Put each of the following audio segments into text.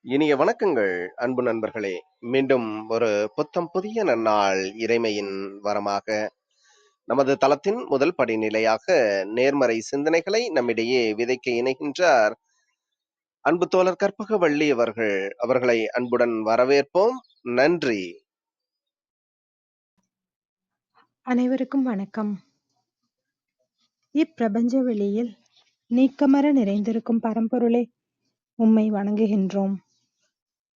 இனிய வணக்கங்கள், அன்பு நண்பர்களே. மீண்டும் ஒரு புத்தம் புதிய நன்னாள் இறைமையின் வரமாக நமது தளத்தின் முதல் படிநிலையாக நேர்மறை சிந்தனைகளை நம்மிடையே விதைக்க இணைகின்றார் அன்பு தோழர் கற்பகவள்ளி அவர்கள். அவர்களை அன்புடன் வரவேற்போம். நன்றி. அனைவருக்கும் வணக்கம். இப்பிரபஞ்ச வெளியில் நீக்கமற நிறைந்திருக்கும் பரம்பொருளே, உம்மை வணங்குகின்றோம்.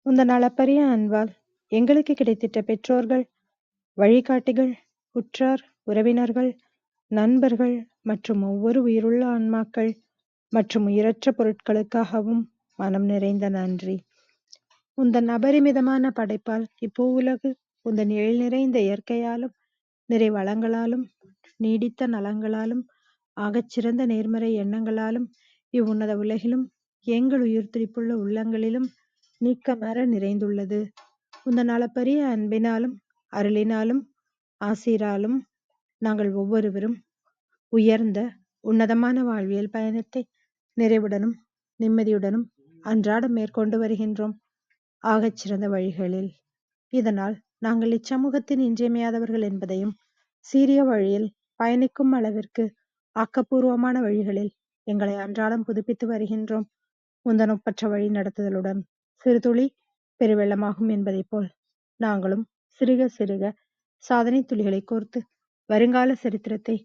உந்தன் அளப்பரிய அன்பால் எங்களுக்கு கிடைத்திட்ட பெற்றோர்கள், வழிகாட்டிகள், உற்றார், உறவினர்கள், நண்பர்கள் மற்றும் ஒவ்வொரு உயிருள்ள ஆன்மாக்கள் மற்றும் உயிரற்ற பொருட்களுக்காகவும் மனம் நிறைந்த நன்றி. உந்தன் அபரிமிதமான படைப்பால் இப்பூவுலகு உந்தன் எழில் நிறைந்த இயற்கையாலும் நிறை வளங்களாலும் நீடித்த நலங்களாலும் ஆகச்சிறந்த நேர்மறை எண்ணங்களாலும் இவ்வுன்னத உலகிலும் எங்கள் உயிர் துடிப்புள்ள உள்ளங்களிலும் நீக்கமற நிறைந்துள்ளது. உந்தன் அளப்பரிய அன்பினாலும் அருளினாலும் ஆசீராலும் நாங்கள் ஒவ்வொருவரும் உயர்ந்த உன்னதமான வாழ்வியல் பயணத்தை நிறைவுடனும் நிம்மதியுடனும் அன்றாடம் மேற்கொண்டு வருகின்றோம், ஆகச்சிறந்த வழிகளில். இதனால் நாங்கள் இச்சமூகத்தின் இன்றியமையாதவர்கள் என்பதையும், சீரிய வழியில் பயணிக்கும் அளவிற்கு ஆக்கப்பூர்வமான வழிகளில் எங்களை அன்றாடம் புதுப்பித்து வருகின்றோம். உந்தன் ஒப்பற்ற வழி நடத்துதலுடன் சிறுதுளி பெருவெள்ளமாகும் என்பதைப் போல் நாங்களும் சிறுக சிறுக சாதனை துளிகளை கோர்த்து வருங்கால சரித்திரத்தை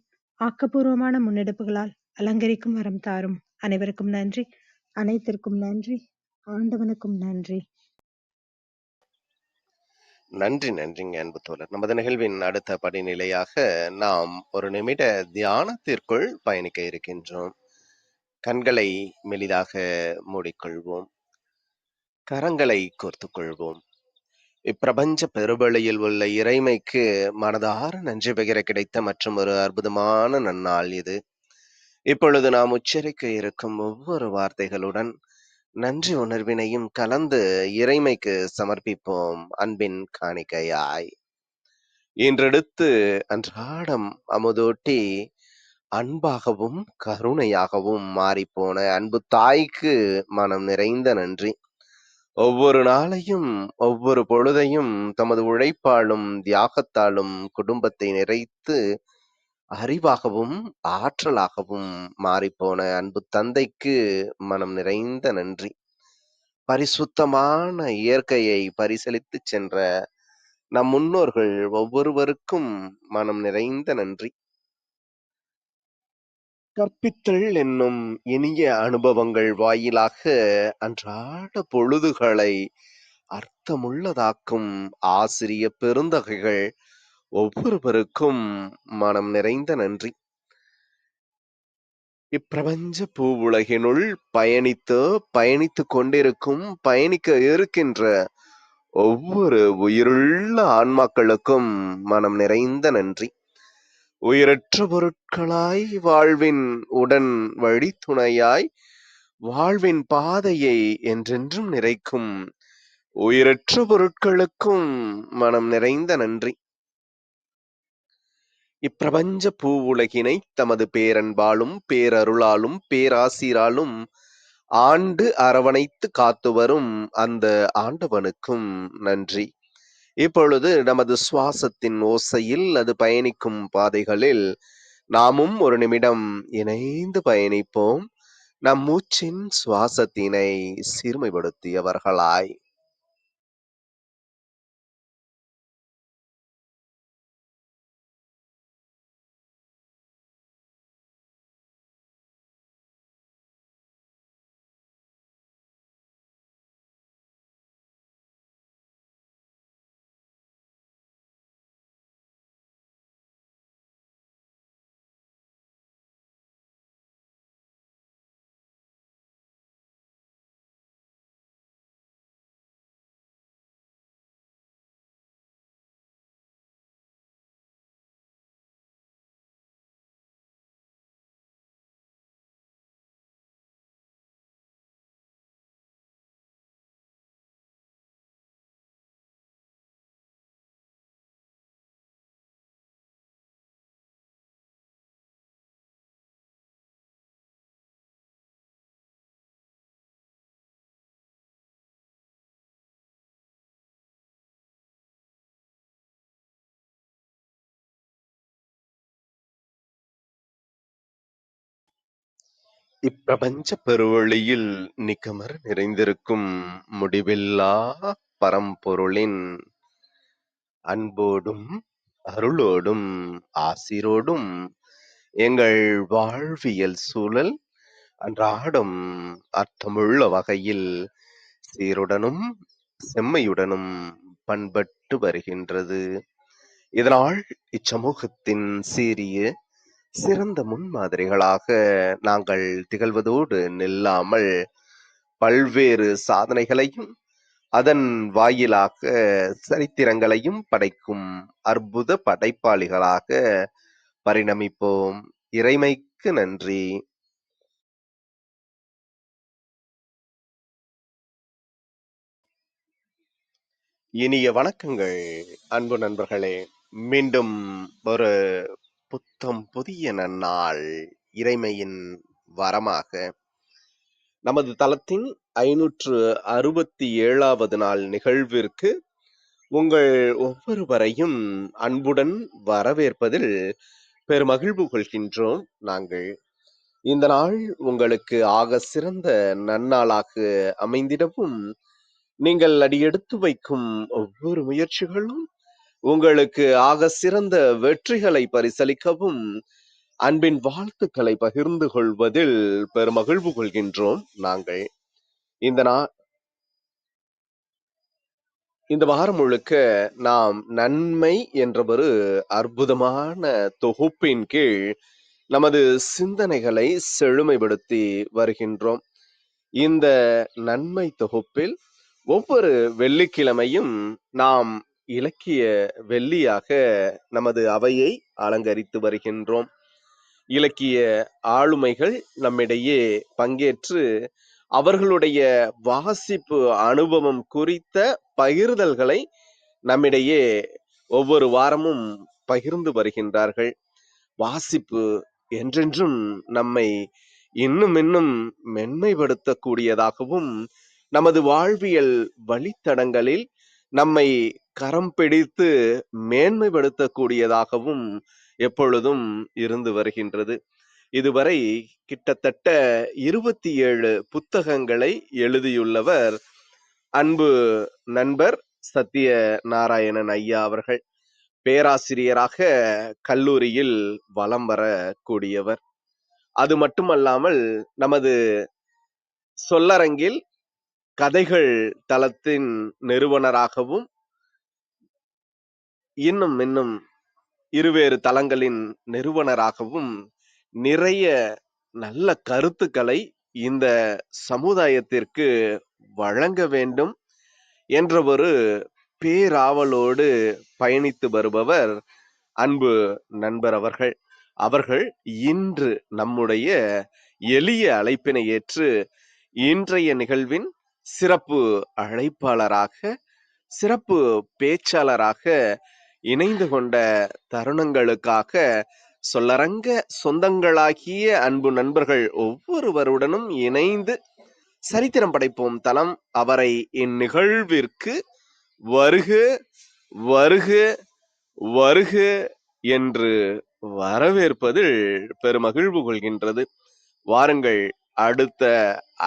ஆக்கப்பூர்வமான முன்னெடுப்புகளால் அலங்கரிக்கும் வரம் தாரும். அனைவருக்கும் நன்றி, அனைத்திற்கும் நன்றி, ஆண்டவனுக்கும் நன்றி. நன்றிங்க அன்பு தோழர். நமது நிகழ்வின் அடுத்த படிநிலையாக நாம் ஒரு நிமிட தியானத்திற்குள் பயணிக்க இருக்கின்றோம். கண்களை மெலிதாக மூடிக்கொள்வோம். கரங்களை கோர்த்துக் கொள்வோம். இப்பிரபஞ்ச பெருவெளியில் உள்ள இறைமைக்கு மனதார நன்றி பகிர கிடைத்த மற்றும் ஒரு அற்புதமான நன்னாள் இது. இப்பொழுது நாம் உச்சரிக்க இருக்கும் ஒவ்வொரு வார்த்தைகளுடன் நன்றி உணர்வினையும் கலந்து இறைமைக்கு சமர்ப்பிப்போம் அன்பின் காணிக்கையாய். இன்றெடுத்து அன்றாடம் அமுதூட்டி அன்பாகவும் கருணையாகவும் மாறிப்போன அன்பு தாய்க்கு மனம் நிறைந்த நன்றி. ஒவ்வொரு நாளையும் ஒவ்வொரு பொழுதையும் தமது உழைப்பாலும் தியாகத்தாலும் குடும்பத்தை நிறைத்து அறிவாகவும் ஆற்றலாகவும் மாறிப்போன அன்பு தந்தைக்கு மனம் நிறைந்த நன்றி. பரிசுத்தமான இயற்கையை பரிசளித்துச் சென்ற நம் முன்னோர்கள் ஒவ்வொருவருக்கும் மனம் நிறைந்த நன்றி. கற்பித்தல் என்னும் இனிய அனுபவங்கள் வாயிலாக அன்றாட பொழுதுகளை அர்த்தமுள்ளதாக்கும் ஆசிரிய பெருந்தகைகள் ஒவ்வொருவருக்கும் மனம் நிறைந்த நன்றி. இப்பிரபஞ்ச பூவுலகினுள் பயணித்துக் கொண்டிருக்கும் பயணிக்க இருக்கின்ற ஒவ்வொரு உயிருள்ள ஆன்மாக்களுக்கும் மனம் நிறைந்த நன்றி. உயிரற்ற பொருட்களாய் வாழ்வின் உடன் வழித்துணையாய் வாழ்வின் பாதையை என்றென்றும் நிறைக்கும் உயிரற்ற பொருட்களுக்கும் மனம் நிறைந்த நன்றி. இப்பிரபஞ்ச பூவுலகினை தமது பேரன்பாலும் பேரருளாலும் பேராசிராலும் ஆண்டு அரவணைத்து காத்து வரும் அந்த ஆண்டவனுக்கும் நன்றி. இப்பொழுது நமது சுவாசத்தின் ஓசையில் அது பயணிக்கும் பாதைகளில் நாமும் ஒரு நிமிடம் இணைந்து பயணிப்போம், நம் மூச்சின் சுவாசத்தினை சீர்மைப்படுத்தியவர்களாய். இப்பிரபஞ்ச பெருவெளியில் நிக்கமர நிறைந்திருக்கும் முடிவில்லா பரம்பொருளின் அன்போடும், அருளோடும், ஆசிரோடும் எங்கள் வாழ்வியல் சூழல் அன்றாடம் அர்த்தமுள்ள வகையில் சீருடனும், செம்மையுடனும் பண்பட்டு வருகின்றது. இதனால் இச்சமூகத்தின் சீரிய, சிறந்த முன்மாதிரிகளாக நாங்கள் திகழ்வதோடு நில்லாமல், பல்வேறு சாதனைகளையும், அதன் வாயிலாக சரித்திரங்களையும் படைக்கும் அற்புத படைப்பாளிகளாக பரிணமிப்போம். இறைமைக்கு நன்றி. இனிய வணக்கங்கள் அன்பு நண்பர்களே. மீண்டும் ஒரு புத்தம் புதிய நன்னாள் இறைமையின் வரமாக நமது தளத்தின் 567வது நாள் நிகழ்விற்கு உங்கள் ஒவ்வொருவரையும் அன்புடன் வரவேற்பதில் பெருமகிழ்வு கொள்கின்றோம். நாங்கள் இந்த நாள் உங்களுக்கு ஆக சிறந்த நன்னாளாக அமைந்திடவும், நீங்கள் அடியெடுத்து வைக்கும் ஒவ்வொரு முயற்சிகளும் உங்களுக்கு ஆக சிறந்த வெற்றிகளை பரிசளிக்கவும் அன்பின் வாழ்த்துக்களை பகிர்ந்து கொள்வதில் பெருமகிழ்வு கொள்கின்றோம். நாங்கள் இந்த இந்த வாரம் முழுக்க நாம் நன்மை என்ற ஒரு அற்புதமான தொகுப்பின் கீழ் நமது சிந்தனைகளை செழுமைப்படுத்தி வருகின்றோம். இந்த நன்மை தொகுப்பில் ஒவ்வொரு வெள்ளிக்கிழமையும் நாம் இலக்கிய வெள்ளியாக நமது அவையை அலங்கரித்து வருகின்றோம். இலக்கிய ஆளுமைகள் நம்மிடையே பங்கேற்று அவர்களுடைய வாசிப்பு அனுபவம் குறித்த பகிர்தல்களை நம்மிடையே ஒவ்வொரு வாரமும் பகிர்ந்து வருகின்றார்கள். வாசிப்பு என்றென்றும் நம்மை இன்னும் இன்னும் மென்மைப்படுத்தக்கூடியதாகவும், நமது வாழ்வியல் வழித்தடங்களில் நம்மை கரம் பிடித்து மேன்மைப்படுத்தக்கூடியதாகவும் எப்பொழுதும் இருந்து வருகின்றது. இதுவரை கிட்டத்தட்ட 27 புத்தகங்களை எழுதியுள்ளவர் அன்பு நண்பர் சத்திய நாராயணன் ஐயா அவர்கள். பேராசிரியராக கல்லூரியில் வலம் வரக்கூடியவர். அது மட்டுமல்லாமல் நமது சொல்லரங்கில் கதைகள் தளத்தின் நிறுவனராகவும், இன்னும் இன்னும் இருவேறு தளங்களின் நிறுவனராகவும் நிறைய நல்ல கருத்துக்களை இந்த சமுதாயத்திற்கு வழங்க வேண்டும் என்ற ஒரு பேராவலோடு பயணித்து வருபவர் அன்பு நண்பர் அவர்கள். அவர்கள் இன்று நம்முடைய எளிய அழைப்பினை ஏற்று இன்றைய நிகழ்வின் சிறப்பு அழைப்பாளராக, சிறப்பு பேச்சாளராக இணைந்து கொண்ட தருணங்களுக்காக சொல்லரங்க சொந்தங்களாகிய அன்பு நண்பர்கள் ஒவ்வொருவருடனும் இணைந்து சரித்திரம் படைப்போம் தளம் அவரை இந்நிகழ்விற்கு வருக வருக வருக என்று வரவேற்பதில் பெருமகிழ்வு கொள்கின்றது. வாருங்கள், அடுத்த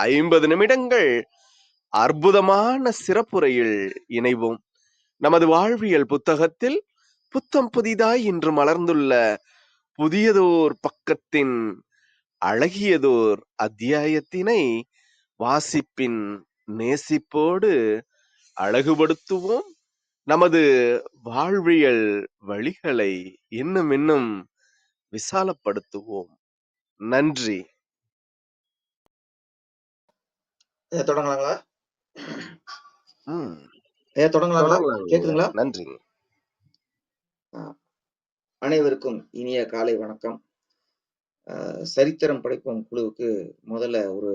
50 நிமிடங்கள் அற்புதமான சிறப்புரையில் இணைவோம். நமது வாழ்வியல் புத்தகத்தில் புத்தம் புதிதாய் இன்று மலர்ந்துள்ள புதியதோர் பக்கத்தின் அழகியதோர் அத்தியாயத்தினை வாசிப்பின் நேசிப்போடு அழகுபடுத்துவோம். நமது வாழ்வியல் வழிகளை இன்னும் இன்னும் விசாலப்படுத்துவோம். நன்றி. தொடங்கலாங்களா? ம். தொடங்கலாங்களா? தொடங்கலாங்க. கேக்குதுங்களா? நன்றிங்க. அனைவருக்கும் இனிய காலை வணக்கம். சரித்திரம் படைப்போம் குழுவுக்கு முதல்ல ஒரு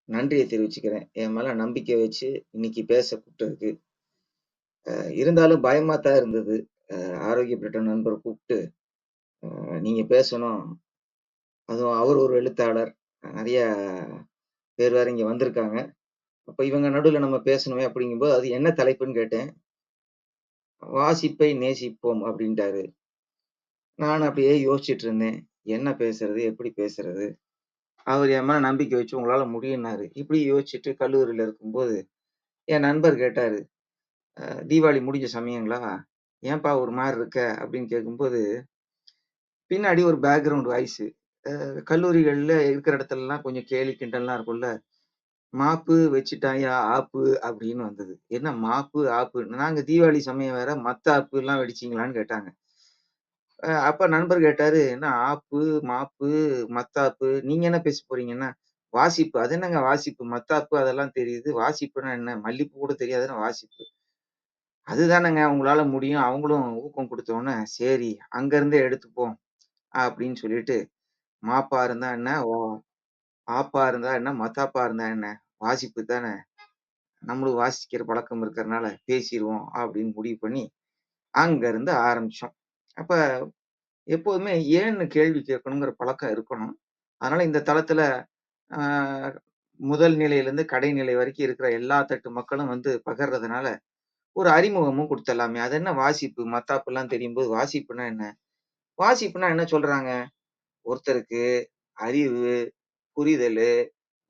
நன்றியை தெரிவிச்சுக்கிறேன். என் மேல நம்பிக்கை வச்சு இன்னைக்கு பேச கூப்பிட்டதுக்கு. இருந்தாலும் பயமா தான் இருந்தது. ஆரோக்கியப்பட்ட நண்பர் கூப்பிட்டு நீங்க பேசணும், அதுவும் அவர் ஒரு எழுத்தாளர், நிறைய பேர் வேற இங்க வந்திருக்காங்க, அப்ப இவங்க நடுவுல நம்ம பேசணுமே அப்படிங்கும்போது அது என்ன தலைப்புன்னு கேட்டேன். வாசிப்பை நேசிப்போம் அப்படின்ட்டாரு. நான் அப்படியே யோசிச்சுட்டு இருந்தேன், என்ன பேசுறது, எப்படி பேசுறது. அவர் என் மேல நம்பிக்கை வச்சு உங்களால முடியும்னாரு. இப்படி யோசிச்சுட்டு கல்லூரியில இருக்கும்போது, என் நண்பர் கேட்டாரு, "தீபாவளி முடிஞ்ச சமயங்களா? ஏன்பா ஒரு மாரி இருக்க?" அப்படின்னு கேட்கும்போது, பின்னாடி ஒரு பேக்கிரவுண்ட் வாய்ஸு. கல்லூரிகள்ல இருக்கிற இடத்துலலாம் கொஞ்சம் கேலி கிண்டல்லாம் இருக்கும்ல. "மாப்பு வச்சுட்டான்யா ஆப்பு" அப்படின்னு வந்தது. என்ன மாப்பு, ஆப்பு? நாங்க தீபாவளி சமயம் வேற மத்தாப்புலாம் வெடிச்சீங்களான்னு கேட்டாங்க. அப்ப நண்பர் கேட்டாரு, "என்ன ஆப்பு, மாப்பு, மத்தாப்பு நீங்க என்ன பேச போறீங்கன்னா?" "வாசிப்பு." "அது என்னங்க வாசிப்பு? மத்தாப்பு அதெல்லாம் தெரியுது. வாசிப்புன்னா என்ன? மல்லிப்பூ கூட தெரியாதுன்னா வாசிப்பு." "அதுதானங்க உங்களால முடியும்." அவங்களும் ஊக்கம் குடுத்தோனே, "சரி அங்கருந்தே எடுத்துப்போம்." அப்படின்னு சொல்லிட்டு, மாப்பா இருந்தா என்ன? ஆப்பா இருந்தா என்ன? மத்தாப்பா இருந்தா என்ன? வாசிப்பு தானே. நம்மளும் வாசிக்கிற பழக்கம் இருக்கிறனால பேசிருவோம் அப்படின்னு முடிவு பண்ணி, அங்கருந்து ஆரம்பிச்சோம். அப்ப எப்போதுமே ஏன்னு கேள்வி கேட்கணுங்கிற பழக்கம் இருக்கணும். அதனால இந்த தளத்துல ஆ முதல் நிலையிலிருந்து கடைநிலை வரைக்கும் இருக்கிற எல்லா தட்டு மக்களும் வந்து பகர்றதுனால, ஒரு அறிமுகமும் குடுத்துடலாமே. அது என்ன வாசிப்பு, மத்தாப்புலாம் தெரியும்போது வாசிப்புன்னா என்ன? வாசிப்புன்னா என்ன சொல்றாங்க? ஒருத்தருக்கு அறிவு, புரிதலு,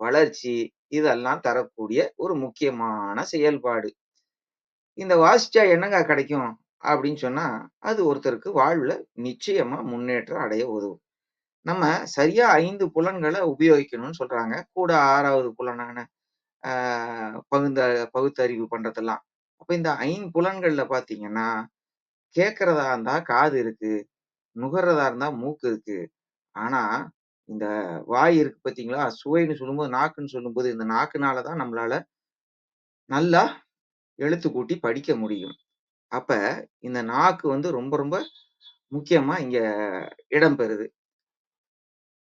வளர்ச்சி இதெல்லாம் தரக்கூடிய ஒரு முக்கியமான செயல்பாடு. இந்த வாசிச்சா என்னங்க கிடைக்கும்? அப்படின்னு சொன்னா, அது ஒருத்தருக்கு வாழ்வுல நிச்சயமா முன்னேற்றம் அடைய உதவும். நம்ம சரியா 5 புலன்கள உபயோகிக்கணும்னு சொல்றாங்க. கூட 6வது புலனான ஆ பகுந்த பகுத்தறிவு பண்றதெல்லாம். அப்ப இந்த 5 புலன்கள்ல பார்த்தீங்கன்னா, கேட்கிறதா இருந்தா காது இருக்கு, நுகர்றதா இருந்தா மூக்கு இருக்கு. ஆனா, இந்த வாய் இருக்கு பார்த்தீங்களா? சுவைன்னு சொல்லும்போது, நாக்குன்னு சொல்லும்போது, இந்த நாக்குனால தான் நம்மளால நல்லா எழுத்து கூட்டி படிக்க முடியும். அப்ப இந்த நாக்கு வந்து ரொம்ப ரொம்ப முக்கியமா இங்க இடம் பெறுது.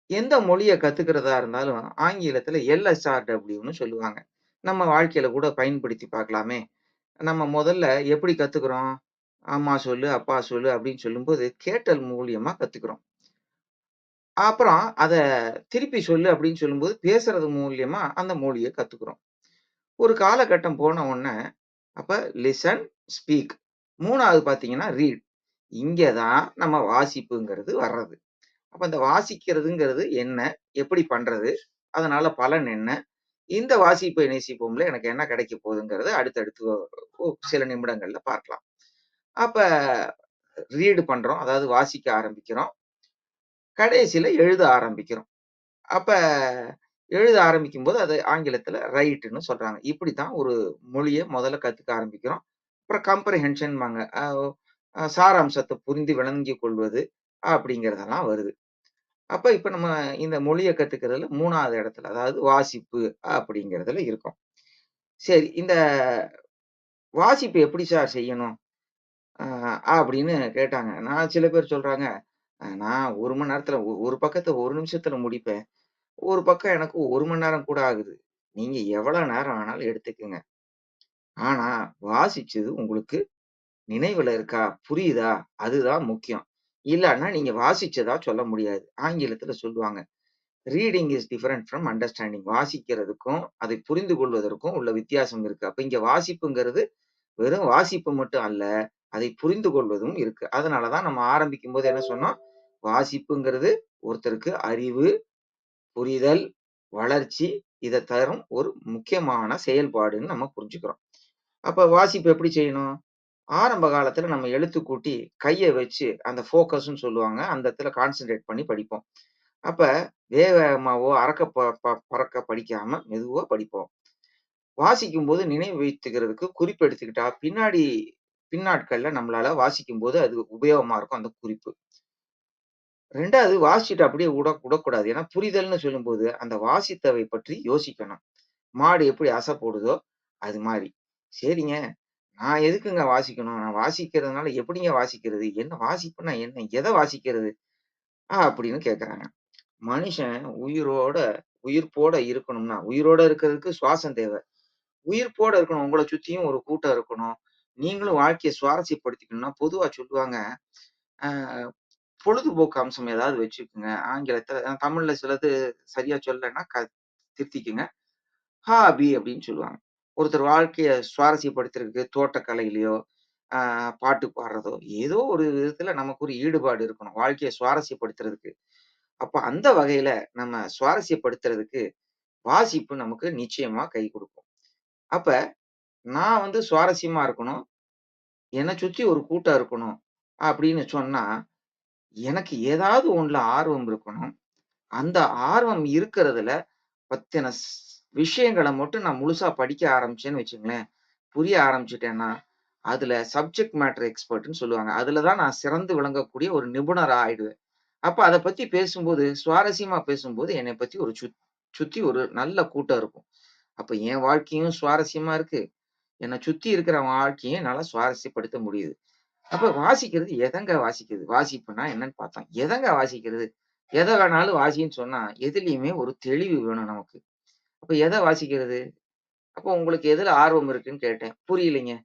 எந்த மொழிய கத்துக்கிறதா இருந்தாலும் ஆங்கிலத்துல எல்எஸ்ஆர்டபிள்யூன்னு சொல்லுவாங்க. நம்ம வாழ்க்கையில கூட பயன்படுத்தி பார்க்கலாமே! நம்ம முதல்ல எப்படி கத்துக்கிறோம்? அம்மா சொல்லு, அப்பா சொல்லு அப்படின்னு சொல்லும்போது கேட்டல் மூலியமா கத்துக்கிறோம். அப்புறம் அத திருப்பி சொல்லு அப்படின்னு சொல்லும்போது பேசுறது மூலியமா அந்த மொழிய கத்துக்கிறோம். ஒரு காலகட்டம் போன உடனே அப்ப லிசன், ஸ்பீக். 3வது பார்த்தீங்கன்னா ரீட். இங்க தான் நம்ம வாசிப்புங்கிறது வர்றது. அப்ப இந்த வாசிக்கிறதுங்கிறது என்ன? எப்படி பண்றது? அதனால பலன் என்ன? இந்த வாசிப்பை நேசிப்போம்ல எனக்கு என்ன கிடைக்க போகுதுங்கிறத அடுத்தடுத்து சில நிமிடங்கள்ல பார்க்கலாம். அப்ப ரீட் பண்றோம். அதாவது வாசிக்க ஆரம்பிக்கிறோம். கடைசியில எழுத ஆரம்பிக்கிறோம். அப்ப எழுத ஆரம்பிக்கும்போது அது ஆங்கிலத்துல ரைட்ன்னு சொல்றாங்க. இப்படித்தான் ஒரு மொழிய முதல்ல கத்துக்க ஆரம்பிக்கிறோம். அப்புறம் கம்ப்ரிஹென்ஷன்பாங்க. சாராம்சத்த புரிந்து விளங்கிக் கொள்வது அப்படிங்கிறதெல்லாம் வருது. அப்ப இப்ப நம்ம இந்த மொழிய கத்துக்கிறதுல 3வது இடத்துல, அதாவது வாசிப்பு அப்படிங்கிறதுல இருக்கோம். சரி, இந்த வாசிப்பு எப்படி சார் செய்யணும்? அ அப்படின்னு கேட்டாங்க. சில பேர் சொல்றாங்க, நான் 1 மணி நேரத்துல ஒரு பக்கத்த 1 நிமிஷத்துல முடிப்பேன். ஒரு பக்கம் எனக்கு 1 மணி நேரம் கூட ஆகுது. நீங்க எவ்வளவு நேரம் வேணாலும் எடுத்துக்கங்க. ஆனா, வாசிச்சது உங்களுக்கு நினைவுல இருக்கா? புரியுதா? அதுதான் முக்கியம். இல்லன்னா நீங்க வாசிச்சதா சொல்ல முடியாது. ஆங்கிலத்துல சொல்லுவாங்க. Reading is different from understanding. வாசிக்கிறதுக்கும், அதை புரிந்து கொள்வதற்கும் உள்ள வித்தியாசம் இருக்கு. அப்ப இங்க வாசிப்புங்கிறது வெறும் வாசிப்பு மட்டும் அல்ல, அதை புரிந்து கொள்வதும் இருக்கு. அதனால தான் நம்ம ஆரம்பிக்கும்போது என்ன சொன்னோம்? வாசிப்புங்கிறது ஒருத்தருக்கு அறிவு, புரிதல், வளர்ச்சி இத தரும் ஒரு முக்கியமான செயல்பாடுன்னு நம்ம புரிஞ்சுக்கிறோம். அப்ப வாசிப்பு எப்படி செய்யணும்? ஆரம்ப காலத்துல நம்ம எழுத்து கூட்டி கைய வச்சு அந்த ஃபோக்கஸ்ன்னு சொல்லுவாங்க. அந்த இடத்துல கான்சன்ட்ரேட் பண்ணி படிப்போம். அப்ப வேக வேகமாவோ, அறக்க பறக்க படிக்காம மெதுவா படிப்போம். வாசிக்கும்போது நினைவு வைத்துக்கிறதுக்கு குறிப்பு எடுத்துக்கிட்டா, பின்னாட்கள்ல நம்மளால வாசிக்கும்போது அது உபயோகமா இருக்கும் அந்த குறிப்பு. 2வது வாசிச்சுட்டு அப்படியே விடக்கூடாது. ஏன்னா புரிதல்னு சொல்லும்போது, அந்த வாசித்தவை பற்றி யோசிக்கணும். மாடு எப்படி அசை போடுதோ, அது மாரி. சரிங்க, நான் எதுக்குங்க வாசிக்கணும்? நான் வாசிக்கிறதுனால எப்படிங்க வாசிக்கிறது? என்ன வாசிப்புன்னா என்ன? எத வாசிக்கிறது? அப்படின்னு கேட்கறாங்க. மனுஷன் உயிர்ப்போட இருக்கணும்னா, உயிரோட இருக்கிறதுக்கு சுவாசம் தேவ. உயிர்ப்போட இருக்கணும். உங்கள சுத்தியும் ஒரு கூட்டம் இருக்கணும். நீங்களும் வாழ்க்கைய சுவாரஸ்யப்படுத்திக்கணும்னா, பொதுவா சொல்லுவாங்க, அ பொழுதுபோக்கு அம்சம் ஏதாவது வச்சுக்கங்க. ஆங்கிலத்துல தமிழ்ல சிலது சரியா சொல்லலன்னா திருத்திக்கங்க. ஹாபி அப்படின்னு சொல்லுவாங்க. ஒருத்தர் வாழ்க்கைய சுவாரஸ்யப்படுத்துறதுக்கு தோட்டக்கலையிலயோ, அ பாட்டு பாடுறதோ, ஏதோ ஒரு விதத்துல நமக்கு ஒரு ஈடுபாடு இருக்கணும். வாழ்க்கைய சுவாரஸ்யப்படுத்துறதுக்கு. அப்ப அந்த வகையில நம்ம சுவாரஸ்யப்படுத்துறதுக்கு வாசிப்பு நமக்கு நிச்சயமா கை கொடுக்கும். அப்ப நான் சுவாரஸ்யமா இருக்கணும். என்ன சுத்தி ஒரு கூட்டம் இருக்கணும் அப்படின்னு சொன்னா, எனக்கு ஏதாவது ஒண்ணுல ஆர்வம் இருக்கணும். அந்த ஆர்வம் இருக்கிறதுல பத்தின விஷயங்கள மட்டும் நான் முழுசா படிக்க ஆரம்பிச்சேன்னு வச்சுங்களேன், புரிய ஆரம்பிச்சுட்டேன்னா, அதுல சப்ஜெக்ட் மேட்டர் எக்ஸ்பர்ட்ன்னு சொல்லுவாங்க. அதுல தான் நான் சிறந்து விளங்கக்கூடிய ஒரு நிபுணரா ஆயிடுவேன். அப்ப அத பத்தி பேசும்போது, சுவாரஸ்யமா பேசும்போது என்னைய பத்தி ஒரு சுத்தி ஒரு நல்ல கூட்டம் இருக்கும். அப்ப என் வாழ்க்கையும் சுவாரஸ்யமா இருக்கு. என்ன சுத்தி இருக்கிற வாழ்க்கையும் என்னால சுவாரஸ்யப்படுத்த முடியுது. அப்ப வாசிக்கிறது எதங்க வாசிக்கிறது? வாசிப்புன்னா என்னன்னு பார்த்தோம். எதங்க வாசிக்கிறது? எத வேணாலும் வாசின்னு சொன்னா, எதுலயுமே ஒரு தெளிவு வேணும் நமக்கு. அப்ப எத வாசிக்கிறது? அப்போ உங்களுக்கு எதுல ஆர்வம் இருக்குன்னு கேட்டேன். புரியலைங்க.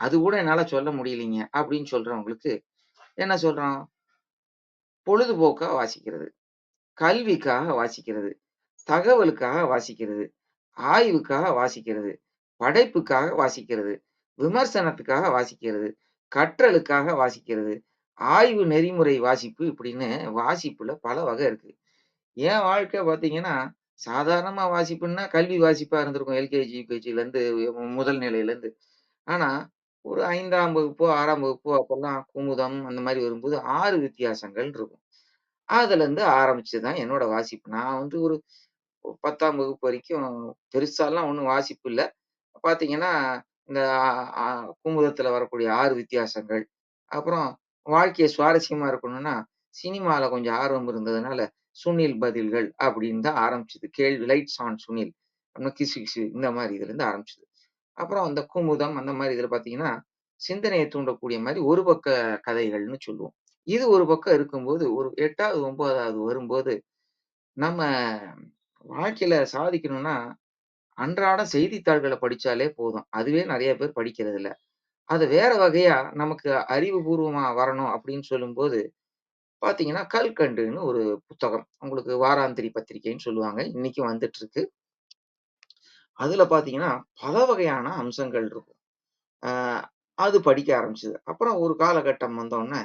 அது கூட என்னால சொல்ல முடியலைங்க. அப்படின்னு சொல்றவங்களுக்கு என்ன சொல்றோம்? பொழுதுபோக்கா வாசிக்கிறது. கல்விக்காக வாசிக்கிறது. தகவலுக்காக வாசிக்கிறது. ஆய்வுக்காக வாசிக்கிறது. படைப்புக்காக வாசிக்கிறது. விமர்சனத்துக்காக வாசிக்கிறது. கற்றலுக்காக வாசிக்கிறது. ஆய்வு நெறிமுறை வாசிப்பு இப்படின்னு வாசிப்புல பல வகை இருக்கு. என் வாழ்க்கை பார்த்தீங்கன்னா, சாதாரணமா வாசிப்புன்னா கல்வி வாசிப்பா இருந்திருக்கும். எல்கேஜி, யுகேஜிலேருந்து முதல் நிலையிலேருந்து. ஆனா, ஒரு 5ஆம் வகுப்போ, 6ஆம் வகுப்போ அப்பல்லாம் குமுதம் அந்த மாரி வரும்போது 6 வித்தியாசங்கள் இருக்கும். அதுலேருந்து ஆரம்பிச்சது தான் என்னோட வாசிப்பு. நான் ஒரு 10ஆம் வகுப்பு வரைக்கும் பெருசாலாம் ஒண்ணும் வாசிப்பு இல்ல. பார்த்தீங்கன்னா, இந்த அ அ குமுதத்துல வரக்கூடிய 6 வித்தியாசங்கள். அப்புறம் வாழ்க்கை சுவாரஸ்யமா இருக்கணும்னா, சினிமால கொஞ்சம் ஆர்வம் இருந்ததுனால, சுனில் பதில்கள் அப்படின்னு தான் ஆரம்பிச்சது. கேள்வி லைட்ஸ் ஆன் சுனில். அப்புறம் கிசு கிசு இந்த மாரி இதுலேருந்து ஆரம்பிச்சது. அப்புறம் அந்த குமுதம் அந்த மாரி இதில பார்த்தீங்கன்னா, சிந்தனைய தூண்டக்கூடிய மாரி ஒரு பக்க கதைகள்னு சொல்லுவோம். இது ஒரு பக்கம் இருக்கும்போது, ஒரு 8வது, 9வது வரும்போது, நம்ம வாழ்க்கையில சாதிக்கணும்னா, அன்றாடம் செய்தித்தாள்கள படிச்சாலே போதும். அதுவே நெறைய பேர் படிக்கிறதில்ல. அது வேற வகையா நமக்கு அறிவுபூர்வமா வரணும் அப்படின்னு சொல்லும்போது, பார்த்தீங்கன்னா, கல்கண்டுன்னு ஒரு புத்தகம். உங்களுக்கு வாராந்திரி பத்திரிகைன்னு சொல்லுவாங்க. இன்னைக்கும் வந்துட்டுருக்கு. அதுல பார்த்தீங்கன்னா, பல வகையான அம்சங்கள் இருக்கும். அ அது படிக்க ஆரம்பிச்சது. அப்புறம் ஒரு காலகட்டம் வந்தோனே,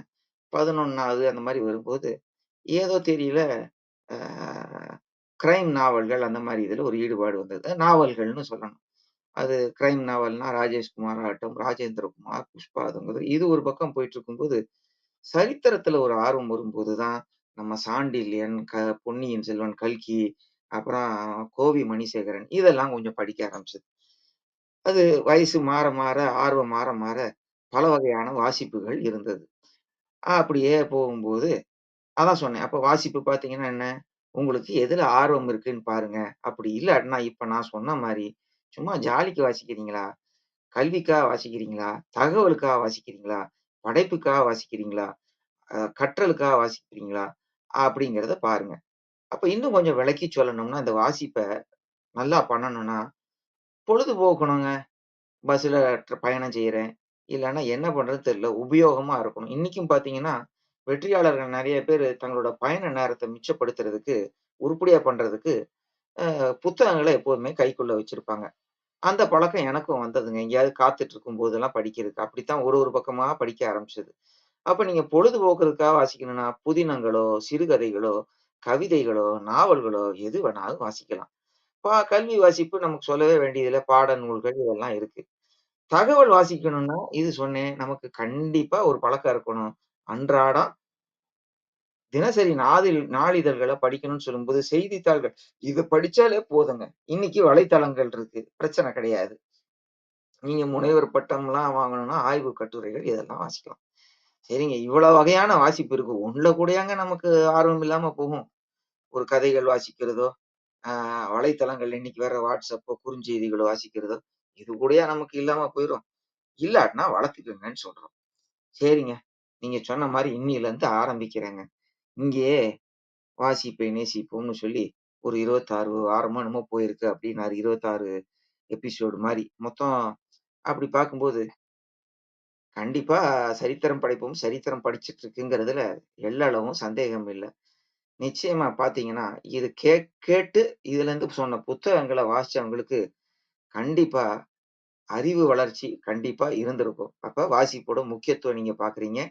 11வது அந்த மாரி வரும்போது, ஏதோ தெரியல அ கிரைம் நாவல்கள் அந்த மாரி இதுல ஒரு ஈடுபாடு வந்தது. நாவல்கள்னு சொல்லணும். அது கிரைம் நாவல்னா ராஜேஷ்குமார் ஆகட்டும், ராஜேந்திர குமார், புஷ்பா அதுங்கிறது இது ஒரு பக்கம் போயிட்டுருக்கும்போது, சரித்திரத்துல ஒரு ஆர்வம் வரும்போது தான், நம்ம சாண்டில்யன், பொன்னியின் செல்வன், கல்கி, அப்புறம் கோவி மணிசேகரன் இதெல்லாம் கொஞ்சம் படிக்க ஆரம்பிச்சது. அது வயசு மாற மாற, ஆர்வம் மாற மாற, பல வகையான வாசிப்புகள் இருந்தது. அப்படியே போகும்போது அதான் சொன்னேன். அப்ப வாசிப்பு பார்த்தீங்கன்னா என்ன? உங்களுக்கு எதுல ஆர்வம் இருக்குன்னு பாருங்க. அப்படி இல்லாட்டினா, இப்ப நான் சொன்ன மாரி, சும்மா ஜாலிக்கு வாசிக்கிறீங்களா? கல்விக்காக வாசிக்கிறீங்களா? தகவலுக்காக வாசிக்கிறீங்களா? படைப்புக்காக வாசிக்கிறீங்களா? கற்றலுக்காக வாசிக்கிறீங்களா? அப்படிங்கிறத பாருங்க. அப்ப இன்னும் கொஞ்சம் விளக்கி சொல்லணும்னா, இந்த வாசிப்ப நல்லா பண்ணணும்னா, பொழுது போக்கணுங்க. பஸ்ல பயணம் செய்றேன். இல்லன்னா என்ன பண்றதுன்னு தெரியல. உபயோகமா இருக்கணும். இன்னைக்கும் பார்த்தீங்கன்னா, வெற்றியாளர்கள் நெறைய பேரு தங்களோட பயண நேரத்த மிச்சப்படுத்துறதுக்கு, உருப்படியா பண்றதுக்கு, புத்தகங்கள எப்போதுமே கைக்குள்ள வச்சிருப்பாங்க. அந்த பழக்கம் எனக்கும் வந்ததுங்க. எங்கேயாவது காத்துட்டு இருக்கும்போதெல்லாம் படிக்கிறதுக்கு. அப்படித்தான் ஒரு ஒரு பக்கமா படிக்க ஆரம்பிச்சது. அப்ப நீங்க பொழுதுபோக்குறதுக்காக வாசிக்கணும்னா, புதினங்களோ, சிறுகதைகளோ, கவிதைகளோ, நாவல்களோ எது வேணாலும் வாசிக்கலாம். கல்வி வாசிப்பு நமக்கு சொல்லவே வேண்டியதில்ல. பாட நூல்கள் இதெல்லாம் இருக்கு. தகவல் வாசிக்கணும்னா, இது சொன்னேன். நமக்கு கண்டிப்பா ஒரு பழக்கம் இருக்கணும். அன்றாடம் தினசரி நாளிதழ்கள படிக்கணும்னு சொல்லும்போது, செய்தித்தாள்கள் இத படிச்சாலே போதுங்க. இன்னைக்கு வலைத்தளங்கள் இருக்கு. பிரச்சனை கிடையாது. நீங்க முனைவர் பட்டம்லாம் வாங்கணும்னா, ஆய்வு கட்டுரைகள் இதெல்லாம் வாசிக்கலாம். சரிங்க. இவ்வளவு வகையான வாசிப்பு இருக்கு. ஒண்ணுல கூடயாங்க நமக்கு ஆர்வம் இல்லாம போகும். ஒரு கதைகள் வாசிக்கிறதோ, அ வலைத்தளங்கள் இன்னைக்கு வேற WhatsAppோ, குறுஞ்செய்திகளோ வாசிக்கிறதோ, இது கூடயா நமக்கு இல்லாம போயிரும். இல்லாட்டினா வளர்த்துக்கங்கன்னு சொல்றோம். சரிங்க. நீங்க சொன்ன மாரி இன்னிலிருந்து ஆரம்பிக்கிறேங்க. இங்கேயே வாசிப்பை நேசிப்போம்னு சொல்லி ஒரு 26 வாரமோ என்னமோ போயிருக்கு அப்டின்னாரு. 26 எபிசோடு மாரி. மொத்தம் அப்படி பார்க்கும்போது, கண்டிப்பா சரித்திரம் படைப்போம், சரித்திரம் படிச்சுட்டு இருக்குங்கிறதுல எள்ளளவும் சந்தேகம் இல்ல. நிச்சயமா பார்த்தீங்கன்னா, இது கேட்டு இதுலருந்து சொன்ன புத்தகங்கள வாசிச்சவங்களுக்கு கண்டிப்பா அறிவு வளர்ச்சி கண்டிப்பா இருந்திருக்கும். அப்ப வாசிப்போட முக்கியத்துவம் நீங்க பார்க்குறீங்க.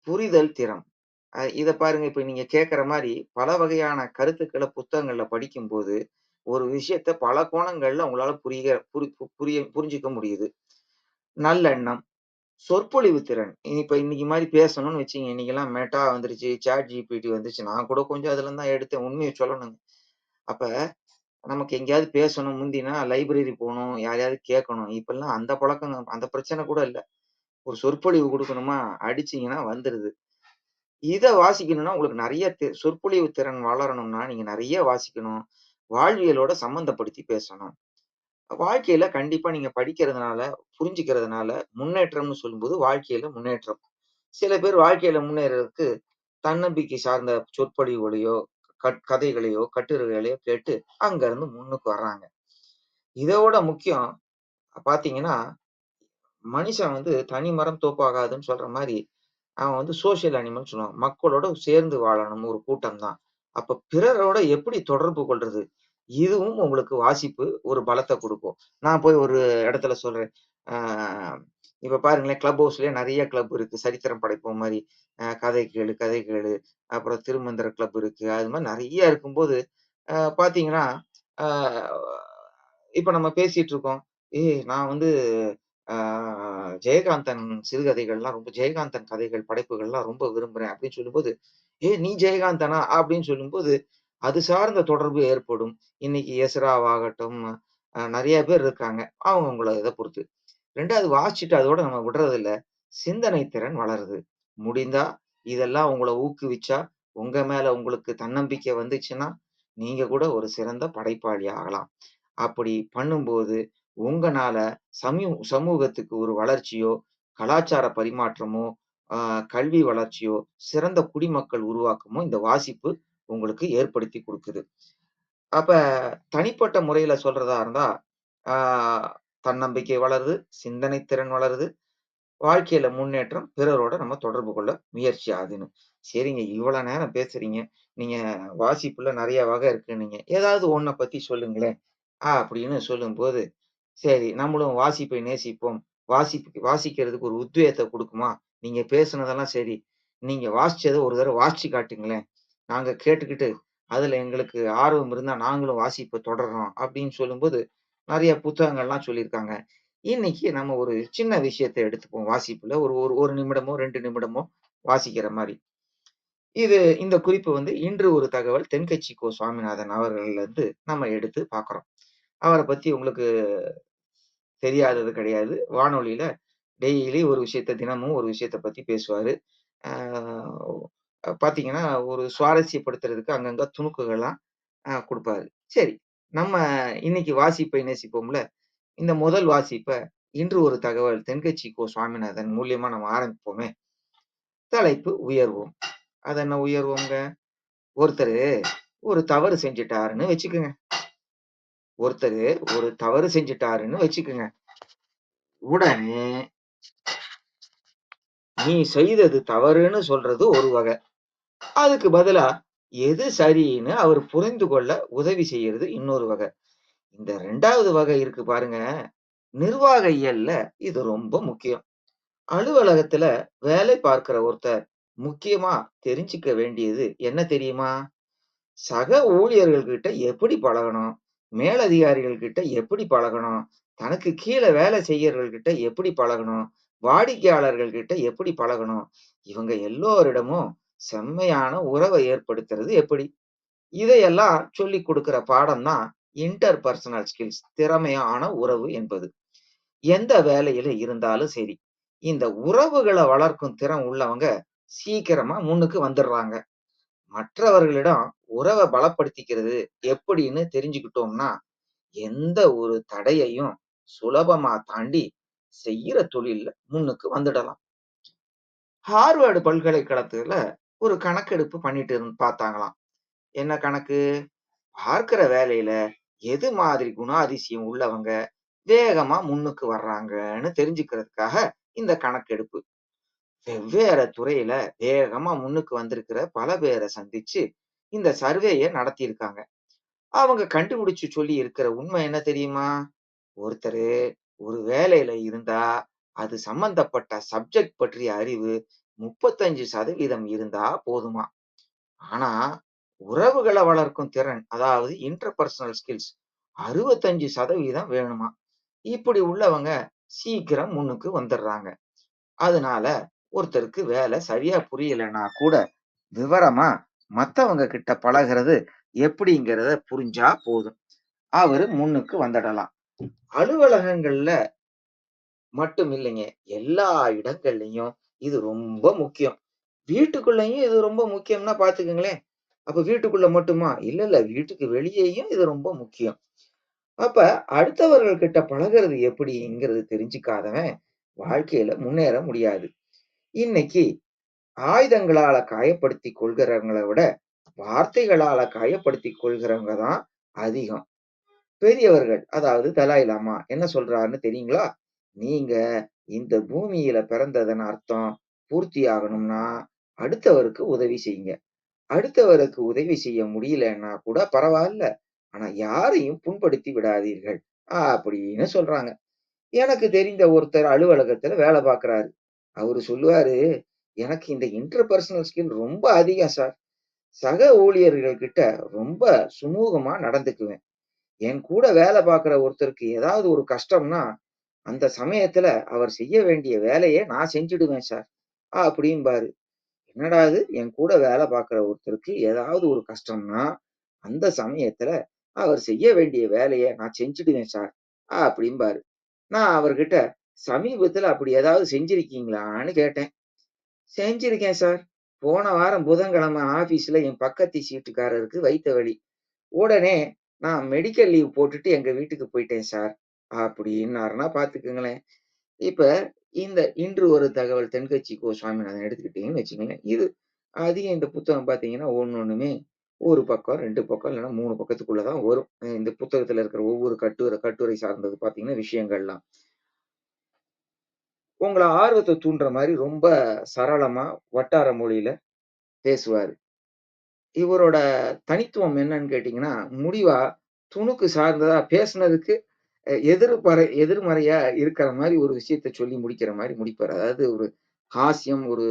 புரிதல் திறம். இத பாருங்க, இப்ப நீங்க கேட்கிற மாரி பல வகையான கருத்துக்கள புத்தகங்கள்ல படிக்கும்போது, ஒரு விஷயத்த பல கோணங்கள்ல உங்களால புரிஞ்சுக்க முடியுது. நல்லெண்ணம், சொற்பொழிவு திறன். இப்ப இன்னைக்கு மாரி பேசணும்னு வச்சுக்கங்க. இன்னைக்கெல்லாம் மெட்டா வந்துருச்சு, சாட் ஜிபிடி வந்துருச்சு. நான் கூட கொஞ்சம் அதுலருந்து தான் எடுத்தேன். உண்மைய சொல்லணுங்க. அப்ப நமக்கு எங்கேயாவது பேசணும். முந்தினா லைப்ரரி போணும், யாரையாவது கேட்கணும். இப்பல்லாம் அந்த பழக்கம், அந்த பிரச்சனை கூட இல்ல. ஒரு சொற்பொழிவு குடுக்கணுமா, அடிச்சீங்கன்னா வந்துருது. இத வாசிக்கணும்னா உங்களுக்கு நெறைய சொற்பொழிவு திறன் வளரணும்னா, நீங்க நெறைய வாசிக்கணும். வாழ்வியலோட சம்மந்தப்படுத்தி பேசணும். வாழ்க்கையில கண்டிப்பா நீங்க படிக்கிறதுனால, புரிஞ்சுக்கிறதுனால முன்னேற்றம்னு சொல்லும்போது வாழ்க்கையில முன்னேற்றம். சில பேர் வாழ்க்கையில முன்னேறதுக்கு தன்னம்பிக்கை சார்ந்த சொற்பொழிவுகளையோ, கதைகளையோ, கட்டுரைகளையோ கேட்டு அங்க இருந்து முன்னுக்கு வர்றாங்க. இதோட முக்கியம் பார்த்தீங்கன்னா, மனுஷன் தனி மரம் தோப்பாகாதுன்னு சொல்ற மாரி, அவன் சோசியல் அனிமல்ன்னு சொல்லுவாங்க. மக்களோட சேர்ந்து வாழணும் ஒரு கூட்டம் தான். அப்ப பிறரோட எப்படி தொடர்பு கொள்றது? இதுவும் உங்களுக்கு வாசிப்பு ஒரு பலத்த குடுக்கும். நான் போய் ஒரு இடத்துல சொல்றேன். ஆ இப்ப பாருங்களேன், கிளப் ஹவுஸ்லயே நெறைய கிளப் இருக்கு. சரித்திரம் படைப்போம் மாரி. கதை கேளு, கதை கேளு. அப்புறம் திருமந்திர கிளப் இருக்கு. அது மாரி நெறைய இருக்கும்போது, பார்த்தீங்கன்னா, ஆ இப்ப நம்ம பேசிட்டு இருக்கோம். ஏய் நான் ஆ ஜெயகாந்தன் சிறுகதைகள்லாம் ஜெயகாந்தன் கதைகள், படைப்புகள்லாம் ரொம்ப விரும்புறேன் அப்படின்னு சொல்லும்போது, "ஏய் நீ ஜெயகாந்தனா?" அப்படின்னு சொல்லும்போது, அது சார்ந்த தொடர்பு ஏற்படும். இன்னைக்கு எஸ்ராவாகட்டும், நெறைய பேர் இருக்காங்க. அவங்கவங்கள இத பொறுத்து. 2வது வாசிச்சுட்டு அதோட நம்ம விடுறதில்ல. சிந்தனை திறன் வளருது. முடிந்தா இதெல்லாம் உங்கள ஊக்குவிச்சா, உங்க மேல உங்களுக்கு தன்னம்பிக்கை வந்துச்சுன்னா, நீங்க கூட ஒரு சிறந்த படைப்பாளி ஆகலாம். அப்படி பண்ணும்போது, உங்கனால சமூகத்துக்கு ஒரு வளர்ச்சியோ, கலாச்சார பரிமாற்றமோ, அ கல்வி வளர்ச்சியோ, சிறந்த குடிமக்கள் உருவாக்கமோ இந்த வாசிப்பு உங்களுக்கு ஏற்படுத்தி குடுக்குது. அப்ப தனிப்பட்ட முறையில சொல்றதா இருந்தா, ஆ தன்னம்பிக்கை வளருது, சிந்தனை திறன் வளருது, வாழ்க்கையில முன்னேற்றம், பிறரோட நம்ம தொடர்பு கொள்ள முயற்சி ஆகுதுன்னு. சரிங்க, இவ்வளோ நேரம் பேசுறீங்க. நீங்க வாசிப்புல நெறைய வகை இருக்குன்னீங்க. ஏதாவது ஒண்ண பத்தி சொல்லுங்களேன். அப்படின்னு சொல்லும்போது, சரி நம்மளும் வாசிப்பை நேசிப்போம். வாசிக்கிறதுக்கு ஒரு உத்வேகத்த குடுக்குமா? நீங்க பேசுனதெல்லாம் சரி. நீங்க வாசிச்சத ஒரு தடவ வாசிச்சு காட்டுங்களேன். நாங்க கேட்டுக்கிட்டு, அதுல எங்களுக்கு ஆர்வம் இருந்தா நாங்களும் வாசிப்ப தொடர்றோம் அப்படின்னு சொல்லும்போது, நெறைய புத்தகங்கள்லாம் சொல்லியிருக்காங்க. இன்னைக்கு நம்ம ஒரு சின்ன விஷயத்த எடுத்துப்போம் வாசிப்புல. ஒரு ஒரு 1 நிமிடமோ, 2 நிமிடமோ வாசிக்கிற மாரி. இந்த குறிப்பு இன்று ஒரு தகவல் தென்கட்சி கோ. சுவாமிநாதன் அவர்கள்லருந்து நம்ம எடுத்து பார்க்குறோம். அவர பத்தி உங்களுக்கு தெரியாதது கிடையாது. வானொலியில டெய்லி ஒரு விஷயத்த தினமும் ஒரு விஷயத்த பத்தி பேசுவாரு. ஆ பார்த்தீங்கன்னா, ஒரு சுவாரஸ்யப்படுத்துறதுக்கு அங்கங்க துணுக்குகள்லாம் குடுப்பாரு. சரி, நம்ம இன்னைக்கு வாசிப்பை நேசிப்போம்ல, இந்த முதல் வாசிப்ப இன்று ஒரு தகவல் தென்கட்சி கோ. சுவாமிநாதன் மூலியமா நம்ம ஆரம்பிப்போமே. தலைப்பு உயர்வோம். அது என்ன உயர்வோங்க? ஒருத்தரு ஒரு தவறு செஞ்சுட்டாருன்னு வச்சுக்கங்க. ஒருத்தரு ஒரு தவறு செஞ்சுட்டாருன்னு வச்சுக்கங்க. உடனே நீ செய்தது தவறுன்னு சொல்றது ஒரு வகை. அதுக்கு பதிலா எது சரின்னு அவர் புரிந்து கொள்ள உதவி செய்யறது இன்னொரு வகை. இந்த 2வது வகை இருக்கு பாருங்க. நிர்வாக இயல்ல இது ரொம்ப முக்கியம். அலுவலகத்துல வேலை பார்க்கிற ஒருத்தர் முக்கியமா தெரிஞ்சுக்க வேண்டியது என்ன தெரியுமா? சக ஊழியர்கள் கிட்ட எப்படி பழகணும்? மேலதிகாரிகள் கிட்ட எப்படி பழகணும்? தனக்கு கீழ வேலை செய்யறவர்கள் கிட்ட எப்படி பழகணும்? வாடிக்கையாளர்கள் கிட்ட எப்படி பழகணும்? இவங்க எல்லோரிடமும் செம்மையான உறவை ஏற்படுத்துறது எப்படி? இதையெல்லாம் சொல்லிக் குடுக்கிற பாடம் தான் இன்டர்பர்சனல் ஸ்கில்ஸ், திறமையான உறவு என்பது. எந்த வேலையில இருந்தாலும் சரி, இந்த உறவுகள வளர்க்கும் திறன் உள்ளவங்க சீக்கிரமா முன்னுக்கு வந்துடுறாங்க. மற்றவர்களிடம் உறவ பலப்படுத்திக்கிறது எப்படின்னு தெரிஞ்சுக்கிட்டோம்னா, எந்த ஒரு தடையையும் சுலபமா தாண்டி செய்யற தொழில்ல முன்னுக்கு வந்துடலாம். ஹார்வர்ட் பல்கலைக்கழகத்துல ஒரு கணக்கெடுப்பு பண்ணிட்டு பார்த்தாங்களாம். என்ன கணக்கு? பார்க்கிற வேலையில எது மாதிரி குணாதிசயம் உள்ளவங்க வேகமா முன்னுக்கு வர்றாங்கன்னு தெரிஞ்சுக்கிறதுக்காக இந்த கணக்கெடுப்பு. வெவ்வேறு துறையில வேகமா முன்னுக்கு வந்திருக்கிற பல பேரை சந்திச்சு இந்த சர்வேய நடத்தியிருக்காங்க. அவங்க கண்டுபிடிச்சு சொல்லி இருக்கிற உண்மை என்ன தெரியுமா? ஒருத்தரு ஒரு வேலையில இருந்தா, அது சம்பந்தப்பட்ட சப்ஜெக்ட் பற்றிய அறிவு 35% இருந்தா போதுமா. ஆனா உறவுகளை வளர்க்கும் திறன், அதாவது இன்டர்பர்சனல் ஸ்கில்ஸ் 65% வேணுமா. இப்படி உள்ளவங்க சீக்கிரம் முன்னுக்கு வந்துடுறாங்க. அதனால ஒருத்தருக்கு வேலை சரியா புரியலைன்னா கூட விவரமா மத்தவங்க கிட்ட பழகிறது எப்படிங்கிறத புரிஞ்சா போதும், அவரு முன்னுக்கு வந்துடலாம். அலுவலகங்கள்ல மட்டும் இல்லைங்க, எல்லா இடங்கள்லயும் இது ரொம்ப முக்கியம். வீட்டுக்குள்ளயும் இது ரொம்ப முக்கியம்னா பாத்துக்கங்களேன். அப்ப வீட்டுக்குள்ள மட்டுமா? இல்ல இல்ல, வீட்டுக்கு வெளியேயும் இது ரொம்ப முக்கியம். அப்ப அடுத்தவர்கள் கிட்ட பழகுறது எப்படிங்கிறது தெரிஞ்சுக்காதவன் வாழ்க்கையில முன்னேற முடியாது. இன்னைக்கு ஆயுதங்களால காயப்படுத்திக் கொள்கிறவங்கள விட வார்த்தைகளால காயப்படுத்திக் கொள்கிறவங்க தான் அதிகம். பெரியவர்கள், அதாவது தலாய் லாமா என்ன சொல்றாருன்னு தெரியுங்களா? நீங்க இந்த பூமியில பிறந்ததன் அர்த்தம் பூர்த்தியாகணும்னா அடுத்தவருக்கு உதவி செய்யுங்க. அடுத்தவருக்கு உதவி செய்ய முடியலன்னா கூட பரவாயில்ல, ஆனா யாரையும் புண்படுத்தி விடாதீர்கள் அப்படின்னு சொல்றாங்க. எனக்கு தெரிந்த ஒருத்தர் அலுவலகத்துல வேலை பார்க்கிறாரு. அவரு சொல்லுவாரு, எனக்கு இந்த இன்டர்பர்சனல் ஸ்கில் ரொம்ப அதிகம் சார். சக ஊழியர்கள் கிட்ட ரொம்ப சுமூகமா நடந்துக்குவேன். என் கூட வேலை பார்க்கிற ஒருத்தருக்கு ஏதாவது ஒரு கஷ்டம்னா அந்த சமயத்துல அவர் செய்ய வேண்டிய வேலையை நான் செஞ்சுடுவேன் சார் அப்படிம்பாரு. என்னடா இது, என் கூட வேலை பார்க்கிற ஒருத்தருக்கு ஏதாவது ஒரு கஷ்டம்னா அந்த சமயத்துல அவர் செய்ய வேண்டிய வேலையை நான் செஞ்சுடுவேன் சார் அப்படிம்பாரு. நான் அவர்கிட்ட சமீபத்துல அப்படி ஏதாவது செஞ்சிருக்கீங்களான்னு கேட்டேன். செஞ்சிருக்கேன் சார். போன வாரம் புதன்கிழமை ஆபீஸ்ல என் பக்கத்து சீட்டுக்காரருக்கு வயித்த வலி. உடனே நான் மெடிக்கல் லீவ் போட்டுட்டு எங்க வீட்டுக்கு போயிட்டேன் சார் அப்படின்னாருன்னா பாத்துக்குங்களேன். இப்ப இந்த இன்று ஒரு தகவல் தென்கட்சி கோ. சுவாமிநாதன் எடுத்துக்கிட்டீங்கன்னு வச்சுக்கங்களேன். இது அதிகம் இந்த புத்தகம் பார்த்தீங்கன்னா, ஒண்ணுமே 1 பக்கம், 2 பக்கம் இல்லன்னா 3 பக்கத்துக்குள்ள தான் வரும். இந்த புத்தகத்துல இருக்கிற ஒவ்வொரு கட்டுரை சார்ந்தது பார்த்தீங்கன்னா, விஷயங்கள்லாம். உங்கள ஆர்வத்த தூண்டுற மாரி ரொம்ப சரளமா, வட்டார மொழியில பேசுவாரு. இவரோட தனித்துவம் என்னன்னு கேட்டீங்கன்னா, முடிவா துணுக்கு சார்ந்ததா பேசுனதுக்கு எதிர்மறையா இருக்கிற மாரி ஒரு விஷயத்த சொல்லி முடிக்கிற மாரி முடிப்பாரு. அதாவது ஒரு ஹாஸ்யம், ஒரு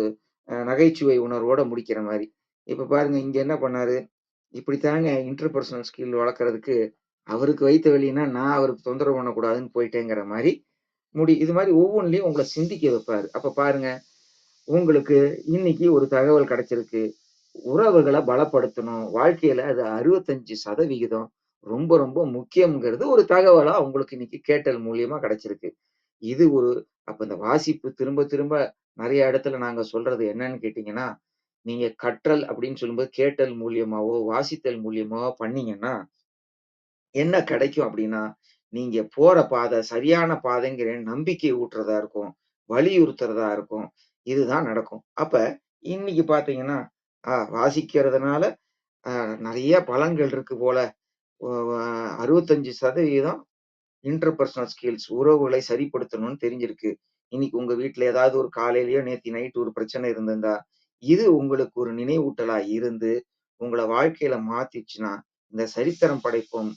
நகைச்சுவை உணர்வோட முடிக்கிற மாரி. இப்ப பாருங்க, இங்க என்ன பண்ணாரு, இப்படித்தாங்க இன்டர்பர்சனல் ஸ்கில் வளர்க்கறதுக்கு அவருக்கு வயித்த வலின்னா, நான் அவருக்கு தொந்தரவு பண்ணக்கூடாதுன்னு போயிட்டேங்கிற மாரி இது மாரி ஒவ்வொன்லயும் உங்கள சிந்திக்க வைப்பாரு. அப்ப பாருங்க, உங்களுக்கு இன்னைக்கு ஒரு தகவல் கிடைச்சிருக்கு. உறவுகள பலப்படுத்தணும். வாழ்க்கையில அது 65% ரொம்ப ரொம்ப முக்கியம்ங்கிறது ஒரு தகவலா உங்களுக்கு இன்னைக்கு கேட்டல் மூலியமா கிடைச்சிருக்கு. இது ஒரு அப்ப இந்த வாசிப்பு திரும்ப திரும்ப நெறைய இடத்துல நாங்க சொல்றது என்னன்னு கேட்டீங்கன்னா, நீங்க கற்றல் அப்படின்னு சொல்லும்போது கேட்டல் மூலியமாவோ, வாசித்தல் மூலியமாவோ பண்ணீங்கன்னா, என்ன கிடைக்கும் அப்படின்னா, நீங்க போற பாதை சரியான பாதைங்கிற நம்பிக்கை ஊட்டுறதா இருக்கும். வலியுறுத்துறதா இருக்கும். இதுதான் நடக்கும். அப்ப இன்னைக்கு பார்த்தீங்கன்னா, வாசிக்கிறதுனால நெறைய பலன்கள் இருக்கு போல. ஒ வ 65% இன்டர்பர்சனல் ஸ்கில்ஸ் உறவுகளை சரிப்படுத்தணும்னு தெரிஞ்சிருக்கு. இன்னைக்கு உங்க வீட்ல ஏதாவது ஒரு காலையிலயோ, நேத்து நைட் ஒரு பிரச்சனை இருந்திருந்தா, இது உங்களுக்கு ஒரு நினைவூட்டலா இருந்து, உங்கள வாழ்க்கையில மாத்திச்சுன்னா, இந்த சரித்திரம் படைப்போம்.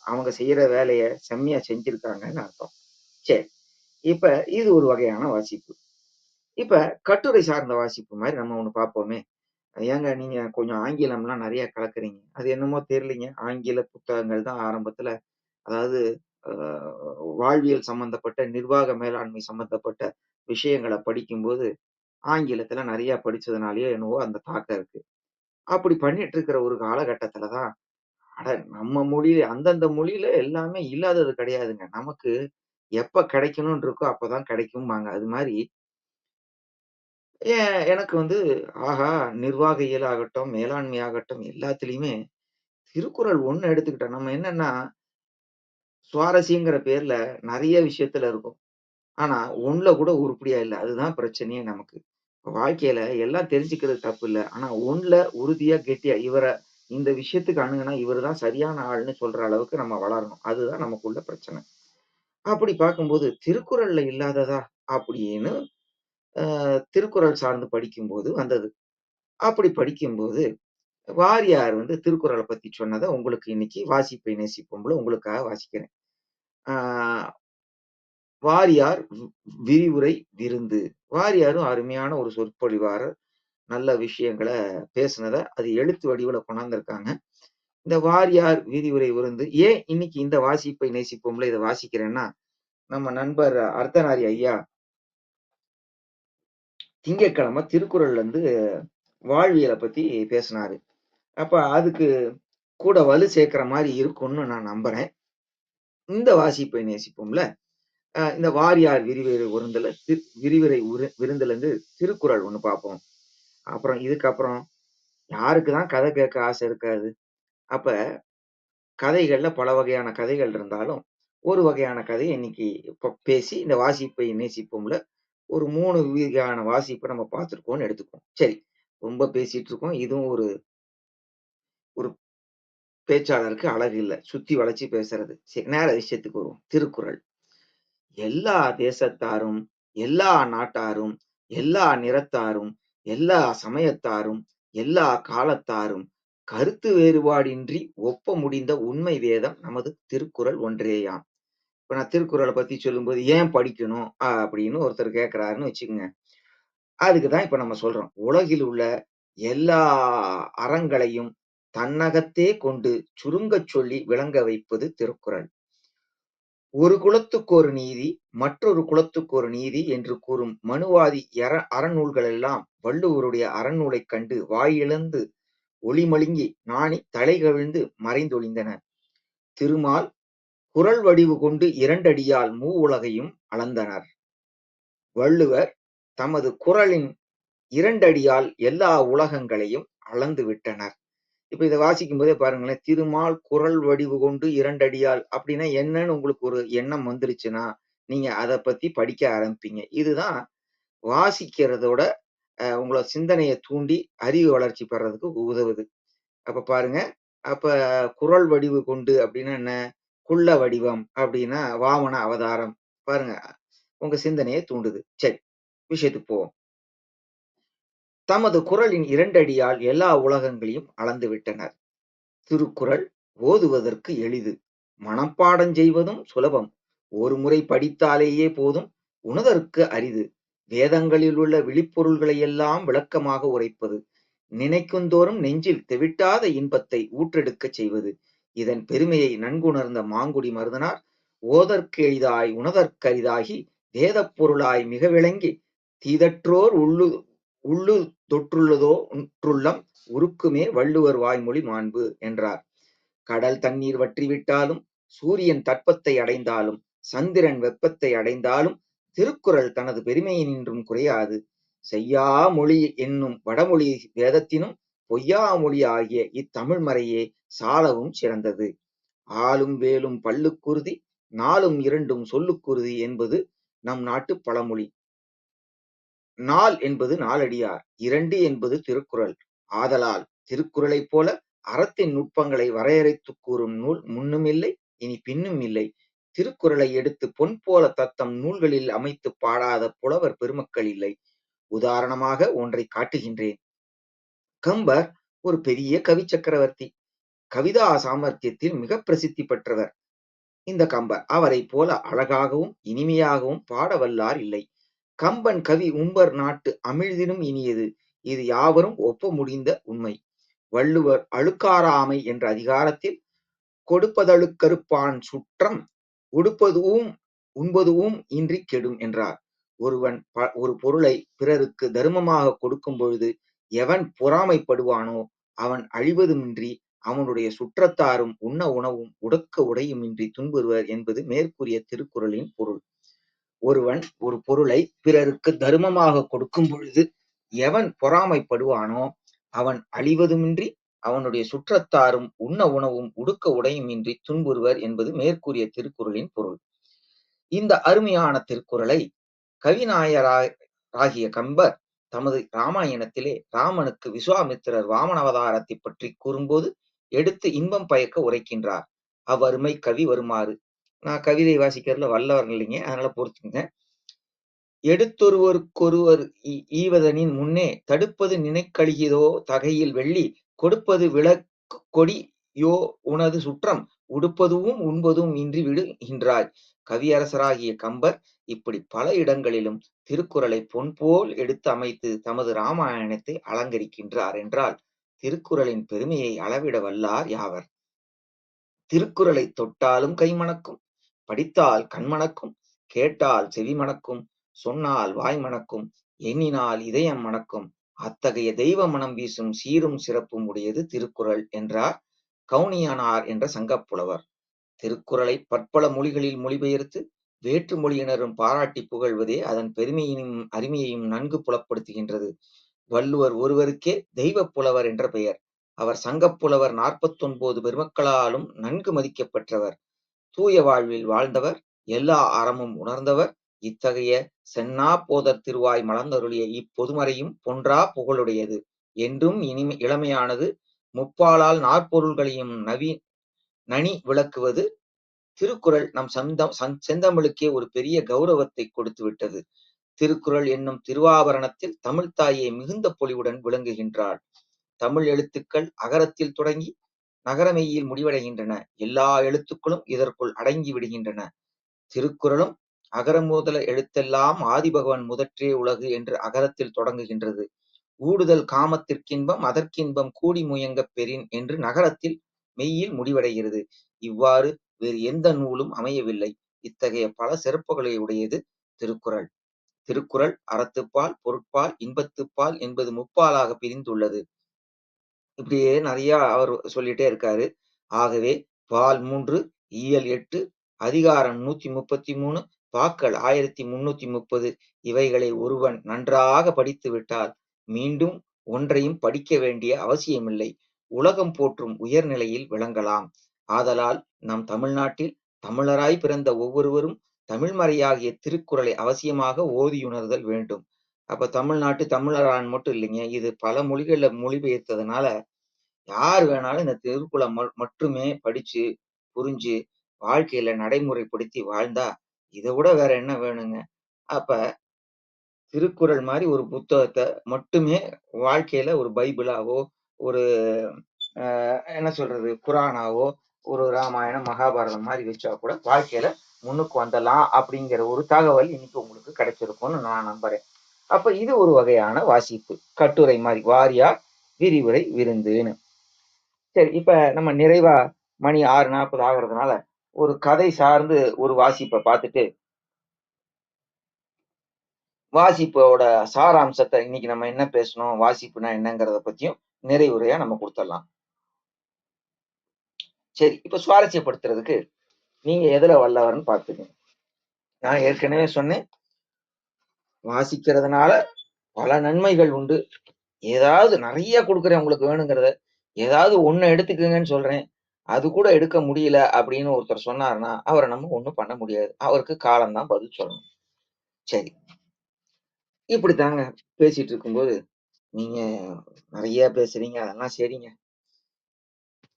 அவங்க செய்யற வேலைய செம்மையா செஞ்சிருக்காங்கன்னு அர்த்தம். சரி. இப்ப இது ஒரு வகையான வாசிப்பு. இப்ப கட்டுரை சார்ந்த வாசிப்பு மாரி நம்ம ஒண்ணு பார்ப்போமே. ஏங்க நீங்க கொஞ்சம் ஆங்கிலம்லாம் நெறைய கலக்குறீங்க. அது என்னமோ தெரியலைங்க. ஆங்கில புத்தகங்கள் தான் ஆரம்பத்துல, அதாவது அ வாழ்வியல் சம்பந்தப்பட்ட, நிர்வாக மேலாண்மை சம்பந்தப்பட்ட விஷயங்கள படிக்கும்போது, ஆங்கிலத்துல நெறைய படிச்சதுனாலயோ என்னவோ அந்த தாக்கம் இருக்கு. அப்படி பண்ணிட்டு இருக்கிற ஒரு காலகட்டத்துல தான், அட நம்ம மொழியில அந்தந்த மொழியில எல்லாமே இல்லாதது கிடையாதுங்க. நமக்கு எப்ப கிடைக்கணும்னு இருக்கோ அப்பதான் கிடைக்கும்பாங்க. அது மாரி எனக்கு வந்து ஆஹா! நிர்வாகியல் ஆகட்டும், மேலாண்மை ஆகட்டும் எல்லாத்துலயுமே திருக்குறள் 1 எடுத்துக்கிட்டா நம்ம என்னன்னா, சுவாரஸ்யங்கிற பேர்ல நெறைய விஷயத்துல இருக்கும். ஆனா 1ல கூட உருப்படியா இல்ல. அதுதான் பிரச்சனையே நமக்கு. வாழ்க்கையில எல்லாம் தெரிஞ்சுக்கிறது தப்பு இல்ல. ஆனா 1ல உறுதியா, கெட்டியா இந்த விஷயத்துக்கு அணுகுனா இவரு தான் சரியான ஆள்ன்னு சொல்ற அளவுக்கு நம்ம வளரணும். அதுதான் நமக்குள்ள பிரச்சனை. அப்படி பார்க்கும்போது திருக்குறள்ல இல்லாததா? அப்படின்னு திருக்குறள் சார்ந்து படிக்கும்போது வந்தது. அப்படி படிக்கும்போது வாரியார் திருக்குறள பத்தி சொன்னத உங்களுக்கு இன்னைக்கு வாசிப்பை நேசிப்போம்ல உங்களுக்காக வாசிக்கிறேன். ஆ வாரியார் விரிவுரை விருந்து. வாரியாரும் அருமையான ஒரு சொற்பொழிவாளர். நல்ல விஷயங்களை பேசுனத அது எழுத்து வடிவுல கொண்டாந்துருக்காங்க. இந்த வாரியார் விரிவுரை விருந்து ஏன் இன்னைக்கு இந்த வாசிப்பை நேசிப்போம்ல இதை வாசிக்கிறேன்னா, நம்ம நண்பர் அர்த்தநாரி ஐயா திங்கட்கிழமை திருக்குறள்ல இருந்து வாழ்வியலை பத்தி பேசினாரு. அப்ப அதுக்கு கூட வலு சேர்க்கிற மாதிரி இருக்கும்னு நான் நம்புறேன். இந்த வாசிப்பை நேசிப்போம்ல இந்த வாரியார் விரிவுரை விருந்துல இருந்து திருக்குறள் ஒண்ணு பார்ப்போம். அப்புறம் இதுக்கப்புறம் யாருக்குதான் கதை கேட்க ஆசை இருக்காது? அப்ப கதைகள்ல பல வகையான கதைகள் இருந்தாலும் ஒரு வகையான கதையை இன்னைக்கு பேசி இந்த வாசிப்பை நேசிப்போம்ல ஒரு 3 வகையான வாசிப்பை நம்ம பார்த்துருக்கோம்னு எடுத்துக்குவோம். சரி, ரொம்ப பேசிட்டு இருக்கோம். இதுவும் ஒரு ஒரு பேச்சாளருக்கு அழகு இல்லை, சுத்தி வளைச்சு பேசுறது. சரி, நேர விஷயத்துக்கு வருவோம். திருக்குறள். எல்லா தேசத்தாரும், எல்லா நாட்டாரும், எல்லா நிறத்தாரும், எல்லா சமயத்தாரும், எல்லா காலத்தாரும் கருத்து வேறுபாடின்றி ஒப்ப முடிந்த உண்மை வேதம் நமது திருக்குறள் ஒன்றேயாம். இப்ப நான் திருக்குறளை பத்தி சொல்லும்போது ஏன் படிக்கணும் அப்படின்னு ஒருத்தர் கேட்கிறாருன்னு வச்சுக்கோங்க. அதுக்குதான் இப்ப நம்ம சொல்றோம். உலகில் உள்ள எல்லா அறங்களையும் தன்னகத்தே கொண்டு சுருங்கச் சொல்லி விளங்க வைப்பது திருக்குறள். ஒரு குலத்துக்கு ஒரு நீதி, மற்றொரு குலத்துக்கு ஒரு நீதி என்று கூறும் மனுவாதி அறநூல்களெல்லாம் வள்ளுவருடைய அறநூலைக் கண்டு வாயிழந்து ஒளிமழுங்கி நாணி தலைகவிழ்ந்து மறைந்தொழிந்தன. திருமால் குறள் வடிவு கொண்டு 2 அடியால் மூவுலகையும் அளந்தனர். வள்ளுவர் தமது குறளின் 2 அடியால் எல்லா உலகங்களையும் அளந்து விட்டனர். இப்ப இதை வாசிக்கும் போதே பாருங்களேன், திருமால் குறள் வடிவு கொண்டு 2 அடியால் அப்படின்னா என்னன்னு உங்களுக்கு ஒரு எண்ணம் வந்துருச்சுன்னா நீங்க அதை பத்தி படிக்க ஆரம்பிப்பீங்க. இதுதான் வாசிக்கிறதோட உங்களோட சிந்தனையை தூண்டி அறிவு வளர்ச்சி பெறதுக்கு உதவுது. அப்ப பாருங்க, அப்ப குறள் வடிவு கொண்டு அப்படின்னா என்ன? குள்ள வடிவம் அப்படின்னா வாமன அவதாரம். பாருங்க, உங்க சிந்தனையை தூண்டுது. சரி, விஷயத்துக்கு போவோம். தமது குறளின் 2 அடியால் எல்லா உலகங்களையும் அளந்து விட்டனர். திருக்குறள் ஓதுவதற்கு எளிது, மனப்பாடம் செய்வதும் சுலபம். ஒரு முறை படித்தாலேயே போதும், உணதற்கு அரிது. வேதங்களில் உள்ள விழிப்பொருள்களை எல்லாம் விளக்கமாக உரைப்பது, நினைக்குந்தோறும் நெஞ்சில் தெவிட்டாத இன்பத்தை ஊற்றெடுக்கச் செய்வது. இதன் பெருமையை நன்குணர்ந்த மாங்குடி மருதனார் ஓதற்கு எளிதாய் உணதற்கரிதாகி வேதப் பொருளாய் மிக விளங்கி தீதற்றோர் உள்ளு தொற்றுள்ளதோ உற்றுள்ளம் உருக்குமே வள்ளுவர் வாய்மொழி மாண்பு என்றார். கடல் தண்ணீர் வற்றிவிட்டாலும், சூரியன் தட்பத்தை அடைந்தாலும், சந்திரன் வெப்பத்தை அடைந்தாலும் திருக்குறள் தனது பெருமையினின்றும் குறையாது. செய்யா மொழி என்னும் வடமொழி வேதத்தினும் பொய்யா மொழி ஆகிய இத்தமிழ் மறையே சாலவும் சிறந்தது. ஆலும் வேலும் பல்லுக்குறுதி, நாலும் இரண்டும் சொல்லுக்குறுதி என்பது நம் நாட்டு பழமொழி. நால் என்பது நாலடியார், 2 என்பது திருக்குறள். ஆதலால் திருக்குறளைப் போல அறத்தின் நுட்பங்களை வரையறைத்துக் கூறும் நூல் முன்னும் இல்லை, இனி பின்னும் இல்லை. திருக்குறளை எடுத்து பொன் போல தத்தம் நூல்களில் அமைத்து பாடாத புலவர் பெருமக்கள் இல்லை. உதாரணமாக ஒன்றை காட்டுகின்றேன். கம்பர் ஒரு பெரிய கவி சக்கரவர்த்தி, கவிதா சாமர்த்தியத்தில் மிக பிரசித்தி பெற்றவர் இந்த கம்பர். அவரை போல அழகாகவும் இனிமையாகவும் பாட வல்லார் இல்லை. கம்பன் கவி உம்பர் நாட்டு அமிழ்தினும் இனியது, இது யாவரும் ஒப்ப முடிந்த உண்மை. வள்ளுவர் அழுக்காராமை என்ற அதிகாரத்தில் கொடுப்பதழுக்கறுப்பான் சுற்றம் உடுப்பதுவும் உண்பதுவும் இன்றி கெடும் என்றார். ஒருவன் ஒரு பொருளை பிறருக்கு தர்மமாக கொடுக்கும் பொழுது எவன் பொறாமைப்படுவானோ அவன் அழிவதுமின்றி அவனுடைய சுற்றத்தாரும் உண்ண உணவும் உடுக்க உடையுமின்றி துன்புறுவர் என்பது மேற்கூறிய திருக்குறளின் பொருள். ஒருவன் ஒரு பொருளை பிறருக்கு தர்மமாக கொடுக்கும் பொழுது எவன் பொறாமைப்படுவானோ அவன் அழிவதுமின்றி அவனுடைய சுற்றத்தாரும் உண்ண உணவும் உடுக்க உடையுமின்றி துன்புறுவர் என்பது மேற்கூறிய திருக்குறளின் பொருள். இந்த அருமையான திருக்குறளை கவிநாயகராகிய கம்பர் தமது இராமாயணத்திலே ராமனுக்கு விஸ்வாமித்திரர் வாமன அவதாரத்தை பற்றி கூறும்போது எடுத்து இன்பம் பயக்க உரைக்கின்றார். அவ்வருமை கவி வருமாறு. நான் கவிதை வாசிக்கிறதுல வல்லவர் இல்லைங்க, அதனால பொறுத்துங்க. எடுத்தொருவருக்கொருவர் ஈவதனின் முன்னே தடுப்பது நினைக்கழியதோ தகையில் வெள்ளி கொடுப்பது விளக்கு கொடி யோ உனது சுற்றம் உடுப்பதுவும் உண்பதும் இன்றி விடுகின்றாய். கவியரசராகிய கம்பர் இப்படி பல இடங்களிலும் திருக்குறளை பொன்போல் எடுத்து அமைத்து தமது ராமாயணத்தை அலங்கரிக்கின்றார் என்றால் திருக்குறளின் பெருமையை அளவிட வல்லார் யாவர்? திருக்குறளை தொட்டாலும் கைமணக்கும், படித்தால் கண்மணக்கும், கேட்டால் செவி மணக்கும், சொன்னால் வாய் மணக்கும், எண்ணினால் இதயம் மணக்கும், அத்தகைய தெய்வ மனம் வீசும் சீரும் சிறப்பும் உடையது திருக்குறள் என்றார் கவுனியனார் என்ற சங்கப்புலவர். திருக்குறளை பற்பல மொழிகளில் மொழிபெயர்த்து வேற்று மொழியினரும் பாராட்டி புகழ்வதே அதன் பெருமையையும் அருமையையும் நன்கு புலப்படுத்துகின்றது. வள்ளுவர் ஒருவருக்கே தெய்வ புலவர் என்ற பெயர். அவர் சங்கப்புலவர் 49 பெருமக்களாலும் நன்கு மதிக்கப்பெற்றவர். தூய வாழ்வில் வாழ்ந்தவர், எல்லா அறமும் உணர்ந்தவர். இத்தகைய சென்னா போதர் திருவாய் மலர்ந்தருளிய இப்பொதுமறையும் பொன்றா புகழுடையது. என்றும் இளமையானது. முப்பாலால் நாற்பொருள்களையும் நனி விளக்குவது திருக்குறள் நம் செந்தமிழுக்கே ஒரு பெரிய கௌரவத்தை கொடுத்து விட்டது. திருக்குறள் என்னும் திருவாபரணத்தில் தமிழ்த்தாயே மிகுந்த பொலிவுடன் விளங்குகின்றாள். தமிழ் எழுத்துக்கள் அகரத்தில் தொடங்கி நகரமெய்யில் முடிவடைகின்றன. எல்லா எழுத்துக்களும் இதற்குள் அடங்கி விடுகின்றன. திருக்குறளும் அகரம் முதல எழுத்தெல்லாம் ஆதிபகவன் முதற்றே உலகு என்று அகரத்தில் தொடங்குகின்றது. ஊடுதல் காமத்திற்கின்பம் அதற்கின்பம் கூடி முயங்கப் பெறின் என்று நகரத்தில் மெய்யில் முடிவடைகிறது. இவ்வாறு வேறு எந்த நூலும் அமையவில்லை. இத்தகைய பல சிறப்புகளை உடையது திருக்குறள். திருக்குறள் அறத்துப்பால், பொருட்பால், இன்பத்துப்பால் என்பது முப்பாலாக பிரிந்துள்ளது. இப்படியே நிறைய அவர் சொல்லிட்டே இருக்காரு. ஆகவே பால் 3, இயல் 8, அதிகாரம் 133, பாக்கள் 1330 இவைகளை ஒருவன் நன்றாக படித்து விட்டால் மீண்டும் ஒன்றையும் படிக்க வேண்டிய அவசியமில்லை. உலகம் போற்றும் உயர்நிலையில் விளங்கலாம். ஆதலால் நம் தமிழ்நாட்டில் தமிழராய் பிறந்த ஒவ்வொருவரும் தமிழ்மறையாகிய திருக்குறளை அவசியமாக ஓதியுணர்தல் வேண்டும். அப்ப தமிழ்நாட்டு தமிழரான் மட்டும் இல்லைங்க, இது பல மொழிகள்ல மொழிபெயர்த்ததுனால யார் வேணாலும் இந்த திருக்குறளை மட்டுமே படிச்சு புரிஞ்சு வாழ்க்கையில நடைமுறைப்படுத்தி வாழ்ந்தா இதை விட வேற என்ன வேணுங்க? அப்ப திருக்குறள் மாதிரி ஒரு புத்தகத்தை மட்டுமே வாழ்க்கையில ஒரு பைபிளாவோ ஒரு என்ன சொல்றது குரானாவோ ஒரு ராமாயணம் மகாபாரதம் மாதிரி வச்சா கூட வாழ்க்கையில முன்னுக்கு வந்துடலாம் அப்படிங்கிற ஒரு தகவல் இன்னைக்கு உங்களுக்கு கிடைச்சிருக்கும்னு நான் நம்புறேன். அப்ப இது ஒரு வகையான வாசிப்பு கட்டுரை மாதிரி வாரியார் விரிவுரை விருந்துன்னு. சரி, இப்ப நம்ம நிறைவா மணி 6:40 ஆகுறதுனால ஒரு கதை சார்ந்து ஒரு வாசிப்பை பார்த்துட்டு வாசிப்போட சாராம்சத்தை இன்னைக்கு நம்ம என்ன பேசணும், வாசிப்புனா என்னங்கிறத பத்தியும் நிறைவுரையா நம்ம கொடுத்துடலாம். சரி, இப்ப சுவாரஸ்யப்படுத்துறதுக்கு நீங்க எதுல வல்லவர்னு பார்த்துக்கங்க. நான் ஏற்கனவே சொன்னேன், வாசிக்கிறதுனால பல நன்மைகள் உண்டு. ஏதாவது நிறைய கொடுக்குறேன் உங்களுக்கு வேணுங்கிறத, ஏதாவது ஒண்ணு எடுத்துக்கங்கன்னு சொல்றேன், அது கூட எடுக்க முடியல அப்படின்னு ஒருத்தர் சொன்னாருன்னா அவரை நம்ம ஒண்ணும் பண்ண முடியாது. அவருக்கு காலம்தான் பதில் சொல்லணும். சரி, இப்படித்தாங்க பேசிட்டு இருக்கும்போது நீங்க நிறைய பேசுறீங்க, அதெல்லாம் சரிங்க.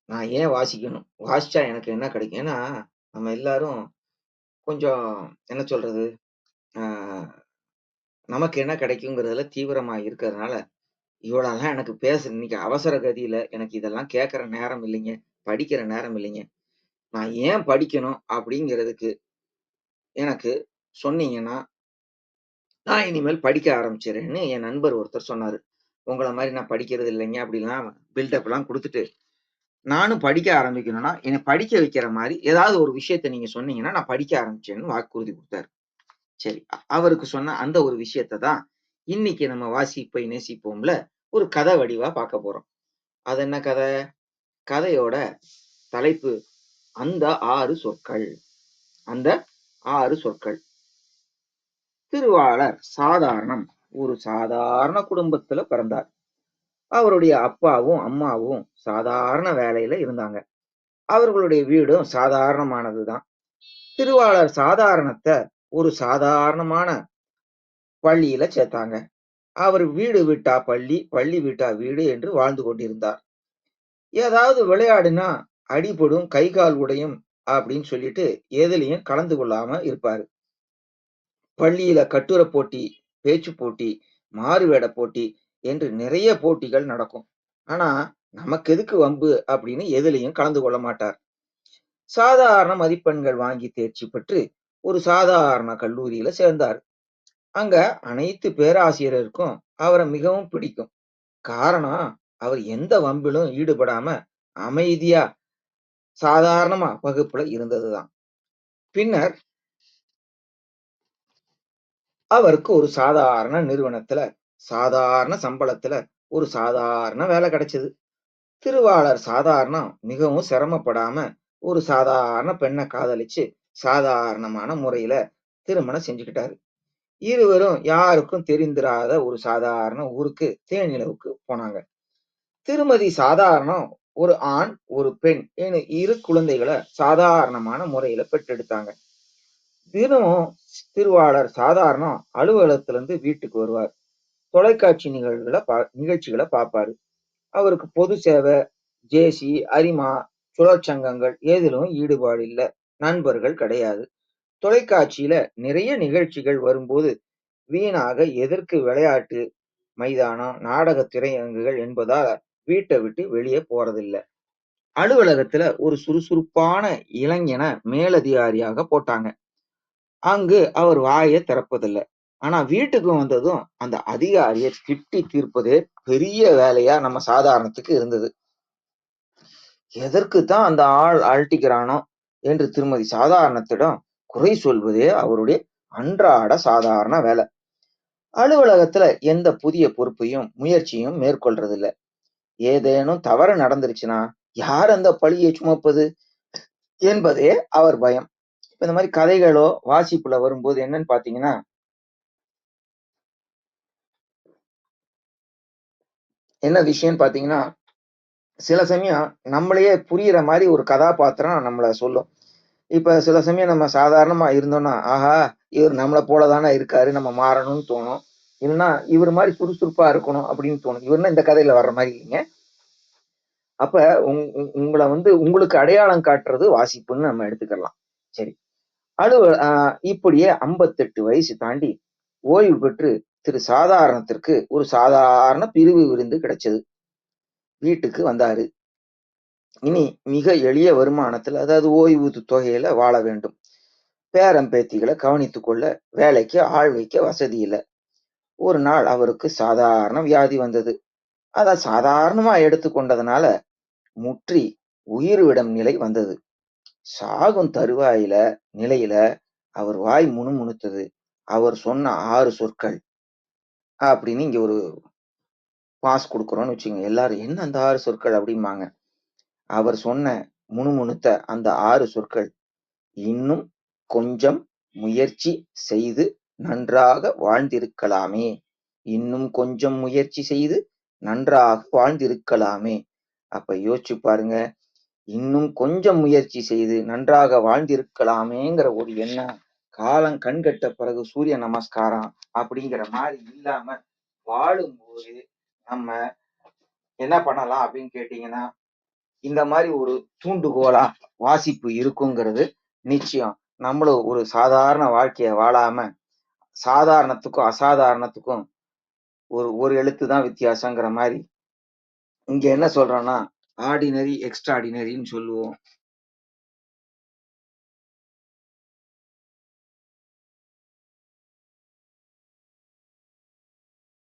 நான் ஏன் வாசிக்கணும், வாசிச்சா எனக்கு என்ன கிடைக்கும்? ஏன்னா நம்ம எல்லாரும் கொஞ்சம் என்ன சொல்றது நமக்கு என்ன கிடைக்குங்கிறதுல தீவிரமா இருக்கிறதுனால இவ்வளவுதான் எனக்கு இன்னைக்கு அவசர கதியில எனக்கு இதெல்லாம் கேட்கிற நேரம் இல்லைங்க, படிக்கிற நேரம் இல்லைங்க. நான் ஏன் படிக்கணும் அப்படிங்கிறதுக்கு எனக்கு சொன்னீங்கன்னா நான் இனிமேல் படிக்க ஆரம்பிச்சிடறேன்னு என் நண்பர் ஒருத்தர் சொன்னாரு. உங்களை மாதிரி நான் படிக்கிறது இல்லைங்க அப்படிலாம் பில்டப் எல்லாம் கொடுத்துட்டு நானும் படிக்க ஆரம்பிக்கணும்னா என்னை படிக்க வைக்கிற மாதிரி ஏதாவது ஒரு விஷயத்த நீங்க சொன்னீங்கன்னா நான் படிக்க ஆரம்பிச்சேன்னு வாக்குறுதி கொடுத்தாரு. சரி, அவருக்கு சொன்ன அந்த ஒரு விஷயத்த தான் இன்னைக்கு நம்ம வாசிப்பை நேசிப்போம்ல ஒரு கதை வடிவா பார்க்க போறோம். அது என்ன கதை? கதையோட தலைப்பு அந்த 6 சொற்கள். அந்த 6 சொற்கள். திருவாளர் ஒரு சாதாரண குடும்பத்துல பிறந்தார். அவருடைய அப்பாவும் அம்மாவும் சாதாரண வேலையில இருந்தாங்க. அவர்களுடைய வீடும் சாதாரணமானதுதான். திருவாளர் சாதாரணத்தை ஒரு சாதாரணமான பள்ளியில சேர்த்தாங்க. அவர் வீடு விட்டா பள்ளி, பள்ளி விட்டா வீடு என்று வாழ்ந்து கொண்டிருந்தார். ஏதாவது விளையாடுனா அடிபடும், கை கால் உடையும் அப்படின்னு சொல்லிட்டு எதுலயும் கலந்து கொள்ளாம இருப்பாரு. பள்ளியில கட்டுரை போட்டி, பேச்சு போட்டி, மாறுவேட போட்டி என்று நிறைய போட்டிகள் நடக்கும். ஆனா நமக்கு எதுக்கு வம்பு அப்படின்னு எதுலயும் கலந்து கொள்ள மாட்டார். சாதாரண மதிப்பெண்கள் வாங்கி தேர்ச்சி பெற்று ஒரு சாதாரண கல்லூரியில சேர்ந்தார். அங்க அனைத்து பேராசிரியருக்கும் அவரை மிகவும் பிடிக்கும். காரணம், அவர் எந்த வம்பிலும் ஈடுபடாம அமைதியா சாதாரணமா வகுப்புல இருந்ததுதான். பின்னர் அவருக்கு ஒரு சாதாரண நிறுவனத்துல சாதாரண சம்பளத்துல ஒரு சாதாரண வேலை கிடைச்சது. திருவாளர் சாதாரணம் மிகவும் சிரமப்படாம ஒரு சாதாரண பெண்ணை காதலிச்சு சாதாரணமான முறையில திருமணம் செஞ்சுக்கிட்டாரு. இருவரும் யாருக்கும் தெரிந்திராத ஒரு சாதாரண ஊருக்கு தேனிலவுக்கு போனாங்க. திருமதி சாதாரணம் ஒரு ஆண் ஒரு பெண் என இரு குழந்தைகளை சாதாரணமான முறையில பெற்றெடுத்தாங்க. தினமும் திருவாளர் சாதாரணம் அலுவலகத்திலிருந்து வீட்டுக்கு வருவார். தொலைக்காட்சி நிகழ்ச்சிகளை பார்ப்பாரு. அவருக்கு பொது சேவை, ஜேசி, அரிமா, சுழற்சங்கங்கள் எதிலும் ஈடுபாடு இல்ல. நண்பர்கள் கிடையாது. தொலைக்காட்சியில நிறைய நிகழ்ச்சிகள் வரும்போது வீணாக எதற்கு விளையாட்டு மைதானம், நாடக திரையரங்குகள் என்பதால் வீட்டை விட்டு வெளியே போறதில்ல. அலுவலகத்துல ஒரு சுறுசுறுப்பான இளைஞனை மேலதிகாரியாக போட்டாங்க. அங்கு அவர் வாயை திறப்பதில்லை. ஆனா வீட்டுக்கு வந்ததும் அந்த அதிகாரியை திட்டி தீர்ப்பதே பெரிய வேலையா நம்ம சாதாரணத்துக்கு இருந்தது. எதற்குத்தான் அந்த ஆள் அழட்டிக்கிறானோ என்று திருமதி சாதாரணத்திடம் குறை சொல்வதே அவருடைய அன்றாட சாதாரண வேலை. அலுவலகத்துல எந்த புதிய பொறுப்பையும் முயற்சியும் மேற்கொள்றதில்ல. ஏதேனும் தவறு நடந்துருச்சுன்னா யார் அந்த பழியை சுமப்பது என்பதே அவர் பயம். இப்ப இந்த மாதிரி கதைகளோ வாசிப்புல வரும்போது என்னன்னு பாத்தீங்கன்னா, என்ன விஷயம்னு பாத்தீங்கன்னா, சில சமயம் நம்மளையே புரியிற மாதிரி ஒரு கதாபாத்திரம் நம்மள சொல்லும். இப்ப சில சமயம் நம்ம சாதாரணமா இருந்தோம்னா, ஆஹா இவர் நம்மளை போலதானே இருக்காரு, நம்ம மாறணும்னு தோணும். இல்லைன்னா இவர் மாதிரி சுறுசுறுப்பா இருக்கணும் அப்படின்னு தோணும். இவர்னா இந்த கதையில வர்ற மாதிரி இல்லைங்க. அப்ப உங்களை உங்களுக்கு அடையாளம் காட்டுறது வாசிப்புன்னு நம்ம எடுத்துக்கலாம். சரி. இப்படியே 58 வயசு தாண்டி ஓய்வு பெற்று திரு சாதாரணத்திற்கு ஒரு சாதாரண பிரிவு விருந்து கிடைச்சது. வீட்டுக்கு வந்தாரு. இனி மிக எளிய வருமானத்துல, அதாவது ஓய்வு தொகையில வாழ வேண்டும். பேரன் பேத்திகளை கவனித்துக் கொள்ள வேலைக்கு ஆள் வைக்க வசதி இல்லை. ஒரு நாள் அவருக்கு சாதாரண வியாதி வந்தது. அத சாதாரணமா எடுத்துக்கொண்டதுனால முற்றி உயிர்விடும் நிலை வந்தது. சாகும் தருவாயில நிலையில அவர் வாய் முணுமுணுத்தது. அவர் சொன்ன 6 சொற்கள் அப்படின்னு இங்க ஒரு பாஸ் கொடுக்குறோம்னு வச்சுங்க. எல்லாரும் என்ன அந்த 6 சொற்கள் அப்படிம்பாங்க. அவர் சொன்ன முணுமுணுத்த அந்த 6 சொற்கள், இன்னும் கொஞ்சம் முயற்சி செய்து நன்றாக வாழ்ந்திருக்கலாமே, இன்னும் கொஞ்சம் முயற்சி செய்து நன்றாக வாழ்ந்திருக்கலாமே. அப்ப யோசிச்சு பாருங்க, இன்னும் கொஞ்சம் முயற்சி செய்து நன்றாக வாழ்ந்திருக்கலாமேங்கிற ஒரு எண்ணம் காலம் கண்கட்ட பிறகு சூரிய நமஸ்காரம் அப்படிங்கிற மாதிரி இல்லாம வாழும்போது நம்ம என்ன பண்ணலாம் அப்படின்னு கேட்டீங்கன்னா, இந்த மாதிரி ஒரு தூண்டுகோலா வாசிப்பு இருக்குங்கிறது நிச்சயம். நம்மளும் ஒரு சாதாரண வாழ்க்கைய வாழாம சாதாரணத்துக்கும் அசாதாரணத்துக்கும் ஒரு எழுத்து தான் வித்தியாசங்கிற மாதிரி இங்க என்ன சொல்றோம்னா, ஆர்டினரி எக்ஸ்ட்ராடினரின்னு சொல்லுவோம்.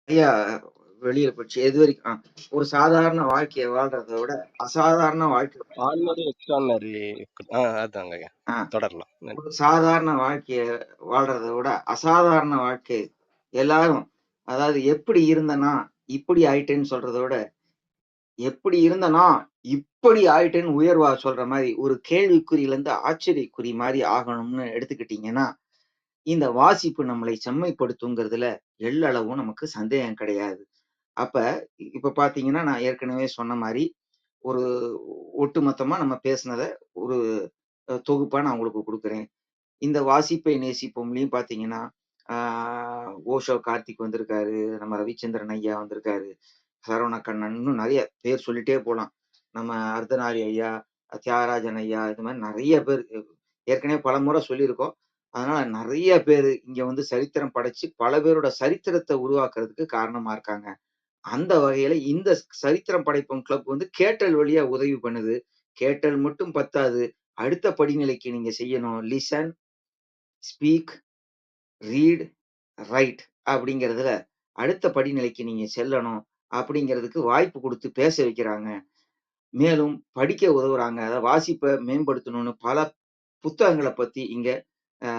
நிறைய வெளியில போச்சு. எது வரைக்கும் ஒரு சாதாரண வாழ்க்கைய வாழ்றதை விட அசாதாரண வாழ்க்கை ஆர்டினரி, எக்ஸ்ட்ராடினரி. அதாங்க. தொடரலாம். ஒரு சாதாரண வாழ்க்கைய வாழ்றதை விட அசாதாரண வாழ்க்கை எல்லாரும், அதாவது எப்படி இருந்தனா இப்படி ஆயிட்டேன்னு சொல்றதை விட எப்படி இருந்தனா இப்படி ஆயிட்டேன்னு உயர்வா சொல்ற மாதிரி ஒரு கேள்விக்குறியில இருந்து ஆச்சரியக்குறி மாதிரி ஆகணும்னு எடுத்துக்கிட்டீங்கன்னா, இந்த வாசிப்பு நம்மளை செம்மைப்படுத்துங்கிறதுல எள்ளளவும் நமக்கு சந்தேகம் கிடையாது. அப்ப இப்ப பாத்தீங்கன்னா, நான் ஏற்கனவே சொன்ன மாதிரி ஒரு ஒட்டுமொத்தமா நம்ம பேசுனத ஒரு தொகுப்பா நான் உங்களுக்கு கொடுக்குறேன். இந்த வாசிப்பை நேசிப்போம்லயும் பாத்தீங்கன்னா, ஓஷோ கார்த்திக் வந்திருக்காரு, நம்ம ரவிச்சந்திரன் ஐயா வந்திருக்காரு, சரவண கண்ணன், இன்னும் நிறைய பேர் சொல்லிட்டே போலாம். நம்ம அர்த்தநாரி ஐயா, தியாகராஜன் ஐயா, இது மாதிரி நிறைய பேர் ஏற்கனவே பல முறை சொல்லியிருக்கோம். அதனால நிறைய பேர் இங்க சரித்திரம் படைச்சு பல பேரோட சரித்திரத்தை உருவாக்குறதுக்கு காரணமா இருக்காங்க. அந்த வகையில இந்த சரித்திரம் படைப்போம் கிளப் வந்து கேட்டல் வழியா உதவி பண்ணுது. கேட்டல் மட்டும் பத்தாது. அடுத்த படிநிலைக்கு நீங்க செய்யணும். லிசன், ஸ்பீக், ரீட், ரைட் அப்படிங்கிறதுல அடுத்த படிநிலைக்கு நீங்க செல்லணும் அப்படிங்கிறதுக்கு வாய்ப்பு குடுத்து பேச வைக்கிறாங்க. மேலும் படிக்க உதவுறாங்க. அதாவது வாசிப்ப மேம்படுத்தணும்னு பல புத்தகங்கள பத்தி இங்க அ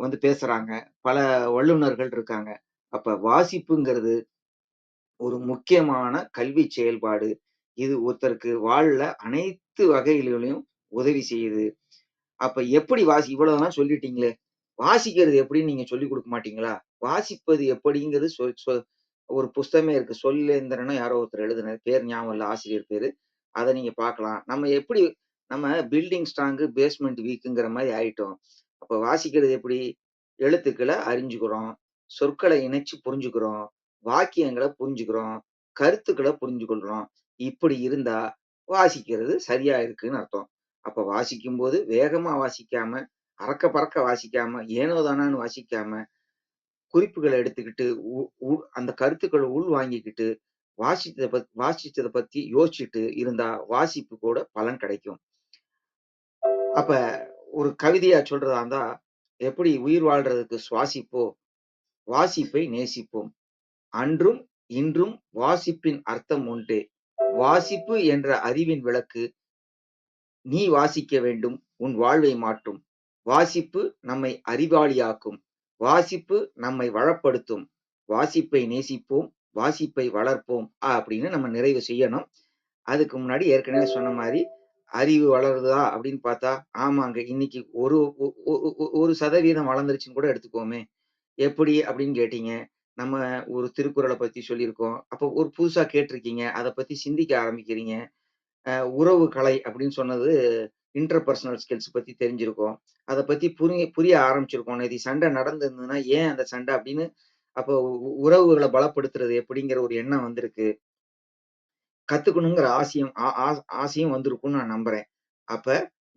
வந்து பேசுறாங்க. பல வல்லுனர்கள் இருக்காங்க. அப்ப வாசிப்புங்கிறது ஒரு முக்கியமான கல்வி செயல்பாடு. இது ஒருத்தருக்கு வாழ்ல அனைத்து வகைகளிலும் உதவி செய்யுது. அப்ப எப்படி இவ்வளவுதான் சொல்லிட்டீங்களே! வாசிக்கிறது எப்படின்னு நீங்க சொல்லிக் குடுக்க மாட்டீங்களா? வாசிப்பது எப்படிங்கிறது ஒரு புஸ்தகமே இருக்கு. சொல்லேந்திரனோ யாரோ ஒருத்தர் எழுதினது. பேர் ஞாபகம் இல்ல ஆசிரியர் பேரு. அத நீங்க பார்க்கலாம். நம்ம பில்டிங் ஸ்ட்ராங், பேஸ்மெண்ட் வீக்ங்கிற மாரி ஆயிட்டோம். அப்ப வாசிக்கிறது எப்படி? எழுத்துக்கள அறிஞ்சுக்கிறோம். சொற்கள இணைச்சு புரிஞ்சுக்கிறோம். வாக்கியங்கள புரிஞ்சுக்கிறோம். கருத்துக்கள புரிஞ்சு கொள்றோம். இப்படி இருந்தா வாசிக்கிறது சரியா இருக்குன்னு அர்த்தம். அப்ப வாசிக்கும்போது வேகமா வாசிக்காம, அறக்க பறக்க வாசிக்காம, ஏனோ தானோன்னு வாசிக்காம, குறிப்புகள எடுத்துக்கிட்டு, உ உ அந்த கருத்துக்கள வாங்கிக்கிட்டு, வாசிச்சத பத்தி யோசிச்சுட்டு இருந்தா, வாசிப்பு கூட பலன் கிடைக்கும். அப்ப ஒரு கவிதையா சொல்றதா இருந்தா, எப்படி உயிர் வாழ்றதுக்கு சுவாசிப்போ, வாசிப்பை நேசிப்போம். அன்றும், இன்றும் வாசிப்பின் அர்த்தம் ஒன்றே. வாசிப்பு என்ற அறிவின் விளக்கு நீ வாசிக்க வேண்டும் உன் வாழ்வை மாற்றும். வாசிப்பு நம்மை அறிவாளியாக்கும். வாசிப்பு நம்மை வளப்படுத்தும். வாசிப்பை நேசிப்போம், வாசிப்பை வளர்ப்போம் அப்படின்னு நம்ம நிறைவு செய்யணும். அதுக்கு முன்னாடி ஏற்கனவே சொன்ன மாரி, அறிவு வளருதா அப்படின்னு பார்த்தா, ஆமாங்க. இன்னைக்கு ஒரு ஒ ஒ ஒ 1% வளர்ந்துருச்சுன்னு கூட எடுத்துக்குவோமே. எப்படி அப்படின்னு கேட்டீங்க. நம்ம ஒரு திருக்குறள பத்தி சொல்லியிருக்கோம். அப்போ ஒரு புதுசா கேட்டிருக்கீங்க. அத பத்தி சிந்திக்க ஆரம்பிக்கிறீங்க. உறவு கலை அப்படின்னு சொன்னது இன்டர்பர்சனல் ஸ்கில்ஸ் பத்தி தெரிஞ்சிருக்கும். அத பத்தி புரிய புரிய ஆரம்பிச்சிருக்கோம். நேத்து சண்டை நடந்திருந்ததுன்னா, ஏன் அந்த சண்டை அப்படின்னு அப்போ உறவுகள பலப்படுத்துறது எப்படிங்கிற ஒரு எண்ணம் வந்திருக்கு. கத்துக்கணுங்கிற ஆசையும் ஆ ஆ ஆசையும் வந்திருக்கும்னு நான் நம்புறேன். அப்ப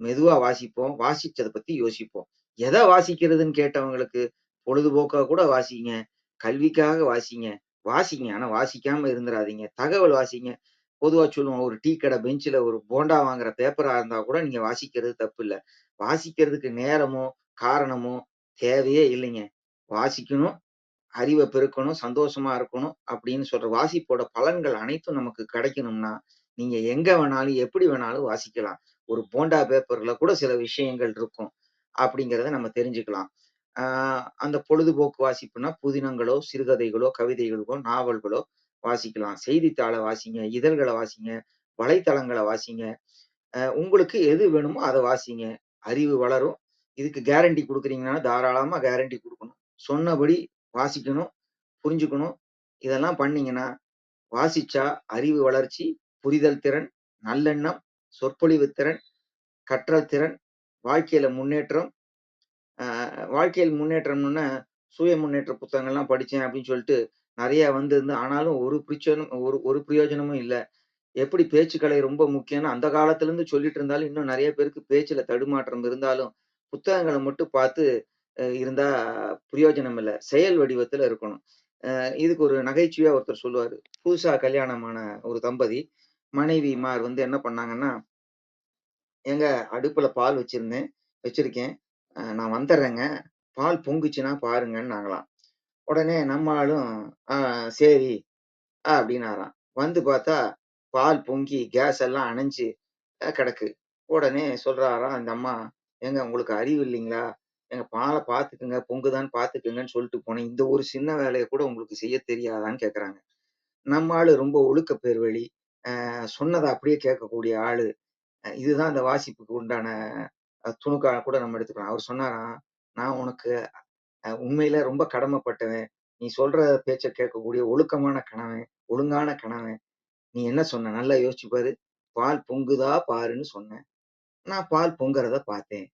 மெதுவா வாசிப்போம். வாசிச்சத பத்தி யோசிப்போம். எத வாசிக்கிறதுன்னு கேட்டவங்களுக்கு, பொழுதுபோக்கா கூட வாசிங்க. கல்விக்காக வாசிங்க. வாசிங்க. ஆனா வாசிக்காம இருந்துறாதீங்க. தகவல் வாசிங்க. பொதுவா சொல்லுவோம், ஒரு டீ கடை பெஞ்சுல ஒரு போண்டா வாங்குற பேப்பரா இருந்தா கூட நீங்க வாசிக்கிறது தப்பில்ல. வாசிக்கிறதுக்கு நேரமோ, காரணமோ தேவையே இல்லைங்க. வாசிக்கணும், அறிவ பெருக்கணும், சந்தோஷமா இருக்கணும் அப்படின்னு சொல்ற வாசிப்போட பலன்கள் அனைத்தும் நமக்கு கிடைக்கணும்னா, நீங்க எங்க வேணாலும், எப்படி வேணாலும் வாசிக்கலாம். ஒரு போண்டா பேப்பர்ல கூட சில விஷயங்கள் இருக்கும். அப்படிங்கிறத நம்ம தெரிஞ்சுக்கலாம். ஆ அந்த பொழுதுபோக்கு வாசிப்புன்னா, புதினங்களோ, சிறுகதைகளோ, கவிதைகளோ, நாவல்களோ வாசிக்கலாம். செய்தித்தாள வாசிங்க, இதழ்கள வாசிங்க, வலைத்தளங்கள வாசிங்க. உங்களுக்கு எது வேணுமோ அத வாசிங்க. அறிவு வளரும். இதுக்கு கேரண்டி குடுக்குறீங்கன்னா, தாராளமா கேரண்டி குடுக்கணும். சொன்னபடி வாசிக்கணும், புரிஞ்சுக்கணும். இதெல்லாம் பண்ணீங்கன்னா, வாசிச்சா அறிவு வளர்ச்சி, புரிதல் திறன், நல்லெண்ணம், சொற்பொழிவு திறன், கற்றல் திறன், வாழ்க்கையில முன்னேற்றம். அ வாழ்க்கையில் முன்னேற்றம்ன்னா, சுய முன்னேற்ற புத்தகங்கள்லாம் படிச்சேன் அப்படின்னு சொல்லிட்டு நெறைய வந்திருந்து, ஆனாலும் ஒரு ஒரு பிரயோஜனமும் இல்ல. எப்படி பேச்சுக்கலை ரொம்ப முக்கியம்னு அந்த காலத்துல இருந்து சொல்லிட்டு இருந்தாலும், இன்னும் நெறைய பேருக்கு பேச்சுல தடுமாற்றம் இருந்தாலும், புத்தகங்கள மட்டும் பார்த்து இருந்தா பிரயோஜனம் இல்ல. செயல் வடிவத்துல இருக்கணும். இதுக்கு ஒரு நகைச்சுவையா ஒருத்தர் சொல்லுவாரு. புதுசா கல்யாணமான ஒரு தம்பதி, மனைவிமார் வந்து என்ன பண்ணாங்கன்னா, "ஏங்க அடுப்புல பால் வச்சிருக்கேன். நான் வந்துர்றேங்க. பால் பொங்குச்சுன்னா பாருங்கன்னாங்களாம்." உடனே நம்ம ஆளும், "ஆ சரி" அப்படின்னாராம். வந்து பார்த்தா, பால் பொங்கி கேஸ் எல்லாம் அணைஞ்சு கிடக்கு. உடனே சொல்றாராம் அந்த அம்மா, "ஏங்க உங்களுக்கு அறிவு இல்லைங்களா? ஏங்க பால பார்த்துக்கங்க, பொங்குதான்னு பார்த்துக்கங்கன்னு சொல்லிட்டு போனேன். இந்த ஒரு சின்ன வேலைய கூட உங்களுக்கு செய்ய தெரியாதான்னு?" கேட்கறாங்க. நம்ம ஆளு ரொம்ப ஒழுக்க பேர்வழி. சொன்னத அப்படியே கேட்கக்கூடிய ஆளு. இதுதான் இந்த வாசிப்புக்கு உண்டான துணுக்கா கூட நம்ம எடுத்துக்கலாம். அவரு சொன்னாராம், "நான் உனக்கு உண்மையில ரொம்ப கடமைப்பட்டவன். நீ சொல்ற பேச்ச கேட்கக்கூடிய ஒழுக்கமான கணவன், ஒழுங்கான கணவன். நீ என்ன சொன்ன? நல்லா யோசிச்சு பாரு. பால் பொங்குதா பாருன்னு சொன்ன. நான் பால் பொங்குறத பார்த்தேன்.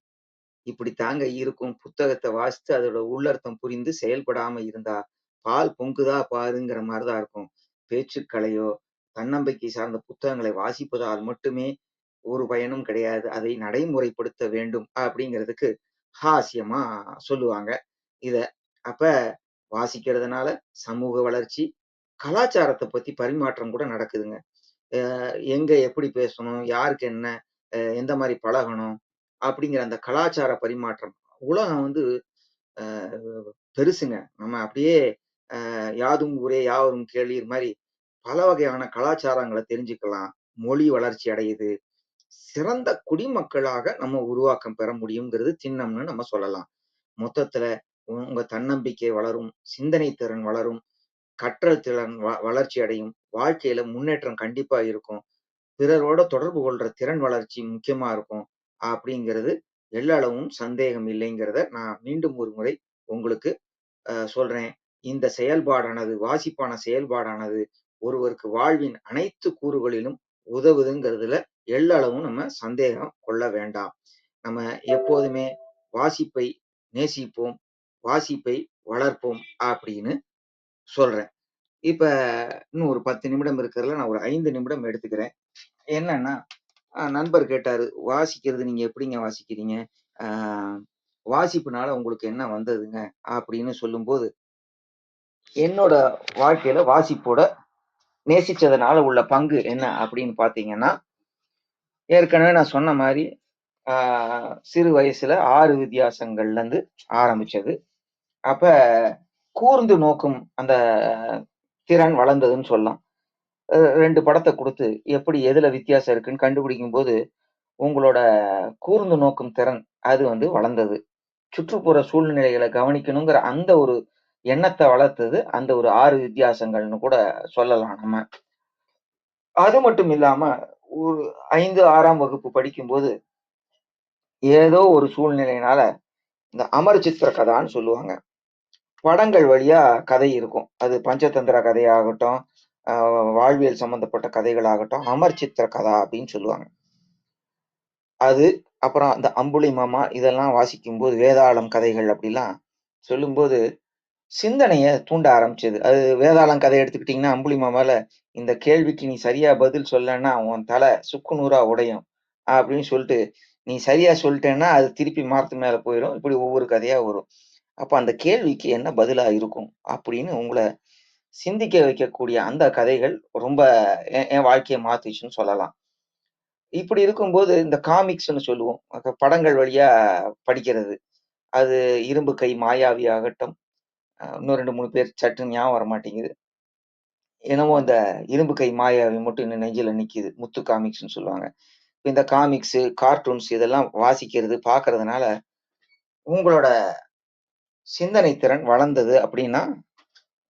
இப்படித்தாங்க இருக்கும். புத்தகத்த வாசித்து அதோட உள்ளர்த்தம் புரிந்து செயல்படாம இருந்தா, பால் பொங்குதா பாருங்கிற மாரி தான் இருக்கும். பேச்சுக்கலையோ, தன்னம்பிக்கை சார்ந்த புத்தகங்களை வாசிப்பதால் மட்டுமே ஒரு பயனும் கிடையாது. அதை நடைமுறைப்படுத்த வேண்டும் அப்படிங்கிறதுக்கு ஹாஸ்யமா சொல்லுவாங்க இத. அப்ப வாசிக்கிறதுனால சமூக வளர்ச்சி, கலாச்சாரத்த பத்தி பரிமாற்றம் கூட நடக்குதுங்க. எங்க எப்படி பேசணும்? யாருக்கு என்ன? எந்த மாரி பழகணும்? அப்படிங்கிற அந்த கலாச்சார பரிமாற்றம். உலகம் வந்து அ பெருசுங்க. நம்ம அப்படியே யாதும் ஊரே யாவரும் கேளீர் மாரி பல வகையான கலாச்சாரங்கள தெரிஞ்சுக்கலாம். மொழி வளர்ச்சி அடையுது. சிறந்த குடிமக்களாக நம்ம உருவாக்கம் பெற முடியுங்கிறது திண்ணம்னு நம்ம சொல்லலாம். மொத்தத்துல உங்க தன்னம்பிக்கை வளரும், சிந்தனை திறன் வளரும், கற்றல் திறன் வளர்ச்சி அடையும், வாழ்க்கையில முன்னேற்றம் கண்டிப்பா இருக்கும். பிறரோட தொடர்பு கொள்ற திறன் வளர்ச்சி முக்கியமா இருக்கும். அப்படிங்கிறது எள்ளளவும் சந்தேகம் இல்லைங்கிறத நான் மீண்டும் ஒரு முறை உங்களுக்கு சொல்றேன். இந்த செயல்பாடானது வாசிப்பான செயல்பாடானது ஒருவருக்கு வாழ்வின் அனைத்து கூறுகளிலும் உதவுதுங்கிறதுல எள்ளளவும் நம்ம சந்தேகம் கொள்ள வேண்டாம். நம்ம எப்போதுமே வாசிப்பை நேசிப்போம், வாசிப்பை வளர்ப்போம் அப்படின்னு சொல்றேன். இப்ப இன்னும் ஒரு 10 நிமிடம் இருக்கிறதுல நான் ஒரு 5 நிமிடம் எடுத்துக்கிறேன். என்னன்னா, நண்பர் கேட்டாரு, "வாசிக்கிறது நீங்க எப்படிங்க வாசிக்கிறீங்க? ஆ வாசிப்புனால உங்களுக்கு என்ன வந்ததுங்க?" அப்படின்னு சொல்லும்போது, என்னோட வாழ்க்கையில வாசிப்போட நேசிச்சதுனால உள்ள பங்கு என்ன அப்படின்னு பார்த்தீங்கன்னா, ஏற்கனவே நான் சொன்ன மாரி, ஆ சிறு வயசுல 6 வித்தியாசங்கள்லேருந்து ஆரம்பிச்சது. அப்ப கூர்ந்து நோக்கும் அந்த திறன் வளர்ந்ததுன்னு சொல்லலாம். 2 படத்த குடுத்து, எப்படி எதுல வித்தியாசம் இருக்குன்னு கண்டுபிடிக்கும்போது, உங்களோட கூர்ந்து நோக்கும் திறன் அது வந்து வளர்ந்தது. சுற்றுப்புற சூழ்நிலைகள கவனிக்கணுங்கிற அந்த ஒரு எண்ணத்த வளர்த்தது, அந்த ஒரு 6 வித்தியாசங்கள்னு கூட சொல்லலாம் நம்ம. அது மட்டும் இல்லாம, ஒரு 5, 6ஆம் வகுப்பு படிக்கும்போது, ஏதோ ஒரு சூழ்நிலையினால இந்த அமர் சித்திர கதான்னு சொல்லுவாங்க. படங்கள் வழியா கதை இருக்கும். அது பஞ்சதந்திர கதையாகட்டும், அ வாழ்வியல் சம்மந்தப்பட்ட கதைகளாகட்டும், அமர் சித்திர கதா அப்படின்னு சொல்லுவாங்க. அது அப்புறம் அந்த அம்புலிமாமா இதெல்லாம் வாசிக்கும்போது, வேதாளம் கதைகள் அப்படிலாம் சொல்லும்போது, சிந்தனைய தூண்ட ஆரம்பிச்சது. அது வேதாளம் கதை எடுத்துக்கிட்டீங்கன்னா, அம்புலிமாமால இந்த கேள்விக்கு நீ சரியா பதில் சொல்லன்னா, உன் தல சுக்கு நூறா உடையும். அப்படின்னு சொல்லிட்டு, நீ சரியா சொல்ட்டேன்னா, அது திருப்பி மரத்து மேல போயிரும். இப்படி ஒவ்வொரு கதையா வரும். அப்ப அந்த கேள்விக்கு என்ன பதிலா இருக்கும்? அப்படின்னு உங்கள சிந்திக்க வைக்கக்கூடிய அந்த கதைகள் ரொம்ப என் வாழ்க்கைய மாத்துச்சுன்னு சொல்லலாம். இப்படி இருக்கும்போது இந்த காமிக்ஸ்ன்னு சொல்லுவோம். படங்கள் வழியா படிக்கிறது. அது இரும்பு கை மாயாவி ஆகட்டும், இன்னும் 2, 3 பேர் சட்டுன்னு ஞாபகம் வர மாட்டேங்குது. என்னமோ இந்த இரும்பு கை மாயாவி மட்டும் இன்னும் நெஞ்சில நிக்குது. முத்து காமிக்ஸ்ன்னு சொல்லுவாங்க. இப்ப இந்த காமிக்ஸு, கார்ட்டூன்ஸ் இதெல்லாம் வாசிக்கிறது, பார்க்கறதுனால உங்களோட சிந்தனை திறன் வளர்ந்தது அப்படின்னா,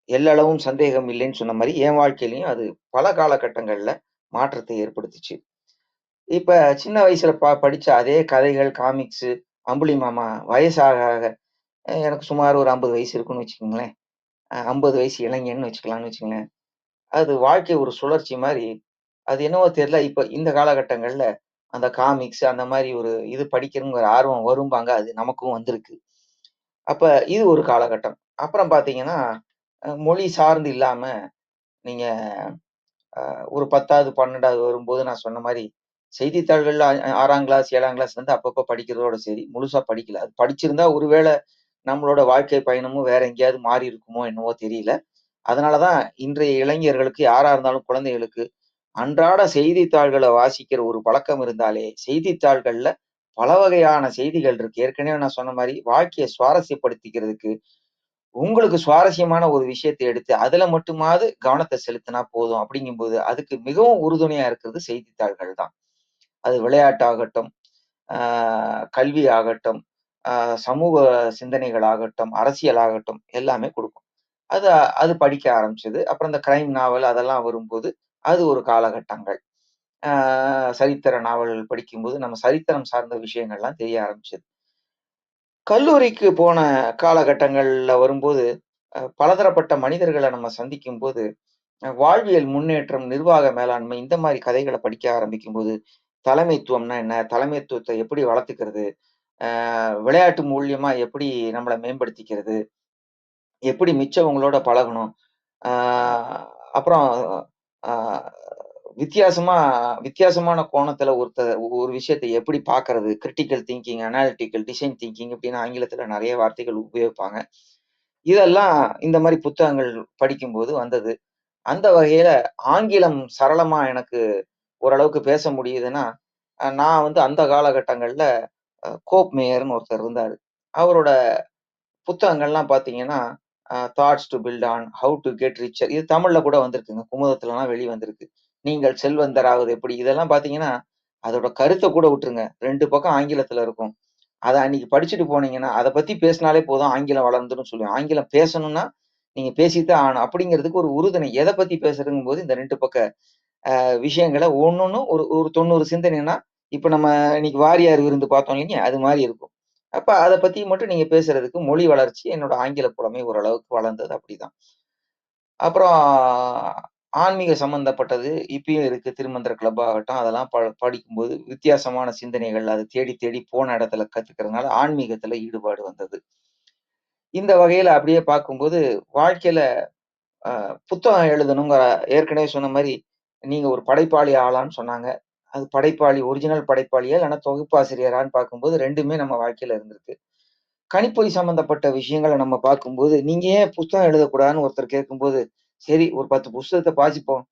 எள்ளளவும் சந்தேகம் இல்லைன்னு சொன்ன மாரி, என் வாழ்க்கையிலயும் அது பல காலகட்டங்கள்ல மாற்றத்தை ஏற்படுத்துச்சு. இப்ப சின்ன வயசுல படிச்ச அதே கதைகள், காமிக்ஸு, அம்புலிமாமா வயசு ஆக ஆக எனக்கு சுமார் ஒரு 50 வயசு இருக்குன்னு வச்சுக்கங்களேன். 50 வயசு இளைஞன்னு வச்சுக்கலாம்னு வச்சுக்கங்களேன். அது வாழ்க்கை ஒரு சுழற்சி மாரி, அது என்னவோ தெரியல, இப்ப இந்த காலகட்டங்கள்ல அந்த காமிக்ஸ் அந்த மாரி ஒரு இது படிக்கணுங்கிற ஆர்வம் வரும்பாங்க. அது நமக்கும் வந்திருக்கு. அப்ப இது ஒரு காலகட்டம். அப்புறம் பார்த்தீங்கன்னா, மொழி சார்ந்து இல்லாம நீங்க ஒரு 10வது, 12வது வரும்போது நான் சொன்ன மாரி, செய்தித்தாள்கள்ல 6ஆம் கிளாஸ், 7ஆம் கிளாஸ்லருந்து அப்பப்ப படிக்கிறதோட சரி, முழுசா படிக்கல. அது படிச்சிருந்தா ஒருவேள நம்மளோட வாழ்க்கை பயணமும் வேற எங்கேயாவது மாறி இருக்குமோ என்னவோ தெரியல. அதனால தான் இன்றைய இளைஞர்களுக்கு யாரா இருந்தாலும் குழந்தைகளுக்கு அன்றாட செய்தித்தாள்கள வாசிக்கிற ஒரு பழக்கம் இருந்தாலே, செய்தித்தாள்கள்ல பல வகையான செய்திகள் இருக்கு. ஏற்கனவே நான் சொன்ன மாரி வாழ்க்கைய சுவாரஸ்யப்படுத்திக்கிறதுக்கு உங்களுக்கு சுவாரஸ்யமான ஒரு விஷயத்த எடுத்து, அதுல மட்டுமாவது கவனத்த செலுத்தினா போதும் அப்படிங்கும்போது, அதுக்கு மிகவும் உறுதுணையா இருக்கிறது செய்தித்தாள்கள் தான். அது விளையாட்டாகட்டும், ஆ கல்வி ஆகட்டும், ஆ சமூக சிந்தனைகள் ஆகட்டும், அரசியல் ஆகட்டும் எல்லாமே குடுக்கும். அது அது படிக்க ஆரம்பிச்சது. அப்புறம் இந்த கிரைம் நாவல் அதெல்லாம் வரும்போது, அது ஒரு காலகட்டங்கள். ஆ சரித்திர நாவல்கள் படிக்கும்போது, நம்ம சரித்திரம் சார்ந்த விஷயங்கள்லாம் தெரிய ஆரம்பிச்சது. கல்லூரிக்கு போன காலகட்டங்கள்ல வரும்போது, பலதரப்பட்ட மனிதர்கள நம்ம சந்திக்கும்போது, வாழ்வியல் முன்னேற்றம், நிர்வாக மேலாண்மை இந்த மாரி கதைகள படிக்க ஆரம்பிக்கும்போது, தலைமைத்துவம்னா என்ன? தலைமைத்துவத்த எப்படி வளர்த்துக்கிறது? விளையாட்டு மூலியமா எப்படி நம்மள மேம்படுத்திக்கிறது? எப்படி மிச்சவங்களோட பழகணும்? ஆ அப்புறம் ஆ வித்தியாசமா வித்தியாசமான கோணத்துல ஒரு விஷயத்த எப்படி பார்க்கறது? Critical thinking, analytical, design thinking இப்படின்னு ஆங்கிலத்துல நெறைய வார்த்தைகள் உபயோகிப்பாங்க. இதெல்லாம் இந்த மாரி புத்தகங்கள் படிக்கும்போது வந்தது. அந்த வகையில ஆங்கிலம் சரளமா எனக்கு ஓரளவுக்கு பேச முடியுதுன்னா, நான் வந்து அந்த காலகட்டங்கள்ல கோப் மேயர்ன்னு ஒருத்தர் இருந்தாரு. அவரோட புத்தகங்கள்லாம் பார்த்தீங்கன்னா, thoughts to build on, how to get richer இது தமிழ்ல கூட வந்திருக்குங்க. குமுதத்துலலாம் வெளி வந்திருக்கு. நீங்கள் செல்வந்தராவது எப்படி? இதெல்லாம் பார்த்தீங்கன்னா, அதோட கருத்த கூட விட்டுருங்க. 2 பக்கம் ஆங்கிலத்துல இருக்கும். அத அன்னைக்கு படிச்சுட்டு போனீங்கன்னா, அத பத்தி பேசினாலே போதும் ஆங்கிலம் வளர்ந்துரும்னு சொல்லுவேன். ஆங்கிலம் பேசணும்னா, நீங்க பேசித்தான் ஆகணும். அப்படிங்கிறதுக்கு ஒரு உறுதுணை. எத பத்தி பேசுறதுங்கும்போது இந்த 2 பக்க விஷயங்கள ஒண்ணொண்ணும் ஒரு ஒரு 90 சிந்தனைன்னா, இப்ப நம்ம இன்னைக்கு வாரியார் விருந்து பார்த்தோம் இல்லைங்க? அது மாரி இருக்கும். அப்ப அத பத்தி மட்டும் நீங்க பேசுறதுக்கு மொழி வளர்ச்சி என்னோட ஆங்கில புலமை ஓரளவுக்கு வளர்ந்தது அப்படிதான். அப்புறம் ஆன்மீக சம்மந்தப்பட்டது இப்பயும் இருக்கு. திருமந்திர கிளப் ஆகட்டும், அதெல்லாம் படிக்கும்போது வித்தியாசமான சிந்தனைகள் அத தேடி தேடி போன இடத்துல கத்துக்கிறதுனால ஆன்மீகத்துல ஈடுபாடு வந்தது. இந்த வகையில அப்படியே பார்க்கும்போது, வாழ்க்கையில அ புத்தகம் எழுதணுங்கிற ஏற்கனவே சொன்ன மாரி, நீங்க ஒரு படைப்பாளி ஆகலான்னு சொன்னாங்க. அது படைப்பாளி, ஒரிஜினல் படைப்பாளியா இல்லன்னா தொகுப்பாசிரியரான்னு பார்க்கும்போது 2மே நம்ம வாழ்க்கையில இருந்திருக்கு. கணிப்பொறி சம்மந்தப்பட்ட விஷயங்கள நம்ம பார்க்கும்போது, நீங்க ஏன் புத்தகம் எழுதக்கூடாதுன்னு ஒருத்தர் கேட்கும்போது, சரி ஒரு 10 புஸ்தகத்த வாசிப்போம்.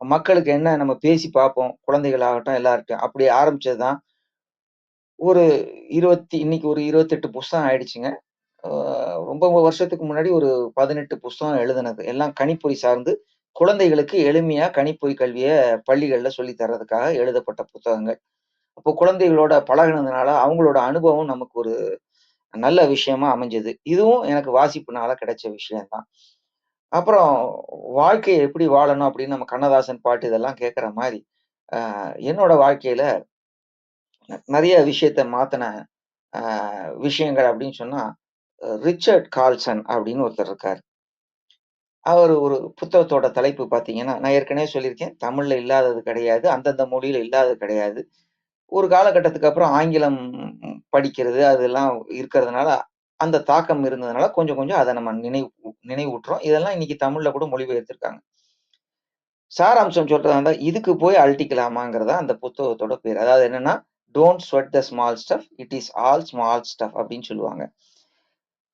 மக்களுக்கு என்ன நம்ம பேசி பார்ப்போம். குழந்தைகள் ஆகட்டும் எல்லார்ட்டயும். அப்படி ஆரம்பிச்சது தான். ஒரு 20 இன்னைக்கு ஒரு 28 புஸ்தகம் ஆயிடுச்சுங்க. அ ரொம்ப வருஷத்துக்கு முன்னாடி ஒரு 18 புஸ்தகம் எழுதுனது. எல்லாம் கணிப்பொறி சார்ந்து, குழந்தைகளுக்கு எளிமையா கணிப்பொறி கல்விய பள்ளிகள்ல சொல்லி தர்றதுக்காக எழுதப்பட்ட புத்தகங்கள். அப்போ குழந்தைகளோட பழகுனதுனால, அவங்களோட அனுபவம் நமக்கு ஒரு நல்ல விஷயமா அமைஞ்சது. இதுவும் எனக்கு வாசிப்புனால கிடைச்ச விஷயம் தான். அப்புறம் வாழ்க்கைய எப்படி வாழணும் அப்படின்னு நம்ம கண்ணதாசன் பாட்டு இதெல்லாம் கேட்கிற மாரி, என்னோட வாழ்க்கையில நெறைய விஷயத்த மாத்துன அ விஷயங்கள் அப்படின்னு சொன்னா, ரிச்சர்ட் கார்ல்சன் அப்படின்னு ஒருத்தர் இருக்காரு. அவரு ஒரு புத்தகத்தோட தலைப்பு பார்த்தீங்கன்னா, நான் ஏற்கனவே சொல்லியிருக்கேன். தமிழ்ல இல்லாதது கிடையாது. அந்தந்த மொழியில இல்லாதது கிடையாது. ஒரு காலகட்டத்துக்கு அப்புறம் ஆங்கிலம் படிக்கிறது, அதெல்லாம் இருக்கிறதுனால, அந்த தாக்கம் இருந்ததுனால கொஞ்சம் கொஞ்சம் அத நம்ம நினைவூட்டுறோம். இதெல்லாம் இன்னைக்கு தமிழ்ல கூட மொழிபெயர்த்திருக்காங்க. சாராம்சம் சொல்றதா இருந்தா, இதுக்கு போய் அழட்டிக்கலாமாங்கிறது தான் அந்த புத்தகத்தோட பேரு. அதாவது என்னன்னா, "don't sweat the small stuff. It is all small stuff" அப்படின்னு சொல்லுவாங்க.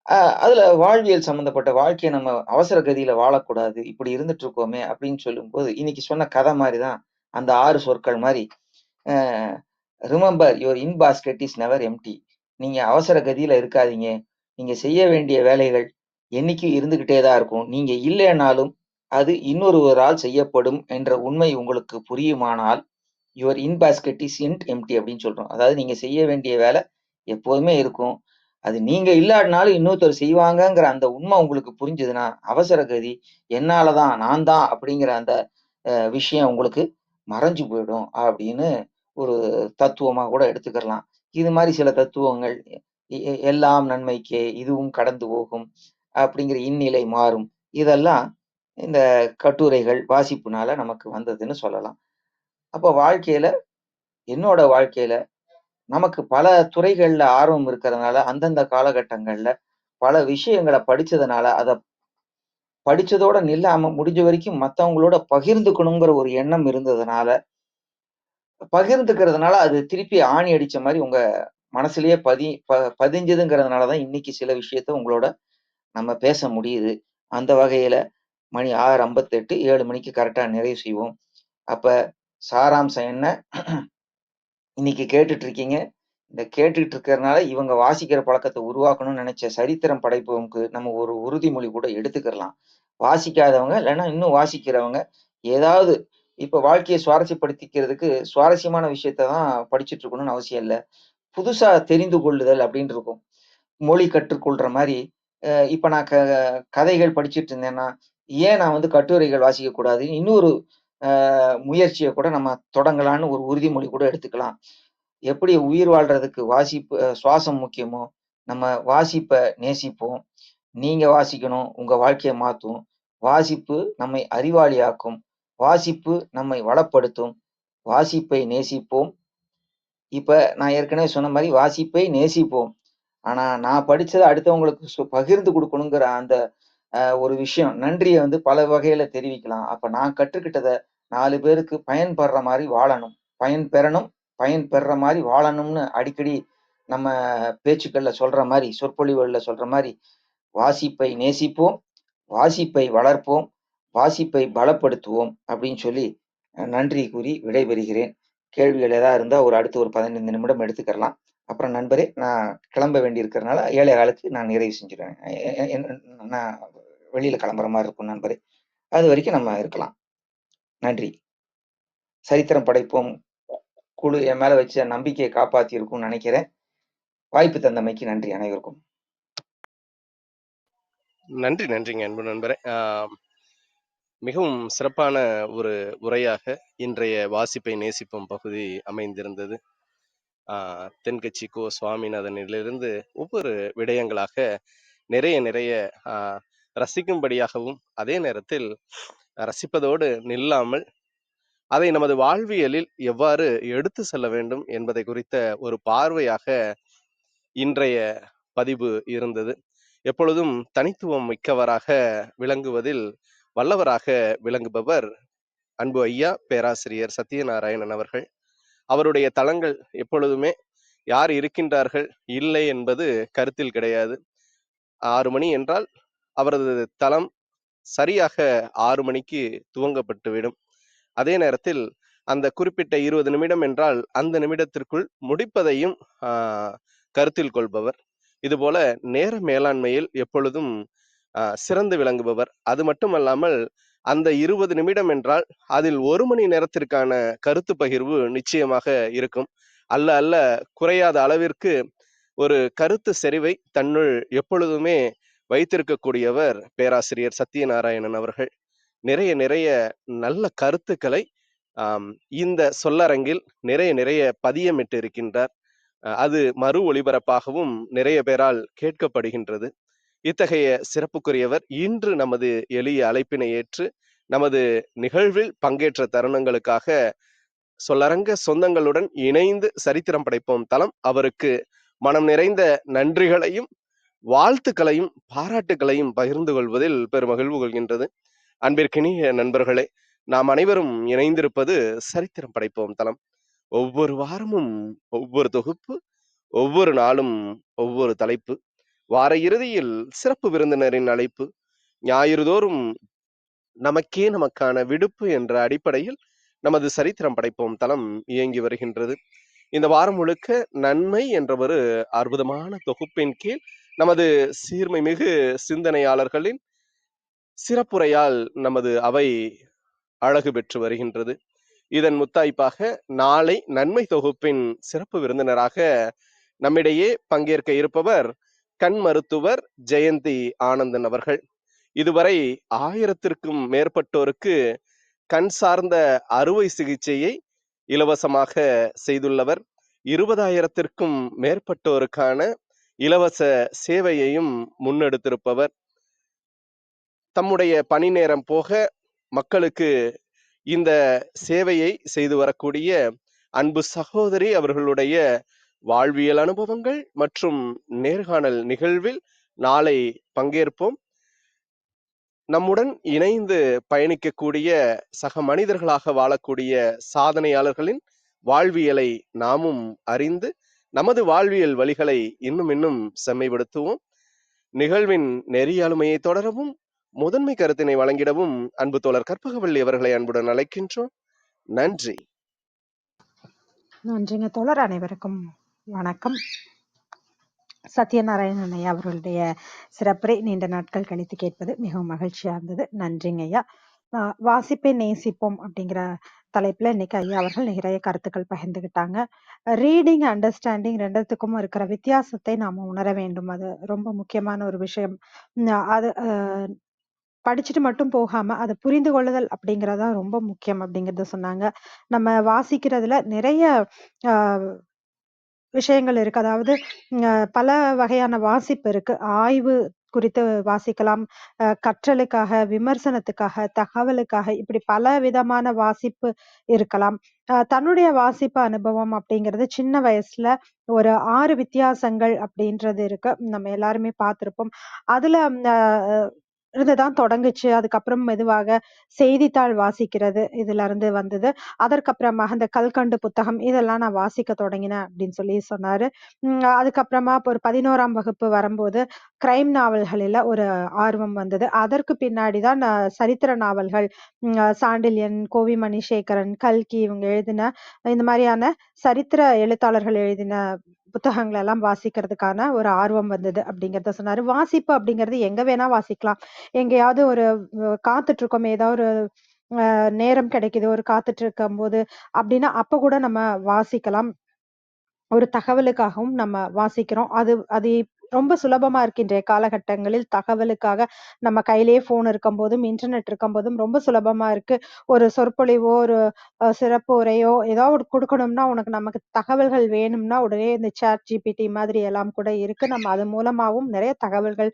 அ அதுல வாழ்வியல் சம்மந்தப்பட்ட வாழ்க்கைய நம்ம அவசர கதியில வாழக்கூடாது. இப்படி இருந்துட்டு இருக்கோமே அப்படின்னு சொல்லும்போது, இன்னைக்கு சொன்ன கதை மாரி தான். அந்த 6 சொற்கள் மாரி. Uh remember your in basket is never empty. நீங்க அவசர கதியில இருக்காதீங்க. நீங்க செய்ய வேண்டிய வேலைகள் என்னைக்கும் இருந்துகிட்டே தான் இருக்கும். நீங்க இல்லைன்னாலும், அது இன்னொருவரால் செய்யப்படும் என்ற உண்மை உங்களுக்கு புரியுமானால், your in basket is ain't empty அப்படின்னு சொல்றோம். அதாவது நீங்க செய்ய வேண்டிய வேலை எப்போதுமே இருக்கும். அது நீங்க இல்லாட்டினாலும் இன்னொருத்தர் செய்வாங்கங்கிற அந்த உண்மை உங்களுக்கு புரிஞ்சதுன்னா, அவசர கதி என்னால தான், நான் தான் அப்படிங்கிற அந்த விஷயம் உங்களுக்கு மறைஞ்சு போயிடும் அப்படின்னு ஒரு தத்துவமா கூட எடுத்துக்கிறலாம். இது மாரி சில தத்துவங்கள் எல்லாம் நன்மைக்கே, இதுவும் கடந்து போகும் அப்படிங்கிற இந்நிலை மாறும். இதெல்லாம் இந்த கட்டுரைகள் வாசிப்புனால நமக்கு வந்ததுன்னு சொல்லலாம். அப்போ வாழ்க்கையில என்னோட வாழ்க்கையில நமக்கு பல துறைகள்ல ஆர்வம் இருக்கிறதுனால, அந்தந்த காலகட்டங்கள்ல பல விஷயங்கள படிச்சதுனால, அத படிச்சதோட நில்லாம முடிஞ்ச வரைக்கும் மத்தவங்களோட பகிர்ந்துக்கணுங்கிற ஒரு எண்ணம் இருந்ததுனால, பகிர்ந்துக்கிறதுனால அது திருப்பி ஆணி அடிச்ச மாரி உங்க மனசுலயே பதிஞ்சதுங்கிறதுனால தான் இன்னைக்கு சில விஷயத்த உங்களோட நம்ம பேச முடியுது. அந்த வகையில மணி 6:58 7 மணிக்கு கரெக்ட்டா நிறைவு செய்வோம். அப்ப சாராம்சம் என்ன? இன்னைக்கு கேட்டுட்டு இருக்கீங்க. இந்த கேட்டுட்டு இருக்கிறனால, இவங்க வாசிக்கிற பழக்கத்த உருவாக்கணும்னு நெனைச்ச சரித்திரம் படைப்பவங்களுக்கு நம்ம ஒரு உறுதிமொழி கூட எடுத்துக்கிறலாம். வாசிக்காதவங்க, இல்லன்னா இன்னும் வாசிக்கிறவங்க, ஏதாவது இப்ப வாழ்க்கைய சுவாரஸ்யப்படுத்திக்கிறதுக்கு சுவாரஸ்யமான விஷயத்த தான் படிச்சுட்டு இருக்கணும்னு அவசியம் இல்ல. புதுசா தெரிந்து கொள்ளுதல் அப்படின்னு இருக்கும். மொழி கற்றுக்கொள்ற மாரி, இப்ப நான் கதைகள் படிச்சுட்டு இருந்தேன்னா, ஏன் நான் வந்து கட்டுரைகள் வாசிக்கக் கூடாது? இன்னொரு முயற்சிய கூட நம்ம தொடங்கலான்னு ஒரு உறுதிமொழி கூட எடுத்துக்கலாம். எப்படி உயிர் வாழ்றதுக்கு வாசிப்பு சுவாசம் முக்கியமோ, நம்ம வாசிப்ப நேசிப்போம். நீங்க வாசிக்கணும். உங்க வாழ்க்கைய மாத்தும். வாசிப்பு நம்மை அறிவாளியாக்கும். வாசிப்பு நம்மை வளப்படுத்தும். வாசிப்பை நேசிப்போம். இப்ப நான் ஏற்கனவே சொன்ன மாரி வாசிப்பை நேசிப்போம். ஆனா நான் படிச்சத அடுத்தவங்களுக்கு பகிர்ந்து குடுக்கணுங்கிற அந்த ஒரு விஷயம். நன்றிய வந்து பல வகையில தெரிவிக்கலாம். அப்ப நான் கற்றுக்கிட்டத 4 பேருக்கு பயன்படுற மாரி வாழணும். பயன் பெறணும், பயன் பெர்ற மாரி வாழணும்னு அடிக்கடி நம்ம பேச்சுக்கள்ல சொல்ற மாரி, சொற்பொழிவுகள்ல சொல்ற மாரி, வாசிப்பை நேசிப்போம், வாசிப்பை வளர்ப்போம், வாசிப்பை பலப்படுத்துவோம் அப்படின்னு சொல்லி நன்றி கூறி விடைபெறுகிறேன். கேள்விகள் ஏதாவது இருந்தால் அடுத்து ஒரு 15 நிமிடம் எடுத்துக்கலாம். அப்புறம் நண்பரே, நான் கிளம்ப வேண்டியிருக்கிறதுனால 7:15க்கு நான் நிறைவு செஞ்சிடுவேன். நான் வெளியில கிளம்புற மாதிரி இருக்கும் நண்பரே. அது வரைக்கும் நம்ம இருக்கலாம். நன்றி. சரித்திரம் படைப்போம் குழு என் மேல வச்ச நம்பிக்கையை காப்பாத்தி இருக்கும்னு நினைக்கிறேன். வாய்ப்பு தந்தமைக்கு நன்றி அனைவருக்கும். நன்றிங்க அன்பு நண்பரே. மிகவும் சிறப்பான ஒரு உரையாக இன்றைய வாசிப்பை நேசிப்போம் பகுதி அமைந்திருந்தது. தென்கட்சி கோ சுவாமிநாதனிலிருந்து ஒவ்வொரு விடயங்களாக நிறைய ரசிக்கும்படியாகவும் அதே நேரத்தில் ரசிப்பதோடு நில்லாமல் அதை நமது வாழ்வியலில் எவ்வாறு எடுத்து செல்ல வேண்டும் என்பதை குறித்த ஒரு பார்வையாக இன்றைய பதிவு இருந்தது. எப்பொழுதும் தனித்துவம் மிக்கவராக விளங்குவதில் வல்லவராக விளங்குபவர் அன்பு ஐயா பேராசிரியர் சத்யநாராயணன் அவர்கள். அவருடைய தளங்கள் எப்பொழுதுமே யார் இருக்கின்றார்கள் இல்லை என்பது கருத்தில் கிடையாது. 6 மணி என்றால் அவரது தளம் சரியாக 6 மணிக்கு துவங்கப்பட்டுவிடும். அதே நேரத்தில் அந்த குறிப்பிட்ட 20 நிமிடம் என்றால் அந்த நிமிடத்திற்குள் முடிப்பதையும் கருத்தில் கொள்பவர். இதுபோல நேர மேலாண்மையில் எப்பொழுதும் சிறந்து விளங்குபவர். அது மட்டுமல்லாமல் அந்த 20 நிமிடம் என்றால் அதில் 1 மணி நேரத்திற்கான கருத்து பகிர்வு நிச்சயமாக இருக்கும். அல்ல குறையாத அளவிற்கு ஒரு கருத்து செறிவை தன்னுள் எப்பொழுதுமே வைத்திருக்கக்கூடியவர் பேராசிரியர் சத்யநாராயணன் அவர்கள். நிறைய நல்ல கருத்துக்களை இந்த சொல்லரங்கில் நிறைய பதியமிட்டு இருக்கின்றார். அது மறு ஒளிபரப்பாகவும் நிறைய பேரால் கேட்கப்படுகின்றது. இத்தகைய சிறப்புக்குரியவர் இன்று நமது எளிய அழைப்பினை ஏற்று நமது நிகழ்வில் பங்கேற்ற தருணங்களுக்காக சொல்லரங்க சொந்தங்களுடன் இணைந்து சரித்திரம் படைப்போம் தளம் அவருக்கு மனம் நிறைந்த நன்றிகளையும் வாழ்த்துக்களையும் பாராட்டுகளையும் பகிர்ந்து கொள்வதில் பெருமகிழ்வு கொள்கின்றது. அன்பிற்கினிய நண்பர்களே, நாம் அனைவரும் இணைந்திருப்பது சரித்திரம் படைப்போம் தளம். ஒவ்வொரு வாரமும் ஒவ்வொரு தொகுப்பு, ஒவ்வொரு நாளும் ஒவ்வொரு தலைப்பு, வார இறுதியில் சிறப்பு விருந்தினரின் அழைப்பு, ஞாயிறுதோறும் நமக்கான விடுப்பு என்ற அடிப்படையில் நமது சரித்திரம் படைப்போம் தளம் இயங்கி வருகின்றது. இந்த வாரம் முழுக்க நன்மை என்ற ஒரு அற்புதமான தொகுப்பின் கீழ் நமது சீர்மை மிகு சிந்தனையாளர்களின் சிறப்புரையால் நமது அவை அழகு பெற்று வருகின்றது. இதன் முத்தாய்ப்பாக நாளை நன்மை தொகுப்பின் சிறப்பு விருந்தினராக நம்மிடையே பங்கேற்க இருப்பவர் கண் மருத்துவர் ஜெயந்தி ஆனந்தன் அவர்கள். இதுவரை 1000த்திற்கும் மேற்பட்டோருக்கு கண் சார்ந்த அறுவை சிகிச்சையை இலவசமாக செய்துள்ளவர். 20,000த்திற்கும் மேற்பட்டோருக்கான இலவச சேவையையும் முன்னெடுத்திருப்பவர். தம்முடைய பணி நேரம் போக மக்களுக்கு இந்த சேவையை செய்து வரக்கூடிய அன்பு சகோதரி அவர்களுடைய வாழ்வியல் அனுபவங்கள் மற்றும் நேர்காணல் நிகழ்வில் நாளை பங்கேற்போம். நம்முடன் இணைந்து பயணிக்கக்கூடிய சக மனிதர்களாக வாழக்கூடிய சாதனையாளர்களின் வாழ்வியலை நாமும் அறிந்து நமது வாழ்வியல் வழிகளை இன்னும் செம்மைப்படுத்துவோம். நிகழ்வின் நெறியாளுமையை தொடரவும் முதன்மை கருத்தினை வழங்கிடவும் அன்பு தோழர் கற்பகவள்ளி அவர்களை அன்புடன் அழைக்கின்றோம். நன்றி. நன்றிங்க தோழர். அனைவருக்கும் வணக்கம். சத்யநாராயணன் ஐயா அவர்களுடைய சிறப்புரை நீண்ட நாட்கள் கழித்து கேட்பது மிகவும் மகிழ்ச்சியா இருந்தது. நன்றிங்க ஐயா. வாசிப்பை நேசிப்போம் அப்படிங்கிற தலைப்புல இன்னைக்கு ஐயா அவர்கள் நிறைய கருத்துக்கள் பகிர்ந்துகிட்டாங்க. ரீடிங் அண்டர்ஸ்டாண்டிங் ரெண்டுத்துக்கும் இருக்கிற வித்தியாசத்தை நாம உணர வேண்டும். அது ரொம்ப முக்கியமான ஒரு விஷயம். அது படிச்சுட்டு மட்டும் போகாம அதை புரிந்து கொள்ளுதல் அப்படிங்கறதா ரொம்ப முக்கியம் அப்படிங்கறத சொன்னாங்க. நம்ம வாசிக்கிறதுல நிறைய விஷயங்கள் இருக்கு. அதாவது பல வகையான வாசிப்பு இருக்கு. ஆய்வு குறித்து வாசிக்கலாம், கற்றலுக்காக, விமர்சனத்துக்காக, தகவலுக்காக, இப்படி பல விதமான வாசிப்பு இருக்கலாம். தன்னுடைய வாசிப்பு அனுபவம் அப்படிங்கிறது சின்ன வயசுல ஒரு 6 வித்தியாசங்கள் அப்படின்றது இருக்கு. நம்ம எல்லாருமே பார்த்திருப்போம். அதுல இருந்துதான் தொடங்குச்சு. அதுக்கப்புறம் மெதுவாக செய்தித்தாள் வாசிக்கிறது இதுல இருந்து வந்தது. அதற்கப்புறமாக இந்த கல்கண்டு புத்தகம் இதெல்லாம் நான் வாசிக்க தொடங்கினேன் அப்படின்னு சொல்லி சொன்னாரு. அதுக்கப்புறமா இப்போ ஒரு 11ஆம் வகுப்பு வரும்போது கிரைம் நாவல்களில ஒரு ஆர்வம் வந்தது. அதற்கு பின்னாடி தான் நான் சரித்திர நாவல்கள், சாண்டில்யன், கோவி மணிசேகரன், கல்கி இவங்க எழுதின இந்த மாதிரியான சரித்திர எழுத்தாளர்கள் எழுதின புத்தகங்கள் எல்லாம் வாசிக்கிறதுக்கான ஒரு ஆர்வம் வந்தது அப்படிங்கிறத சொன்னாரு. வாசிப்பு அப்படிங்கிறது எங்க வேணா வாசிக்கலாம். எங்கேயாவது ஒரு காத்துட்டு இருக்கோம், ஏதாவது ஒரு நேரம் கிடைக்குது, ஒரு காத்துட்டு இருக்கும்போது அப்படின்னா அப்ப கூட நம்ம வாசிக்கலாம். ஒரு தகவலுக்காகவும் நம்ம வாசிக்கிறோம். அது அது ரொம்ப சுலபமா இருக்கு இன்றைய காலகட்டங்களில். தகவலுக்காக நம்ம கையிலேயே ஃபோன் இருக்கும்போதும், இன்டர்நெட் இருக்கும்போதும் ரொம்ப சுலபமா இருக்கு. ஒரு சொற்பொழிவோ, ஒரு சிறப்பு உரையோ ஏதாவது ஒரு குடுக்கணும்னா, நமக்கு தகவல்கள் வேணும்னா, உடனே இந்த சாட் ஜிபிடி மாதிரி எல்லாம் கூட இருக்கு. நம்ம அது மூலமாவும் நிறைய தகவல்கள்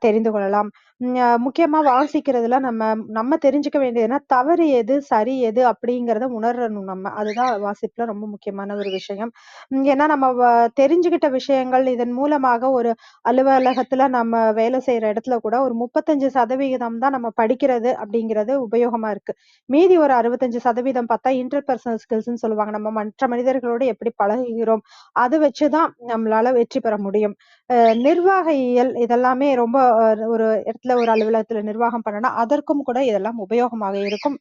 தெரிந்து கொள்ளலாம். முக்கியமா வாசிக்கிறதுல நம்ம நம்ம தெரிஞ்சுக்க வேண்டியதுன்னா, தவறு எது, சரி எது அப்படிங்கிறத உணரணும் நம்ம. அதுதான் வாசிப்புல ரொம்ப முக்கியமான ஒரு விஷயம். ஏன்னா நம்ம தெரிஞ்சுகிட்ட விஷயங்கள் இதன் மூலமாக ஒரு அலுவலகத்துல நம்ம வேலை செய்யற இடத்துல கூட ஒரு 35% தான் நம்ம படிக்கிறது அப்படிங்கிறது உபயோகமா இருக்கு. மீதி ஒரு 65% பார்த்தா இன்டர்பர்சனல் ஸ்கில்ஸ்ன்னு சொல்லுவாங்க. நம்ம மற்ற மனிதர்களோடு எப்படி பழகுகிறோம், அது வச்சுதான் நம்மளால வெற்றி பெற முடியும். நிர்வாக இயல் இதெல்லாமே ரொம்ப ஒரு இடத்துல ஒரு அலுவலகத்துல நிர்வாகம் பண்ணனா அதற்கும் கூட இதெல்லாம் உபயோகமாக இருக்கும்.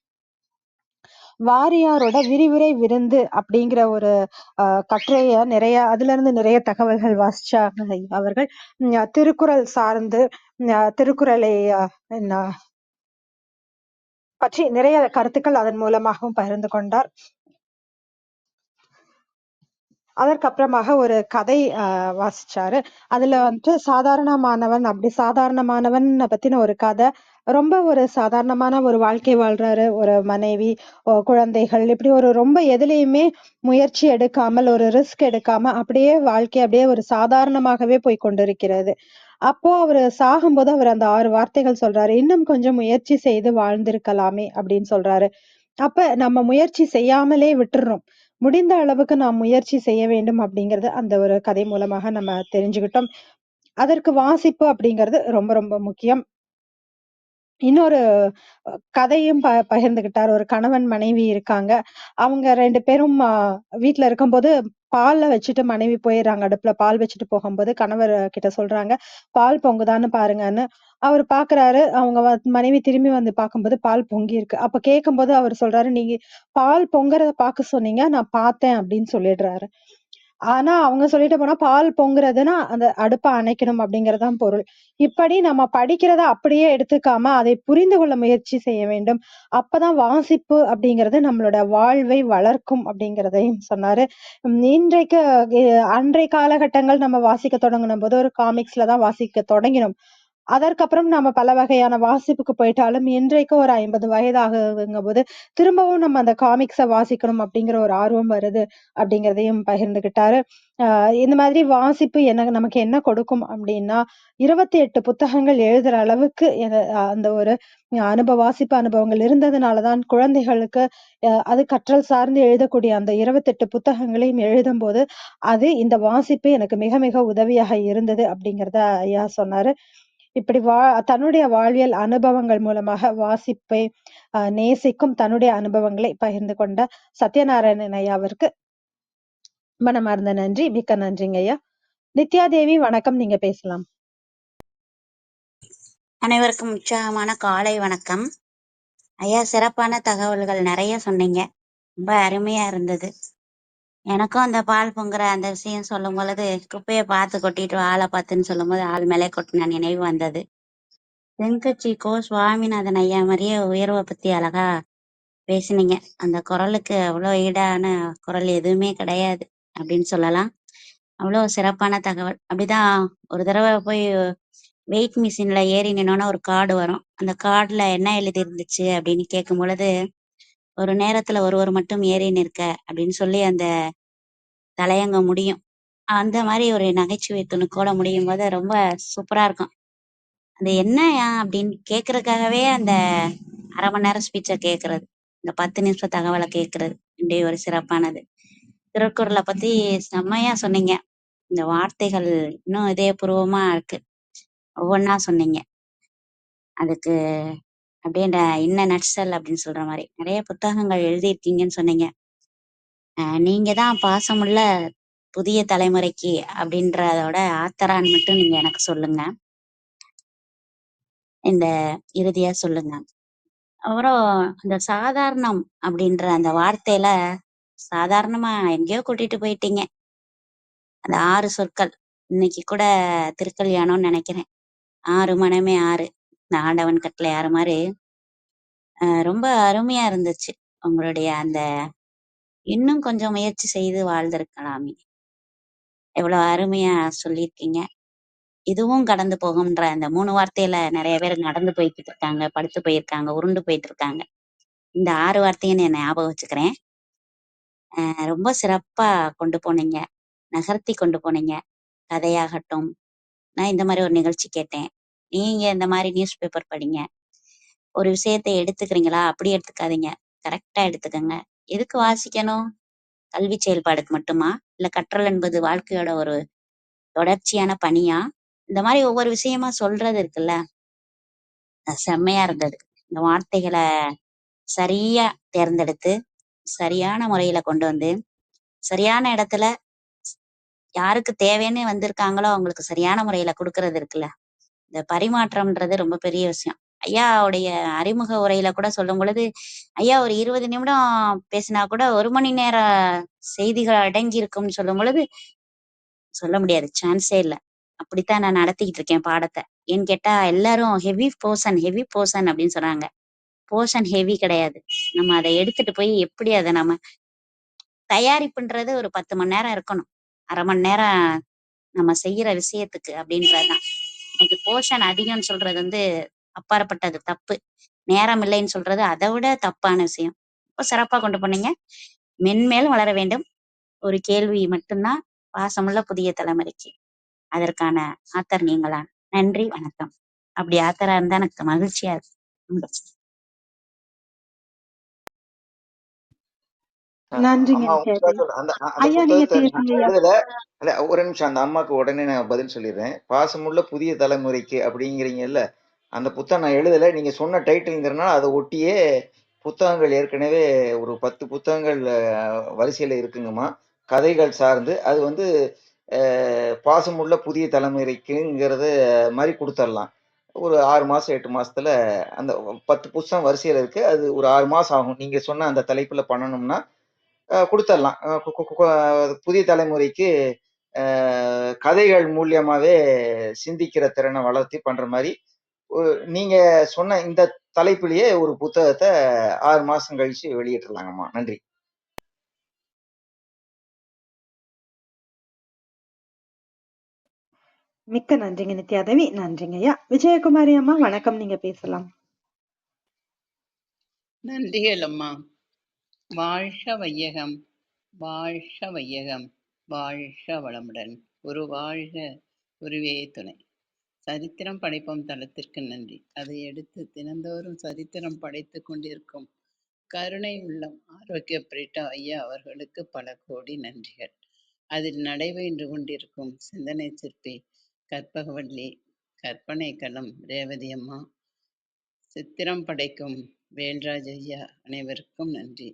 வாரியாரோட விரிவுரை விருந்து அப்படிங்கிற ஒரு கட்டுரைய அதுல இருந்து நிறைய தகவல்கள் வாசிச்சாங்க அவர்கள். திருக்குறள் சார்ந்து திருக்குறளை பற்றி நிறைய கருத்துக்கள் அதன் மூலமாகவும் பகிர்ந்து கொண்டார். அதற்கப்புறமாக ஒரு கதை வாசிச்சாரு. அதுல வந்துட்டு சாதாரணமானவன் பத்தின ஒரு கதை. ரொம்ப ஒரு சாதாரணமான ஒரு வாழ்க்கை வாழ்றாரு. ஒரு மனைவி, குழந்தைகள் இப்படி ஒரு ரொம்ப எதுலயுமே முயற்சி எடுக்காமல், ஒரு ரிஸ்க் எடுக்காம அப்படியே வாழ்க்கை அப்படியே ஒரு சாதாரணமாகவே போய் கொண்டிருக்கிறது. அப்போ அவரு சாகும்போது அவர் அந்த 6 வார்த்தைகள் சொல்றாரு. இன்னும் கொஞ்சம் முயற்சி செய்து வாழ்ந்திருக்கலாமே அப்படின்னு சொல்றாரு. அப்ப நம்ம முயற்சி செய்யாமலே விட்டுர்றோம். முடிந்த அளவுக்கு நாம் முயற்சி செய்ய வேண்டும் அப்படிங்கிறது அந்த ஒரு கதை மூலமாக நம்ம தெரிஞ்சுக்கிட்டோம். அதற்கு வாசிப்பு அப்படிங்கிறது ரொம்ப ரொம்ப முக்கியம். இன்னொரு கதையும் பகிர்ந்துகிட்டார். ஒரு கணவன் மனைவி இருக்காங்க. அவங்க 2 பேரும் வீட்ல இருக்கும்போது பால வச்சுட்டு மனைவி போயிடுறாங்க. அடுப்புல பால் வச்சுட்டு போகும்போது கணவர் கிட்ட சொல்றாங்க, "பால் பொங்குதான்னு பாருங்கன்னு." அவரு பாக்குறாரு. அவங்க மனைவி திரும்பி வந்து பார்க்கும்போது பால் பொங்கி இருக்கு. அப்ப கேட்கும்போது அவரு சொல்றாரு, "நீங்க பால் பொங்குறத பார்க்க சொன்னீங்க. நான் பார்த்தேன்." அப்படின்னு சொல்லிடுறாரு. ஆனா அவங்க சொல்லிட்டு போனா, பால் பொங்குறதுன்னா, அந்த அடுப்ப அணைக்கணும் அப்படிங்கிறது தான் பொருள். இப்படி நம்ம படிக்கிறத அப்படியே எடுத்துக்காம, அதை புரிந்து கொள்ள முயற்சி செய்ய வேண்டும். அப்பதான் வாசிப்பு அப்படிங்கிறது நம்மளோட வாழ்வை வளர்க்கும் அப்படிங்கிறதையும் சொன்னாரு. இன்றைக்கு அன்றைய காலகட்டங்கள் நம்ம வாசிக்க தொடங்குனம்போது, ஒரு காமிக்ஸ்ல தான் வாசிக்க தொடங்கினோம். அதற்கப்புறம் நம்ம பல வகையான வாசிப்புக்கு போயிட்டாலும், இன்றைக்கு ஒரு 50 வயது ஆகுதுங்கும்போது, திரும்பவும் நம்ம அந்த காமிக்ஸ வாசிக்கணும் அப்படிங்கிற ஒரு ஆர்வம் வருது அப்படிங்கிறதையும் பகிர்ந்துகிட்டாரு. இந்த மாதிரி வாசிப்பு நமக்கு என்ன கொடுக்கும் அப்படின்னா, 28 புத்தகங்கள் எழுதுற அளவுக்கு அந்த ஒரு வாசிப்பு அனுபவங்கள் இருந்ததுனால தான் குழந்தைகளுக்கு அது கற்றல் சார்ந்து எழுதக்கூடிய அந்த 28 புத்தகங்களையும் எழுதும்போது, அது இந்த வாசிப்பு எனக்கு மிக மிக உதவியாக இருந்தது அப்படிங்கிறத ஐயா சொன்னாரு. இப்படி தன்னுடைய வாழ்வியல் அனுபவங்கள் மூலமாக வாசிப்பை நேசிக்கும் தன்னுடைய அனுபவங்களை பகிர்ந்து கொண்ட சத்யநாராயணன் ஐயாவிற்கு மனமார்ந்த நன்றி. மிக்க நன்றிங்க ஐயா. நித்யா தேவி வணக்கம். நீங்க பேசலாம். அனைவருக்கும் உற்சாகமான காலை வணக்கம். ஐயா, சிறப்பான தகவல்கள் நிறைய சொன்னீங்க. ரொம்ப அருமையா இருந்தது. எனக்கும் அந்த பால் பொங்குற அந்த விஷயம் சொல்லும் பொழுது, குப்பையை பார்த்து கொட்டிட்டு ஆளை பார்த்துன்னு சொல்லும் போது ஆள் மேலே கொட்டின நினைவு வந்தது. தென்கட்சி கோ சுவாமிநாதன் ஐயா மாதிரியே உயர்வை பத்தி அழகா பேசினீங்க. அந்த குரலுக்கு அவ்வளோ ஈடான குரல் எதுவுமே கிடையாது அப்படின்னு சொல்லலாம். அவ்வளோ சிறப்பான தகவல். அப்படிதான் ஒரு தடவை போய் வெயிட் மிஷின்ல ஏறி நின்னோன்னா ஒரு கார்டு வரும். அந்த கார்டுல என்ன எழுதி இருந்துச்சு அப்படின்னு கேட்கும் பொழுது, ஒரு நேரத்துல ஒருவர் மட்டும் ஏறி நிற்க அப்படின்னு சொல்லி அந்த தலையங்கம் முடியும். அந்த மாதிரி ஒரு நகைச்சுவை துணுக்கோட முடியும் போது ரொம்ப சூப்பரா இருக்கும். அது என்னய்யா அப்படின்னு கேட்கறதுக்காகவே அந்த 1/2 மணி நேரம் ஸ்பீச்ச கேட்கறது, இந்த 10 நிமிஷம் தகவலை கேட்கறது இப்படி ஒரு சிறப்பானது. திருக்குறளை பத்தி செம்மையா சொன்னீங்க. இந்த வார்த்தைகள் இன்னும் இதயபூர்வமா இருக்கு. ஒவ்வொன்னா சொன்னீங்க. அதுக்கு அப்படியே இன்ன நட்சல் அப்படின்னு சொல்ற மாதிரி நிறைய புத்தகங்கள் எழுதியிருக்கீங்கன்னு சொன்னீங்க. நீங்க தான் பாசமுள்ள புதிய தலைமுறைக்கு அப்படின்றதோட ஆத்தரான்னு மட்டும் நீங்க எனக்கு சொல்லுங்க. இந்த இறுதியா சொல்லுங்க. அப்புறம் இந்த சாதாரணம் அப்படின்ற அந்த வார்த்தையில சாதாரணமா எங்கேயோ கூட்டிட்டு போயிட்டீங்க. அந்த 6 சொற்கள் இன்னைக்கு கூட திருக்கல்யாணம்னு நினைக்கிறேன். 6 மனமே 6 இந்த ஆண்டவன் கட்டளை 6 மாதிரி ரொம்ப அருமையா இருந்துச்சு. உங்களுடைய அந்த இன்னும் கொஞ்சம் முயற்சி செய்து வாழ்ந்திருக்கலாமே. எவ்வளவு அருமையா சொல்லியிருக்கீங்க. இதுவும் கடந்து போகும்ன்ற அந்த 3 வார்த்தையில நிறைய பேர் நடந்து போய்க்கிட்டு இருக்காங்க, படுத்து போயிருக்காங்க, உருண்டு போயிட்டு இருக்காங்க. இந்த 6 வார்த்தையும் நான் ஞாபகம் வச்சுக்கிறேன். ரொம்ப சிறப்பா கொண்டு போனீங்க. நகர்த்தி கொண்டு போனீங்க. கதையாகட்டும், நான் இந்த மாதிரி ஒரு நிகழ்ச்சி கேட்டேன். நீங்க இந்த மாதிரி நியூஸ் பேப்பர் படிங்க. ஒரு விஷயத்தை எடுத்துக்கிறீங்களா? அப்படி எடுத்துக்காதீங்க. கரெக்டா எடுத்துக்கங்க. எதுக்கு வாசிக்கணும்? கல்வி செயல்பாடுக்கு மட்டுமா? இல்ல கற்றல் என்பது வாழ்க்கையோட ஒரு தொடர்ச்சியான பணியா? இந்த மாதிரி ஒவ்வொரு விஷயமா சொல்றது இருக்குல்ல, அது செம்மையா இருந்தது. இந்த வார்த்தைகள சரியா தேர்ந்தெடுத்து, சரியான முறையில கொண்டு வந்து, சரியான இடத்துல யாருக்கு தேவைன்னு வந்திருக்காங்களோ அவங்களுக்கு சரியான முறையில குடுக்கறது இருக்குல்ல. இந்த பரிமாற்றம்ன்றது ரொம்ப பெரிய விஷயம். ஐயாவுடைய அறிமுக உரையில கூட சொல்லும் பொழுது, ஐயா ஒரு 20 நிமிடம் பேசினா கூட 1 மணி நேர செய்திகள் அடங்கி இருக்கும்னு சொல்லும் பொழுது, சொல்ல முடியாது. சான்ஸே இல்ல. அப்படித்தான் நான் நடத்திக்கிட்டு இருக்கேன் பாடத்த. ஏன்னு கேட்டா எல்லாரும் ஹெவி போர்ஷன் அப்படின்னு சொன்னாங்க. போர்ஷன் ஹெவி கிடையாது. நம்ம அத எடுத்துட்டு போய் எப்படி அத நம்ம தயாரிப்புன்றது ஒரு 10 மணி நேரம் இருக்கணும். 1/2 மணி நேரம் நம்ம செய்யற விஷயத்துக்கு அப்படின்றதுதான். இன்னைக்கு போர்ஷன் அதிகம்னு சொல்றது அப்பாற்பட்டது தப்பு. நேரம் இல்லைன்னு சொல்றது அதை விட தப்பான விஷயம். ரொம்ப சிறப்பா கொண்டு போனீங்க. மென்மேலும் வளர வேண்டும். ஒரு கேள்வி மட்டும்தான், பாசமுள்ள புதிய தலைமுறைக்கு. அதற்கான ஆத்தர் நீங்களா? நன்றி, வணக்கம். அப்படி ஆத்தரா இருந்தா எனக்கு மகிழ்ச்சியா இருக்கு. நன்றிங்க அம்மா நித்யா உண்மையா ஐயா. சொல்றேன். அந்த அந்த ஐயா நீங்க புத்தகத்தை நான் பேசுங்க ஐயா. எழுதல. இல்ல ஒரு நிமிஷம் அந்த அம்மாக்கு உடனே நான் பதில் சொல்லிடுறேன். பாசமுள்ள புதிய தலைமுறைக்கு அப்படிங்கிறீங்கல்ல, அந்த புத்தகம் நான் எழுதல. நீங்க சொன்ன டைட்டில்ங்கிறனால அதை ஒட்டியே புத்தகங்கள் ஏற்கனவே ஒரு 10 புத்தகங்கள் வரிசையில இருக்குங்கம்மா. கதைகள் சார்ந்து அது பாசமுள்ள புதிய தலைமுறைக்குங்கிறது மாதிரி கொடுத்துடலாம். ஒரு 6 மாசம் 8 மாசத்துல அந்த 10 புத்தகம் வரிசையில இருக்கு. அது ஒரு 6 மாசம் ஆகும். நீங்க சொன்ன அந்த தலைப்புல பண்ணணும்னா குடுத்தரலாம். புதிய தலைமுறைக்கு கதைகள் மூலியமாவே சிந்திக்கிற திறனை வளர்த்தி பண்ற மாரி, நீங்க சொன்ன இந்த தலைப்பிலேயே ஒரு புத்தகத்த 6 மாசம் கழிச்சு வெளியிட்டுறலாங்கம்மா. நன்றி. மிக்க நன்றிங்க நித்யாதேவி. நன்றிங்க ஐயா. விஜயகுமாரி அம்மா வணக்கம், நீங்க பேசலாம். நன்றிகள் அம்மா. வாழ்க வையகம், வாழ்க வையகம், வாழ்க வளமுடன். ஒரு வாழ்க, ஒருவே துணை. சரித்திரம் படைப்போம் தளத்திற்கு நன்றி. அதை எடுத்து தினந்தோறும் சரித்திரம் படைத்து கொண்டிருக்கும் கருணை உள்ளம் ஆரோக்கிய பிரீட்டா ஐயா அவர்களுக்கு பல கோடி நன்றிகள். அதில் நடைபெற்று கொண்டிருக்கும் சிந்தனை சிற்பி கற்பகவல்லி, கற்பனை களம் ரேவதி அம்மா, சித்திரம் படைக்கும் வேல்ராஜ் ஐயா அனைவருக்கும் நன்றி.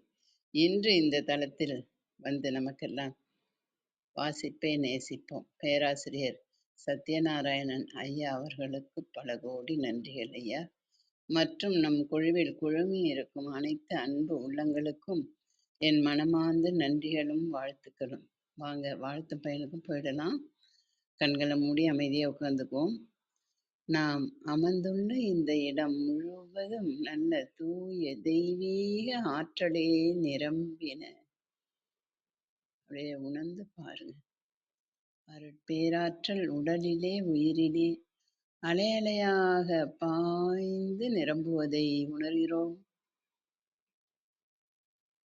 இன்று இந்த தளத்தில் நமக்கெல்லாம் வாசிப்பை நேசிப்போம் பேராசிரியர் சத்யநாராயணன் ஐயா அவர்களுக்கு பல கோடி நன்றிகள் ஐயா. மற்றும் நம் குழுவில் குழுமி இருக்கும் அனைத்து அன்பு உள்ளங்களுக்கும் என் மனமார்ந்த நன்றிகளும் வாழ்த்துக்களும். வாங்க வாழ்த்து பயனுக்கும் போயிடலாம். கண்களை மூடி அமைதியாக உட்காந்துக்குவோம். நாம் அமர்ந்துள்ள இந்த இடம் முழுவதும் நல்ல தூய தெய்வீக ஆற்றலே நிரம்பின. அப்படியே உணர்ந்து பாருங்க. அருட்பேராற்றல் உடலிலே உயிரிலே அலையலையாக பாய்ந்து நிரம்புவதை உணர்கிறோம்.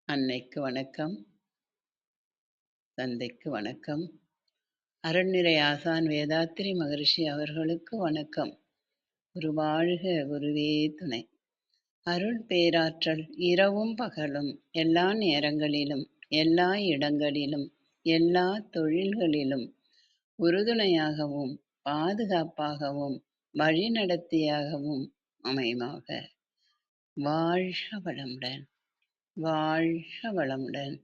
அன்னைக்கு வணக்கம், தந்தைக்கு வணக்கம், அருள்நிறை ஆசான் வேதாத்திரி மகரிஷி அவர்களுக்கு வணக்கம். குரு வாழ்க, குருவே துணை. அருள் பேராற்றல் இரவும் பகலும் எல்லா நேரங்களிலும் எல்லா இடங்களிலும் எல்லா தொழில்களிலும் உறுதுணையாகவும் பாதுகாப்பாகவும் வழிநடத்தியாகவும் அமையுமாக. வாழ்க வளமுடன், வாழ்க வளமுடன்,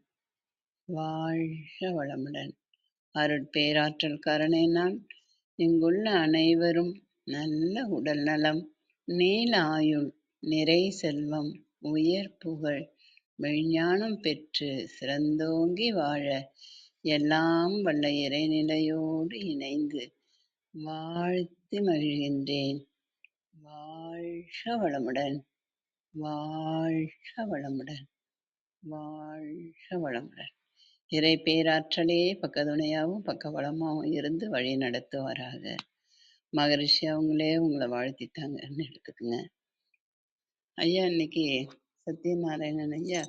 வாழ்க வளமுடன். அருட்பேராற்றல் கருணையினால் இங்குள்ள அனைவரும் நல்ல உடல் நலம், நீல ஆயுள், நிறை செல்வம், உயர் புகழ், மெய்ஞானம் பெற்று சிறந்தோங்கி வாழ எல்லாம் வல்ல இறைநிலையோடு இணைந்து வாழ்த்தி மகிழ்கின்றேன். வாழ்க வளமுடன், வாழ்க வளமுடன், வாழ்க வளமுடன். இறை பேராற்றலே பக்கத்துணையாகவும் பக்கபலமாகவும் இருந்து வழி நடத்துவாராக. மகரிஷி அவங்களே உங்களை வாழ்த்தித்தாங்கன்னு எடுத்துக்குங்க. ஐயா, இன்னைக்கு சத்யநாராயணன் ஐயா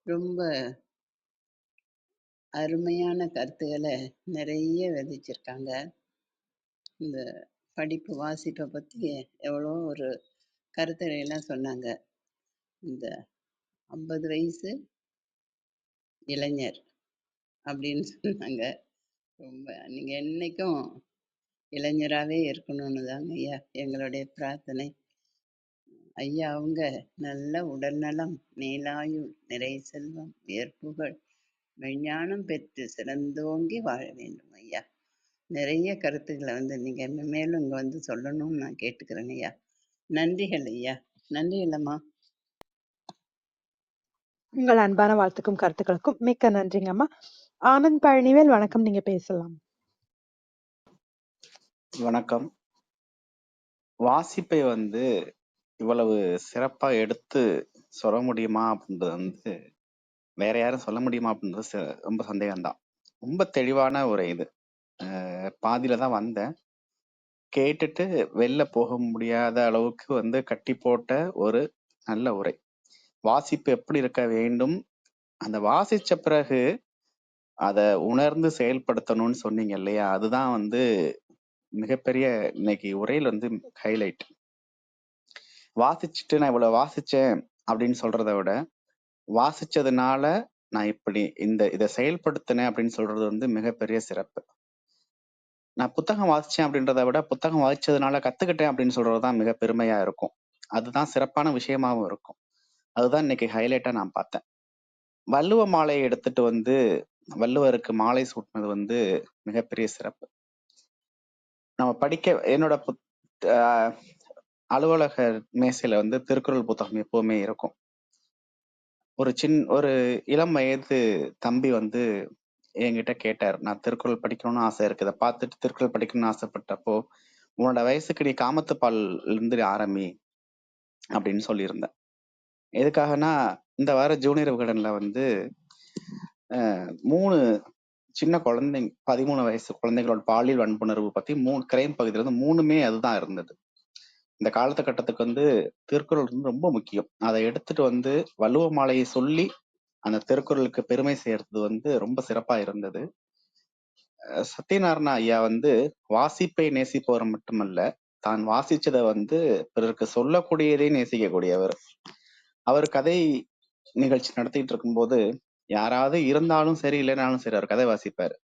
ரொம்ப அருமையான கருத்துக்களை நிறைய விதைச்சிருக்காங்க. இந்த படிப்பு வாசிப்பை பற்றி எவ்வளோ ஒரு கருத்துரை எல்லாம் சொன்னாங்க. இந்த 50 வயசு இளைஞர் அப்படின்னு சொன்னாங்க. ரொம்ப நீங்கள் என்னைக்கும் இளைஞராகவே இருக்கணும்னு தாங்க ஐயா எங்களுடைய பிரார்த்தனை. ஐயா அவங்க நல்ல உடல் நலம், நீலாயுள், நிறை செல்வம், உயர் புகழ், மெய்ஞானம் பெற்று சிறந்தோங்கி வாழ வேண்டும் ஐயா. நிறைய கருத்துக்களை நீங்கள் மேலும் இங்கே சொல்லணும்னு நான் கேட்டுக்கிறேங்க ஐயா. நன்றிகள் ஐயா. நன்றி இல்லம்மா. உங்கள் அன்பான வாழ்த்துக்கும் கருத்துக்களுக்கும் மிக்க நன்றிங்கம்மா. ஆனந்த் பழனிவேல், வணக்கம், நீங்க பேசலாம். வணக்கம். வாசிப்பை இவ்வளவு சிறப்பா எடுத்து சொல்ல முடியுமா அப்படின்றது வேற யாரும் சொல்ல முடியுமா அப்படின்றது ரொம்ப சந்தேகம்தான். ரொம்ப தெளிவான ஒரு இது. பாதியில தான் வந்தேன், கேட்டுட்டு வெளில போக முடியாத அளவுக்கு கட்டி போட்ட ஒரு நல்ல உரை. வாசிப்பு எப்படி இருக்க வேண்டும், அந்த வாசிச்ச பிறகு அதை உணர்ந்து செயல்படுத்தணும்னு சொன்னீங்க இல்லையா, அதுதான் மிகப்பெரிய இன்னைக்கு உரையில் ஹைலைட். வாசிச்சுட்டு நான் இவ்வளவு வாசிச்சேன் அப்படின்னு சொல்றதை விட, வாசிச்சதுனால நான் இப்படி இதை செயல்படுத்தினேன் அப்படின்னு சொல்றது மிகப்பெரிய சிறப்பு. நான் புத்தகம் வாசிச்சேன் அப்படின்றத விட புத்தகம் வாசிச்சதுனால கத்துக்கிட்டேன் அப்படின்னு சொல்றதுதான் மிக பெருமையா இருக்கும். அதுதான் சிறப்பான விஷயமாவும் இருக்கும். அதுதான் இன்னைக்கு ஹைலைட்டா நான் பார்த்தேன். வள்ளுவ மாலையை எடுத்துட்டு வள்ளுவருக்கு மாலை சூட்டினது மிகப்பெரிய சிறப்பு. நம்ம படிக்க என்னோட அலுவலக மேசையில திருக்குறள் புத்தகம் எப்பவுமே இருக்கும். ஒரு இளம் வயது தம்பி என்கிட்ட கேட்டார், நான் திருக்குறள் படிக்கணும்னு ஆசை இருக்கு, இதை பார்த்துட்டு திருக்குறள் படிக்கணும்னு ஆசைப்பட்டப்போ உன்னோட வயசுக்கு நீ காமத்துப்பால் இருந்து ஆரம்பி அப்படின்னு சொல்லியிருந்தேன். எதுக்காகனா, இந்த வார ஜூனியர் விகடன்ல 3 சின்ன குழந்தைங்க, 13 வயசு குழந்தைகளோட பாலியல் வன்புணர்வு பத்தி 3 கிரைம் பகுதியில 3மே அதுதான் இருந்தது. இந்த காலத்துக்கட்டத்துக்கு திருக்குறள் ரொம்ப முக்கியம். அதை எடுத்துட்டு வள்ளுவ மாலையை சொல்லி அந்த திருக்குறளுக்கு பெருமை சேர்த்தது ரொம்ப சிறப்பா இருந்தது. சத்யநாராயண ஐயா வாசிப்பை நேசிப்பவர் மட்டுமல்ல, தான் வாசிச்சதை பிறருக்கு சொல்லக்கூடியதை நேசிக்கக்கூடியவர். அவர் கதை நிகழ்ச்சி நடத்திட்டு இருக்கும்போது யாராவது இருந்தாலும் சரி இல்லைனாலும் சரி அவர் கதை வாசிப்பாரு.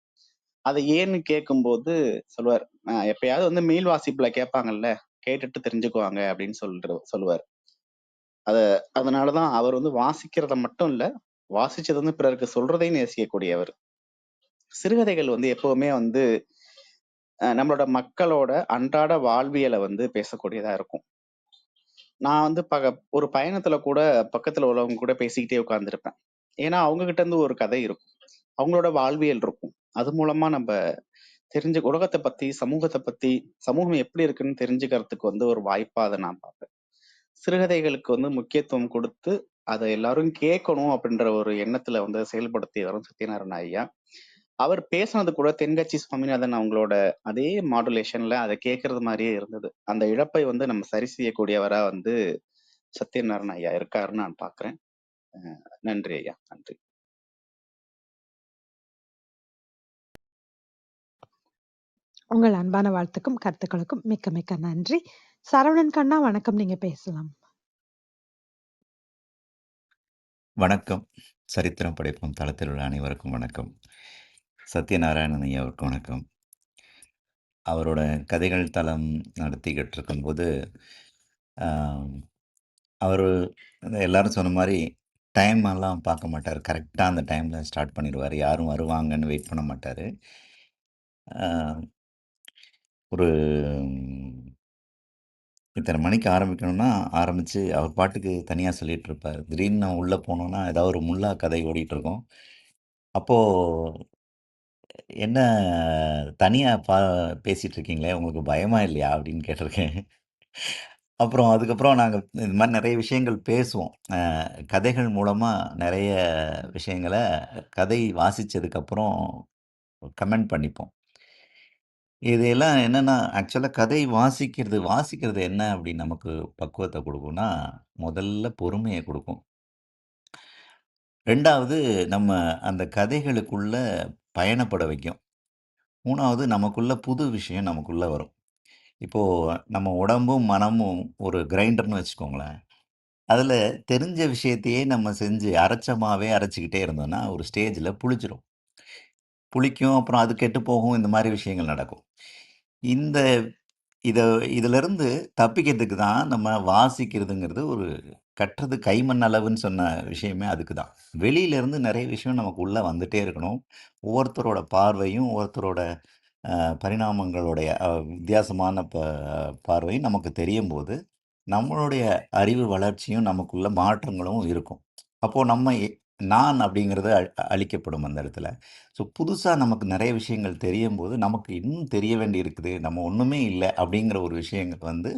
அதை ஏன்னு கேட்கும்போது சொல்லுவார், எப்பயாவது மீள் வாசிப்புல கேட்பாங்கல்ல, கேட்டுட்டு தெரிஞ்சுக்குவாங்க அப்படின்னு சொல்லுவார். அதனாலதான் அவர் வாசிக்கிறத மட்டும் இல்ல, வாசிச்சது பிறருக்கு சொல்றதையும் நேசிக்கக்கூடியவர். சிறுகதைகள் எப்பவுமே நம்மளோட மக்களோட அன்றாட வாழ்வியலை பேசக்கூடியதா இருக்கும். நான் ஒரு பயணத்துல கூட பக்கத்துல உள்ளவங்க கூட பேசிக்கிட்டே உட்கார்ந்துருப்பேன். ஏன்னா அவங்க கிட்ட இருந்து ஒரு கதை இருக்கும், அவங்களோட வாழ்வியல் இருக்கும். அது மூலமா நம்ம உலகத்தை பத்தி, சமூகத்தை பத்தி, சமூகம் எப்படி இருக்குன்னு தெரிஞ்சுக்கிறதுக்கு ஒரு வாய்ப்பா அதை நான் பார்ப்பேன். சிறுகதைகளுக்கு முக்கியத்துவம் கொடுத்து அதை எல்லாரும் கேட்கணும் அப்படின்ற ஒரு எண்ணத்துல செயல்படுத்தி வரும் சத்யநாராயண ஐயா. அவர் பேசுனது கூட தென்கட்சி சுவாமிநாதன் அவங்களோட அதே மாடுலேஷன்ல அதை கேட்கறது மாதிரியே இருந்தது. அந்த இழப்பை நம்ம சரி செய்யக்கூடியவரா சத்யநாராயண ஐயா இருக்காருன்னு நான் பாக்குறேன். நன்றி ஐயா, நன்றி. உங்கள் அன்பான வாழ்த்துக்கும் கருத்துக்களுக்கும் மிக்க மிக்க நன்றி. சரவணன் கண்ணா, வணக்கம், நீங்க பேசலாம். வணக்கம். சரித்திரம் படைப்போம் தளத்தில் உள்ள அனைவருக்கும் வணக்கம். சத்யநாராயணன் ஐயாவுக்கு வணக்கம். அவரோட கதைகள் தளம் நடத்திக்கிட்டு இருக்கும்போது அவர் எல்லாரும் சொன்ன மாதிரி டைம் எல்லாம் பார்க்க மாட்டார். கரெக்டாக அந்த டைமில் ஸ்டார்ட் பண்ணிடுவார். யாரும் வருவாங்கன்னு வெயிட் பண்ண மாட்டார். ஒரு இத்தனை மணிக்கு ஆரம்பிக்கணும்னா ஆரம்பித்து அவர் பாட்டுக்கு தனியாக சொல்லிகிட்டு இருப்பார். திடீர்னு நான் உள்ளே போனோன்னா ஏதாவது ஒரு முல்லா கதை ஓடிட்டு இருக்கும். அப்போது என்ன தனியாக பேசிகிட்டு இருக்கீங்களே, உங்களுக்கு பயமா இல்லையா அப்படின்னு கேட்டிருக்கேன். அப்புறம் அதுக்கப்புறம் நாங்கள் இந்த மாதிரி நிறைய விஷயங்கள் பேசுவோம். கதைகள் மூலமாக நிறைய விஷயங்களை கதை வாசித்ததுக்கப்புறம் கமெண்ட் பண்ணிப்போம். இதெல்லாம் என்னன்னா, ஆக்சுவலா கதை வாசிக்கிறது என்ன அப்படின்னு நமக்கு பக்குவத்த குடுக்கும்னா, முதல்ல பொறுமைய குடுக்கும். 2வது நம்ம அந்த கதைகளுக்குள்ள பயணப்பட வைக்கும். 3வது நமக்குள்ள புது விஷயம் நமக்குள்ள வரும். இப்போ நம்ம உடம்பும், மனமும் ஒரு கிரைண்டர்ன்னு வச்சுக்கோங்களேன். அதுல தெரிஞ்ச விஷயத்தையே நம்ம செஞ்சு அரைச்ச மாவே அரைச்சுக்கிட்டே இருந்தோம்னா, ஒரு ஸ்டேஜ்ல புளிச்சிரும். புளிக்கும், அப்புறம் அது கெட்டுப்போகும். இந்த மாரி விஷயங்கள் நடக்கும். இந்த இத இதிலிருந்து தப்பிக்கிறதுக்கு தான் நம்ம வாசிக்கிறதுங்கிறது ஒரு கற்றது கைமண் அளவுன்னு சொன்ன விஷயமே அதுக்கு தான். வெளியிலேருந்து நிறைய விஷயம் நமக்கு உள்ள வந்துட்டே இருக்கணும். ஒவ்வொருத்தரோட பார்வையும், ஒவ்வொருத்தரோட பரிணாமங்களுடைய வித்தியாசமான பார்வையும் நமக்கு தெரியும்போது, நம்மளுடைய அறிவு வளர்ச்சியும் நமக்குள்ள மாற்றங்களும் இருக்கும். அப்போ நம்ம நான் அப்படிங்கிறது அழிக்கப்படும் அந்த இடத்துல. ஸோ புதுசா நமக்கு நிறைய விஷயங்கள் தெரியும்போது, நமக்கு இன்னும் தெரிய வேண்டி இருக்குது. நம்ம ஒண்ணுமே இல்ல அப்படிங்கிற ஒரு விஷயங்கள் வந்து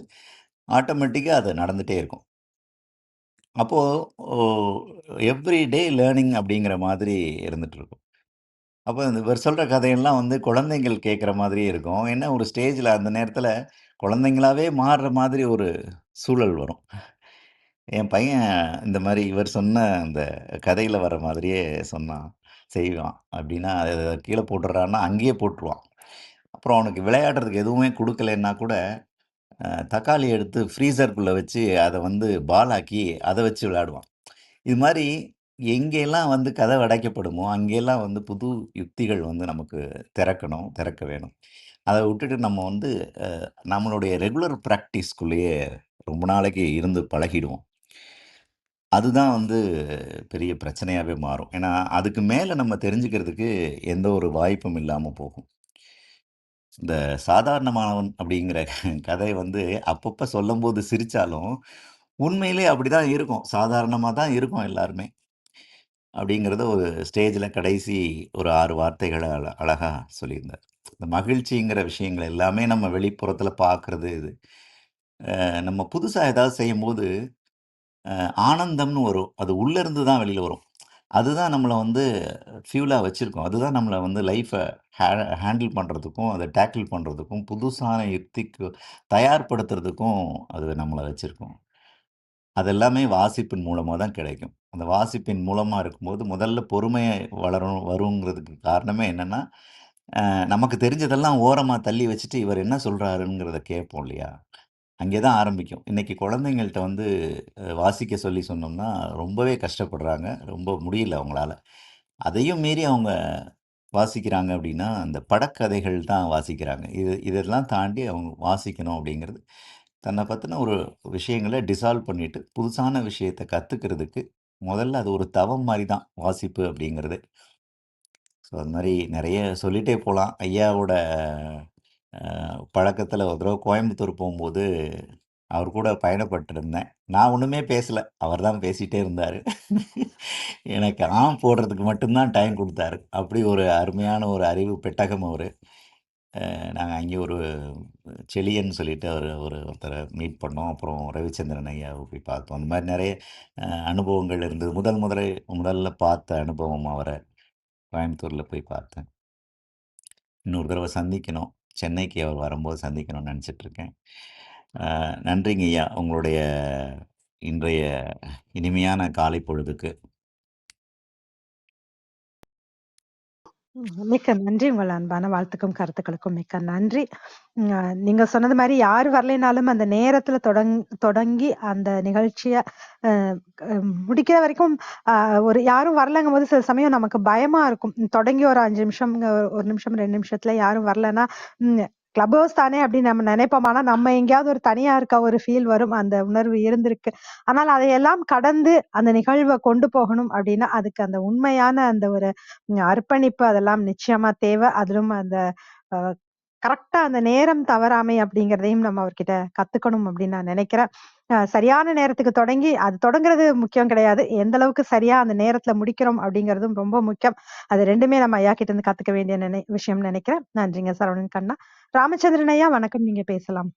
ஆட்டோமேட்டிக்கா அது நடந்துட்டே இருக்கும். அப்போ ஓ எவ்ரி டே லேர்னிங் அப்படிங்கிற மாதிரி இருந்துட்டு இருக்கும். அப்போ இவர் சொல்ற கதையெல்லாம் வந்து குழந்தைகள் கேட்குற மாதிரியே இருக்கும். என்ன ஒரு ஸ்டேஜ்ல அந்த நேரத்துல குழந்தைங்களாவே மாறுற மாதிரி ஒரு சூழல் வரும். என் பையன் இந்த மாரி இவர் சொன்ன அந்த கதையில வர மாதிரியே சொன்னான். செய்வான். அப்டின்னா, அத கீழ போட்டுறான்னா, அங்கேயே போட்டுருவான். அப்புறம் அவனுக்கு விளையாடுறதுக்கு எதுவுமே குடுக்கலன்னா கூட, தக்காளி எடுத்து ஃப்ரீசர்க்குள்ள வச்சு, அத வந்து பால் ஆக்கி, அத வச்சு விளையாடுவான். இது மாரி எங்கெல்லாம் வந்து கதவு அடைக்கப்படுமோ, அங்கெல்லாம் வந்து புது யுக்திகள் வந்து நமக்கு திறக்க வேணும். அத விட்டுட்டு நம்ம வந்து நம்மளுடைய ரெகுலர் பிராக்டிஸ்குள்ளேயே ரொம்ப நாளைக்கு இருந்து பழகிடுவோம். அதுதான் வந்து பெரிய பிரச்சனையாவே மாறும். ஏன்னா, அதுக்கு மேல நம்ம தெரிஞ்சுக்கிறதுக்கு எந்த ஒரு வாய்ப்பும் இல்லாம போகும். இந்த சாதாரணமானவன் அப்படிங்கிற கதை வந்து அப்பப்ப சொல்லும்போது சிரிச்சாலும், உண்மையிலே அப்படிதான் இருக்கும். சாதாரணமா தான் இருக்கும் எல்லாருமே. அப்படிங்கிறத ஒரு ஸ்டேஜ்ல கடைசி ஒரு 6 வார்த்தைகள அழகா சொல்லியிருந்தார். இந்த மகிழ்ச்சிங்கிற விஷயங்கள் எல்லாமே நம்ம வெளிப்புறத்துல பார்க்கிறது இது. நம்ம புதுசா ஏதாவது செய்யும்போது ஆனந்தம்னு வரும். அது உள்ள இருந்து தான் வெளில வரும். அதுதான் நம்மள வந்து ஃபியூலா வச்சிருக்கும். அதுதான் நம்மள வந்து லைஃப ஹே ஹேண்டில் பண்றதுக்கும், அத டேக்கிள் பண்றதுக்கும், புதுசான யுக்திக்கு தயார்படுத்துறதுக்கும் அது நம்மள வச்சிருக்கும். அது எல்லாமே வாசிப்பின் மூலமா தான் கிடைக்கும். அந்த வாசிப்பின் மூலமா இருக்கும்போது, முதல்ல பொறுமை வருங்கிறதுக்கு காரணமே என்னன்னா, நமக்கு தெரிஞ்சதெல்லாம் ஓரமா தள்ளி வச்சுட்டு, இவர் என்ன சொல்றாருங்கிறத கேட்போம் இல்லையா? அங்கே தான் ஆரம்பிக்கும். இன்னைக்கு குழந்தைங்கள்ட்ட வந்து வாசிக்க சொல்லி சொன்னோம்னா, ரொம்பவே கஷ்டப்படுறாங்க. ரொம்ப முடியல அவங்களால. அதையும் மீறி அவங்க வாசிக்கிறாங்க அப்படின்னா, அந்த படக்கதைகள் தான் வாசிக்கிறாங்க. இதெல்லாம் தாண்டி அவங்க வாசிக்கணும் அப்படிங்கிறது, தன்ன பத்தின ஒரு விஷயங்கள டிசால்வ் பண்ணிட்டு, புதுசான விஷயத்த கத்துக்கிறதுக்கு, முதல்ல அது ஒரு தவம் மாரி தான் வாசிப்பு அப்படிங்கிறது. ஸோ, அது மாரி நெறைய சொல்லிட்டே போலாம். ஐயாவோட பழக்கத்தில ஒரு தடவ கோயம்புத்தூர் போம்போது, அவர் கூட பயணப்பட்டிருந்தேன். நான் ஒண்ணுமே பேசல. அவர் தான் பேசிட்டே இருந்தாரு. எனக்கு போடுறதுக்கு மட்டும் தான் டைம் குடுத்தாரு. அப்படி ஒரு அருமையான ஒரு அறிவு பெட்டகம் அவரு. நாங்க அங்கே ஒரு செழியன் சொல்லிட்டு ஒருத்தர மீட் பண்ணோம். அப்புறம் ரவிச்சந்திரன் ஐயாவ போய் பார்த்தோம். அந்த மாரி நெறைய அனுபவங்கள் இருந்தது. முதல்ல பார்த்த அனுபவம் அவர கோயம்புத்தூர்ல போய் பார்த்தேன். இன்னொரு தடவ சந்திக்கணும். சென்னைக்கு அவர் வரும்போது சந்திக்கணும்னு நெனச்சிட்டுருக்கேன். நன்றிங்கய்யா. உங்களுடைய இன்றைய இனிமையான காலை பொழுதுக்கு. மிக்க நன்றி. உங்கள் அன்பான வாழ்த்துக்கும், கருத்துக்களுக்கும் மிக்க நன்றி. நீங்க சொன்னது மாரி யாரு வரலைனாலும் அந்த நேரத்துல தொடங்கி அந்த நிகழ்ச்சிய அ அ முடிக்கிற வரைக்கும் ஒரு யாரும் வரலங்கும்போது சில சமயம் நமக்கு பயமா இருக்கும். தொடங்கி ஒரு 5 நிமிஷம், 1 நிமிஷம், 2 நிமிஷத்துல யாரும் வரலன்னா, ம் கிளப் ஹவுஸ் தானே அப்படின்னு நம்ம நினைப்போம். ஆனா நம்ம எங்கேயாவது ஒரு தனியா இருக்க ஒரு ஃபீல் வரும். அந்த உணர்வு இருந்திருக்கு. ஆனால் அதையெல்லாம் கடந்து அந்த நிகழ்வை கொண்டு போகணும் அப்படின்னா அதுக்கு அந்த உண்மையான அந்த ஒரு அர்ப்பணிப்பு அதெல்லாம் நிச்சயமா தேவை. அதிலும் அந்த கரெக்டா அந்த நேரம் தவறாமை அப்படிங்கிறதையும் நம்ம அவர்கிட்ட கத்துக்கணும் அப்படின்னு நான் நினைக்கிறேன். சரியான நேரத்துக்கு தொடங்கி அது தொடங்குறது முக்கியம் கிடையாது. எந்த அளவுக்கு சரியா அந்த நேரத்துல முடிக்கிறோம் அப்படிங்கிறதும் ரொம்ப முக்கியம். அது ரெண்டுமே நம்ம ஐயா கிட்ட இருந்து கத்துக்க வேண்டிய விஷயம் நினைக்கிறேன். நன்றிங்க சரவணன் கண்ணா. ராமச்சந்திரன் ஐயா வணக்கம், நீங்க பேசலாம்.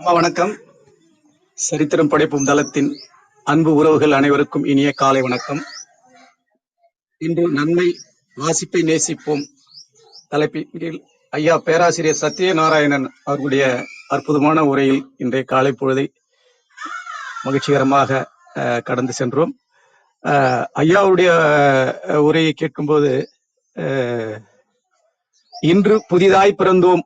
அம்மா வணக்கம். சரித்திரம் படைப்பும் தளத்தின் அன்பு உறவுகள் அனைவருக்கும் இனிய காலை வணக்கம். இன்று நன்மை வாசிப்பை நேசிப்போம் தலைப்பில் ஐயா பேராசிரியர் சத்யநாராயணன் அவர்களுடைய அற்புதமான உரையில் இன்றைய காலை பொழுதை மகிழ்ச்சிகரமாக கடந்து சென்றோம். ஐயாவுடைய உரையை கேட்கும்போது இன்று புதிதாய் பிறந்தோம்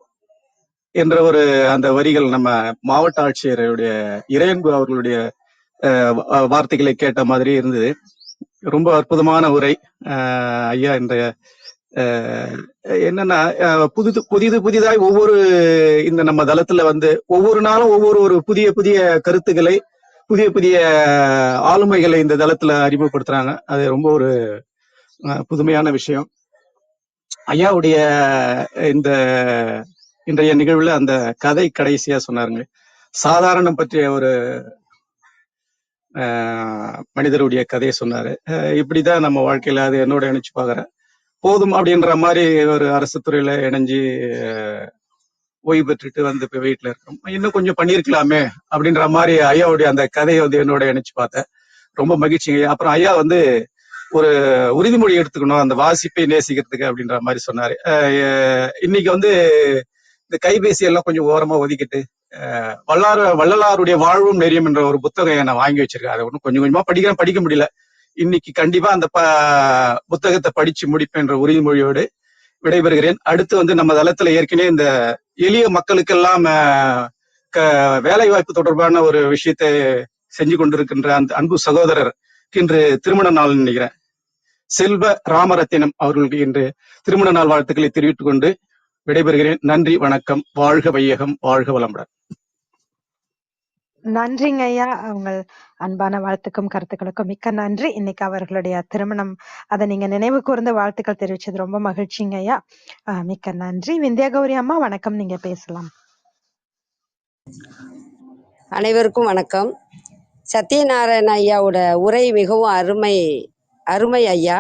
என்ற ஒரு அந்த வரிகள் நம்ம மாவட்ட ஆட்சியருடைய இறையன்பு அவர்களுடைய வார்த்தைகளை கேட்ட மாதிரி இருந்தது. ரொம்ப அற்புதமான உரை ஐயா. இன்றைய என்னன்னா புதிதாய் ஒவ்வொரு இந்த நம்ம தளத்துல ஒவ்வொரு நாளும் ஒவ்வொரு புதிய புதிய கருத்துக்களை புதிய ஆளுமைகளை இந்த தளத்துல அறிமுகப்படுத்துறாங்க. அது ரொம்ப ஒரு புதுமையான விஷயம். ஐயாவுடைய இந்த இன்றைய நிகழ்வுல அந்த கதை கடைசியா சொன்னாருங்க, சாதாரணம் பற்றிய ஒரு மனிதருடைய கதையை சொன்னாரு. இப்படிதான் நம்ம வாழ்க்கையில அது என்னோட இணைச்சு பாக்குறேன். போதும் அப்படின்ற மாதிரி ஒரு அரசு துறையில இணைஞ்சு ஓய்வு பெற்றுட்டு இப்ப வீட்டுல இருக்கோம். இன்னும் கொஞ்சம் பண்ணிருக்கலாமே அப்படின்ற மாதிரி ஐயாவுடைய அந்த கதையை என்னோட இணைச்சு பார்த்தேன். ரொம்ப மகிழ்ச்சிங்க. அப்புறம் ஐயா ஒரு உறுதிமொழி எடுத்துக்கணும் அந்த வாசிப்பை நேசிக்கிறதுக்கு அப்படின்ற மாதிரி சொன்னாரு. இன்னைக்கு இந்த கைபேசி எல்லாம் கொஞ்சம் ஓரமா ஒதுக்கிட்டு வள்ளலாருடைய வாழ்வும் நெறியும் என்ற ஒரு புத்தகம் நான் வாங்கி வச்சிருக்கேன். அதை கொஞ்சம் கொஞ்சமா படிக்க முடியல. இன்னைக்கு கண்டிப்பா அந்த புத்தகத்தை படிச்சு முடிப்பேன் என்ற உறுதிமொழியோடு விடைபெறுகிறேன். அடுத்து நம்ம தளத்துல ஏற்கனவே இந்த எளிய மக்களுக்கெல்லாம் வேலை வாய்ப்பு தொடர்பான ஒரு விஷயத்தை செஞ்சு கொண்டிருக்கின்ற அந்த அன்பு சகோதரர் இன்று திருமண நாள் நினைக்கிறேன், செல்வ ராமரத்தினம் அவர்களுக்கு இன்று திருமண நாள் வாழ்த்துக்களை தெரிவித்துக் கொண்டு விடைபெறுகிறேன். நன்றி, வணக்கம். வாழ்க வையகம், வாழ்க வளமுடன். நன்றிங்க ஐயா. உங்கள் அன்பான வாழ்த்துக்கும் கருத்துக்களுக்கும் மிக்க நன்றி. இன்னைக்கு அவர்களுடைய திருமணம் அதை நீங்க நினைவு கூர்ந்த வாழ்த்துக்கள் தெரிவிச்சது ரொம்ப மகிழ்ச்சிங்க ஐயா. மிக்க நன்றி. விந்தியா கௌரி அம்மா வணக்கம், நீங்க பேசலாம். அனைவருக்கும் வணக்கம். சத்யநாராயண ஐயாவோட உரை மிகவும் அருமை ஐயா.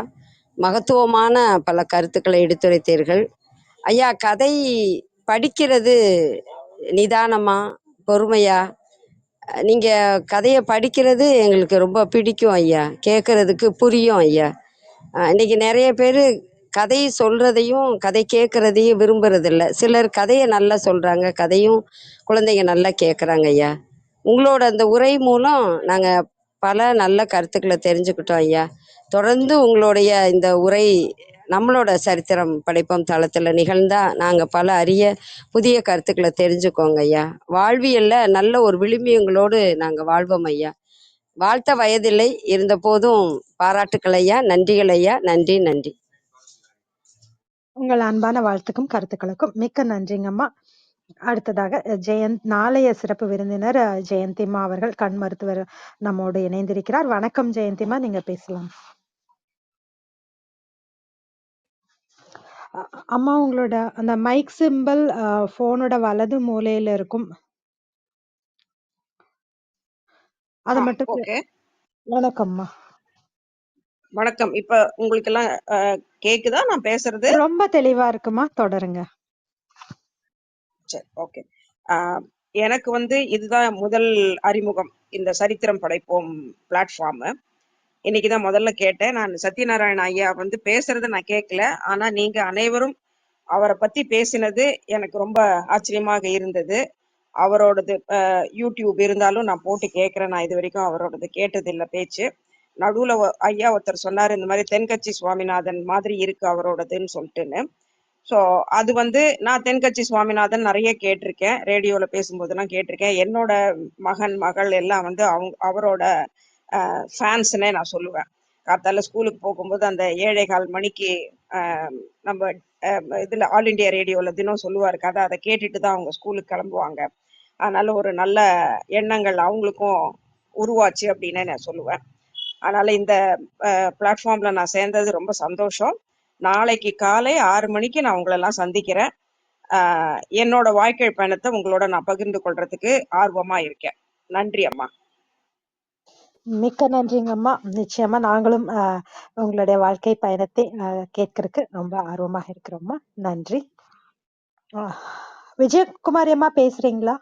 மகத்துவமான பல கருத்துக்களை எடுத்துரைத்தீர்கள் ஐயா. கதை படிக்கிறது நிதானமா பொறுமையா, நீங்கள் கதையை படிக்கிறது எங்களுக்கு ரொம்ப பிடிக்கும் ஐயா. கேட்குறதுக்கு புரியும் ஐயா. இன்றைக்கி நிறைய பேர் கதை சொல்கிறதையும் கதை கேட்குறதையும் விரும்புறதில்ல. சிலர் கதையை நல்லா சொல்கிறாங்க, கதையும் குழந்தைங்க நல்லா கேட்குறாங்க ஐயா. உங்களோட அந்த உரை மூலம் நாங்கள் பல நல்ல கருத்துக்களை தெரிஞ்சுக்கிட்டோம் ஐயா. தொடர்ந்து உங்களுடைய இந்த உரை நம்மளோட சரித்திரம் படைப்போம் தளத்தில் நிகழ்ந்தால் நாங்கள் பல அரிய புதிய கருத்துக்களை தெரிஞ்சுக்கோங்க ஐயா. வாழ்வியலில் நல்ல ஒரு விளிம்பியங்களோடு நாங்கள் வாழ்வோம் ஐயா. வாழ்த்த வயதில்லை, இருந்த போதும் பாராட்டுக்கள் ஐயா. நன்றிகள் ஐயா. நன்றி நன்றி. உங்கள் அன்பான வாழ்த்துக்கும் கருத்துக்களுக்கும் மிக்க நன்றிங்கம்மா. அடுத்ததாக நாளைய சிறப்பு விருந்தினர் ஜெயந்திமா அவர்கள், கண் மருத்துவர் நம்மோடு இணைந்திருக்கிறார். வணக்கம் ஜெயந்திமா, நீங்க பேசலாம். அம்மா உங்களோட அந்த மைக் சிம்பிள் போனோட வலது மூலையில இருக்கும், அது மட்டும். ஓகே, வணக்கம்மா. வணக்கம். இப்ப உங்களுக்கு எல்லாம் கேக்குதா நான் பேசுறது? ரொம்ப தெளிவா இருக்குமா, தொடருங்க. சரி, ஓகே. எனக்கு இதுதான் முதல் அறிமுகம் இந்த சரித்திரம் படைப்போம் பிளாட்ஃபார்ம். இன்னைக்குதான் முதல்ல கேட்டேன். நான் சத்யநாராயண ஐயா பேசுறத நான் கேட்கல, ஆனா நீங்க அனைவரும் அவரை பத்தி பேசினது எனக்கு ரொம்ப ஆச்சரியமாக இருந்தது. அவரோடது யூடியூப் இருந்தாலும் நான் போட்டு கேட்கிறேன். நான் இது வரைக்கும் அவரோடது கேட்டது இல்லை பேச்சு. நடுவுல ஐயா ஒருத்தர் சொன்னாரு, இந்த மாதிரி தென்கட்சி சுவாமிநாதன் மாதிரி இருக்கு அவரோடதுன்னு சொல்லிட்டுன்னு. ஸோ அது நான் தென்கட்சி சுவாமிநாதன் நிறைய கேட்டிருக்கேன், ரேடியோவில் பேசும்போதெல்லாம் கேட்டிருக்கேன். என்னோட மகன் மகள் எல்லாம் அவரோட ஃபேன்ஸ்னே நான் சொல்லுவேன். காத்தால ஸ்கூலுக்கு போகும்போது அந்த 7:15 மணிக்கு நம்ம இதுல ஆல் இண்டியா ரேடியோல தினம் சொல்லுவாரு கதை, அதை கேட்டுட்டு தான் அவங்க ஸ்கூலுக்கு கிளம்புவாங்க. அதனால ஒரு நல்ல எண்ணங்கள் அவங்களுக்கும் உருவாச்சு அப்படின்னு நான் சொல்லுவேன். அதனால இந்த பிளாட்ஃபார்ம்ல நான் சேர்ந்தது ரொம்ப சந்தோஷம். நாளைக்கு காலை 6 மணிக்கு நான் உங்களெல்லாம் சந்திக்கிறேன். என்னோட வாழ்க்கை பயணத்தை உங்களோட நான் பகிர்ந்து கொள்றதுக்கு ஆர்வமா இருக்கேன். நன்றி அம்மா. மிக்க நன்றிங்கம்மா. நிச்சயமா நாங்களும் உங்களுடைய வாழ்க்கை பயணத்தை கேட்கறதுக்கு ரொம்ப ஆர்வமாக இருக்கிறோம்மா. நன்றி. விஜயகுமாரி அம்மா பேசுறீங்களா?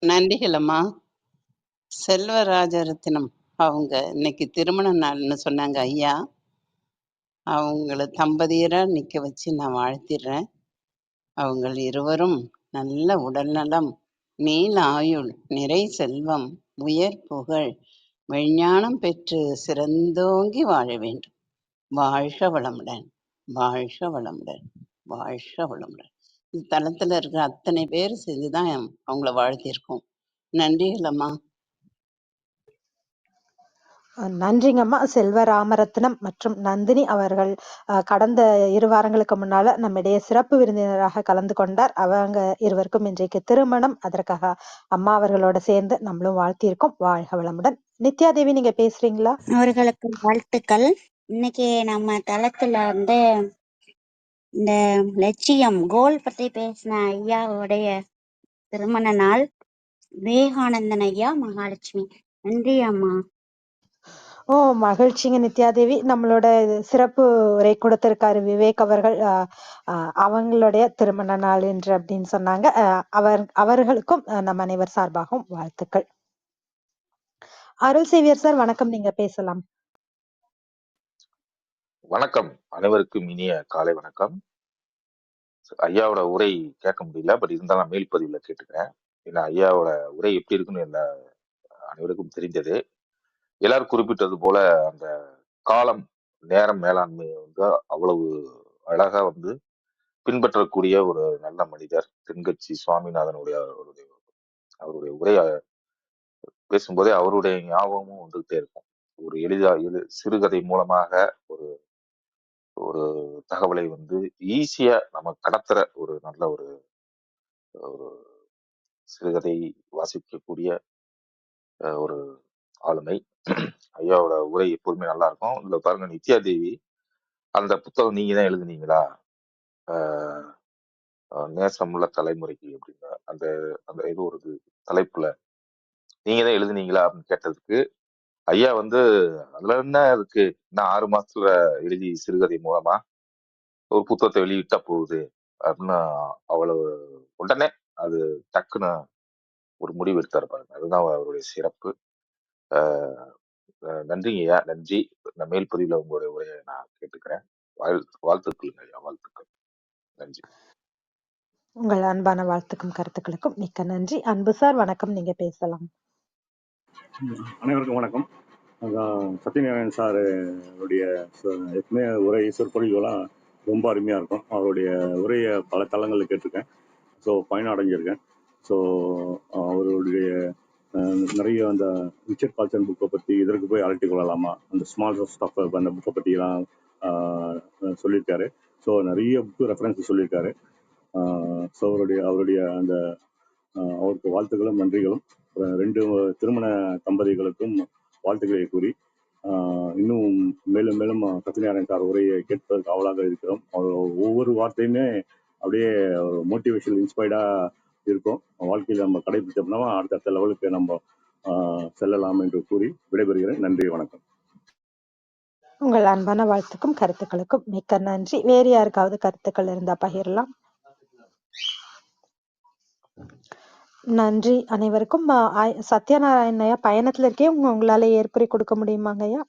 நன்றிகள் அம்மா. செல்வராஜரத்தினம் அவங்க இன்னைக்கு திருமண நாள்னு சொன்னாங்க ஐயா. அவங்கள தம்பதியரா நிக்க வச்சு நான் வாழ்த்திடுறேன். அவங்கள் இருவரும் நல்ல உடல்நலம், நீல ஆயுள், நிறை செல்வம், உயர் புகழ், மெய்ஞானம் பெற்று சிறந்தோங்கி வாழ வேண்டும். வாழ்க வளமுடன், வாழ்க வளமுடன், வாழ்க வளமுடன். இந்த தளத்துல இருக்கிற அத்தனை பேர் சேர்ந்துதான் அவங்கள வாழ்த்தியிருக்கோம். நன்றிகளம்மா. நன்றிங்கம்மா. செல்வராமரத்னம் மற்றும் நந்தினி அவர்கள் கடந்த 2 வாரங்களுக்கு முன்னால நம்மிடையே சிறப்பு விருந்தினராக கலந்து கொண்டார். அவங்க இருவருக்கும் இன்றைக்கு திருமணம். அதற்காக அம்மா அவர்களோட சேர்ந்து நம்மளும் வாழ்த்தியிருக்கோம். வாழ்க வளமுடன். நித்யா தேவி நீங்க பேசுறீங்களா? அவர்களுக்கு வாழ்த்துக்கள். இன்னைக்கு நம்ம தளத்துல வந்து இந்த லட்சியம் கோல் பத்தி பேசின ஐயாவுடைய திருமண நாள். விவேகானந்தன் ஐயா, மகாலட்சுமி. நன்றி அம்மா. மகிழ்ச்சிங்க நித்யாதேவி. நம்மளோட சிறப்பு உரை கொடுத்திருக்காரு விவேக் அவர்கள். அவங்களுடைய திருமண நாள் என்று அப்படின்னு சொன்னாங்க. அவர்களுக்கும் நம் அனைவர் சார்பாகவும் வாழ்த்துக்கள். அருள் சேவியர் சார் வணக்கம், நீங்க பேசலாம். வணக்கம், அனைவருக்கும் இனிய காலை வணக்கம். ஐயாவோட உரை கேட்க முடியல, பட் இருந்தாலும் நான் மேல் பதிவுல கேட்டுக்கிறேன். ஏன்னா ஐயாவோட உரை எப்படி இருக்குன்னு அனைவருக்கும் தெரிந்தது. எல்லாரும் குறிப்பிட்டது போல அந்த காலம் நேரம் மேலாண்மை வந்து அவ்வளவு அழகா பின்பற்றக்கூடிய ஒரு நல்ல மனிதர். தென்கட்சி சுவாமிநாதனுடைய அவருடைய உரையை பேசும்போதே அவருடைய ஞாபகமும் வந்துகிட்டே இருக்கும். ஒரு சிறுகதை மூலமாக ஒரு ஒரு தகவலை ஈஸியா நம்ம கடத்துற ஒரு நல்ல ஒரு ஒரு சிறுகதை வாசிக்கக்கூடிய ஒரு ஆளுமை. ஐயாவோட உரை எப்போதுமே நல்லா இருக்கும். இதுல பாருங்க, நித்யா தேவி அந்த புத்தகம் நீங்க தான் எழுதுனீங்களா, நேசமுள்ள தலைமுறைக்கு அப்படின்னு அந்த அந்த இது ஒரு தலைப்புல நீங்க தான் எழுதுனீங்களா அப்படின்னு கேட்டதுக்கு ஐயா அதுல என்ன இருக்கு, இன்னும் 6 மாசத்துல எழுதி சிறுகதை மூலமா ஒரு புத்தகத்தை வெளியிட்டா போகுது அப்படின்னு அவ்வளவு உடனே அது டக்குன்னு ஒரு முடிவு எடுத்தாரு பாருங்க. அதுதான் அவருடைய சிறப்பு. நன்றிங்க ஐயா, நன்றி. நான் மேல் பதிவுல உங்களுடைய உரையை நான் கேட்டுக்கிறேன். வாழ்த்துக்கள் ஐயா, வாழ்த்துக்கள். நன்றி. உங்கள் அன்பான வாழ்த்துக்கும் கருத்துக்களுக்கும் மிக்க நன்றி. அன்பு சார் வணக்கம், நீங்க பேசலாம். அனைவருக்கும் வணக்கம். அதான் சத்யநாராயண் சாருடைய எப்பவுமே உரை சொற்பொழிவுலாம் ரொம்ப அருமையாக இருக்கும். அவருடைய உரையை பல தளங்களில் கேட்டிருக்கேன். ஸோ பயனடைஞ்சிருக்கேன். ஸோ அவருடைய நிறைய அந்த ரிச்சர்ட் கால்சன் புக்கை பற்றி இதற்கு போய் அலட்டி கொள்ளலாமா, அந்த ஸ்மால் ஸ்டஃப் அந்த புக்கை பற்றிலாம் சொல்லியிருக்காரு. ஸோ நிறைய புக்கு ரெஃபரன்ஸ் சொல்லியிருக்காரு. ஸோ அவருடைய அந்த அவருக்கு வாழ்த்துக்களும் நன்றிகளும். 2 திருமண தம்பதிகளுக்கும் வாழ்த்துக்களை கூறி இன்னும் மேலும் மேலும் சத்யநாராயண் சார் உரையை கேட்பதற்கு ஆவலாக இருக்கிறோம். அவர் ஒவ்வொரு வார்த்தையுமே அப்படியே ஒரு மோட்டிவேஷனல் இன்ஸ்பைர்டா இருக்கும். வாழ்க்கையில் நம்ம கடைபிடிச்சோம்னா அடுத்த லெவலுக்கு நம்ம செல்லலாம் என்று கூறி விடைபெறுகிறேன். நன்றி, வணக்கம். உங்கள் அன்பான வாழ்த்துக்கும் கருத்துக்களுக்கும் மிக்க நன்றி. வேறு யாருக்காவது கருத்துக்கள் இருந்தா பகிரலாம். நன்றி அனைவருக்கும். சத்யநாராயண் ஐயா பயணத்துல இருக்கே, உங்களால ஏற்புரை கொடுக்க முடியுமாங்க ஐயா?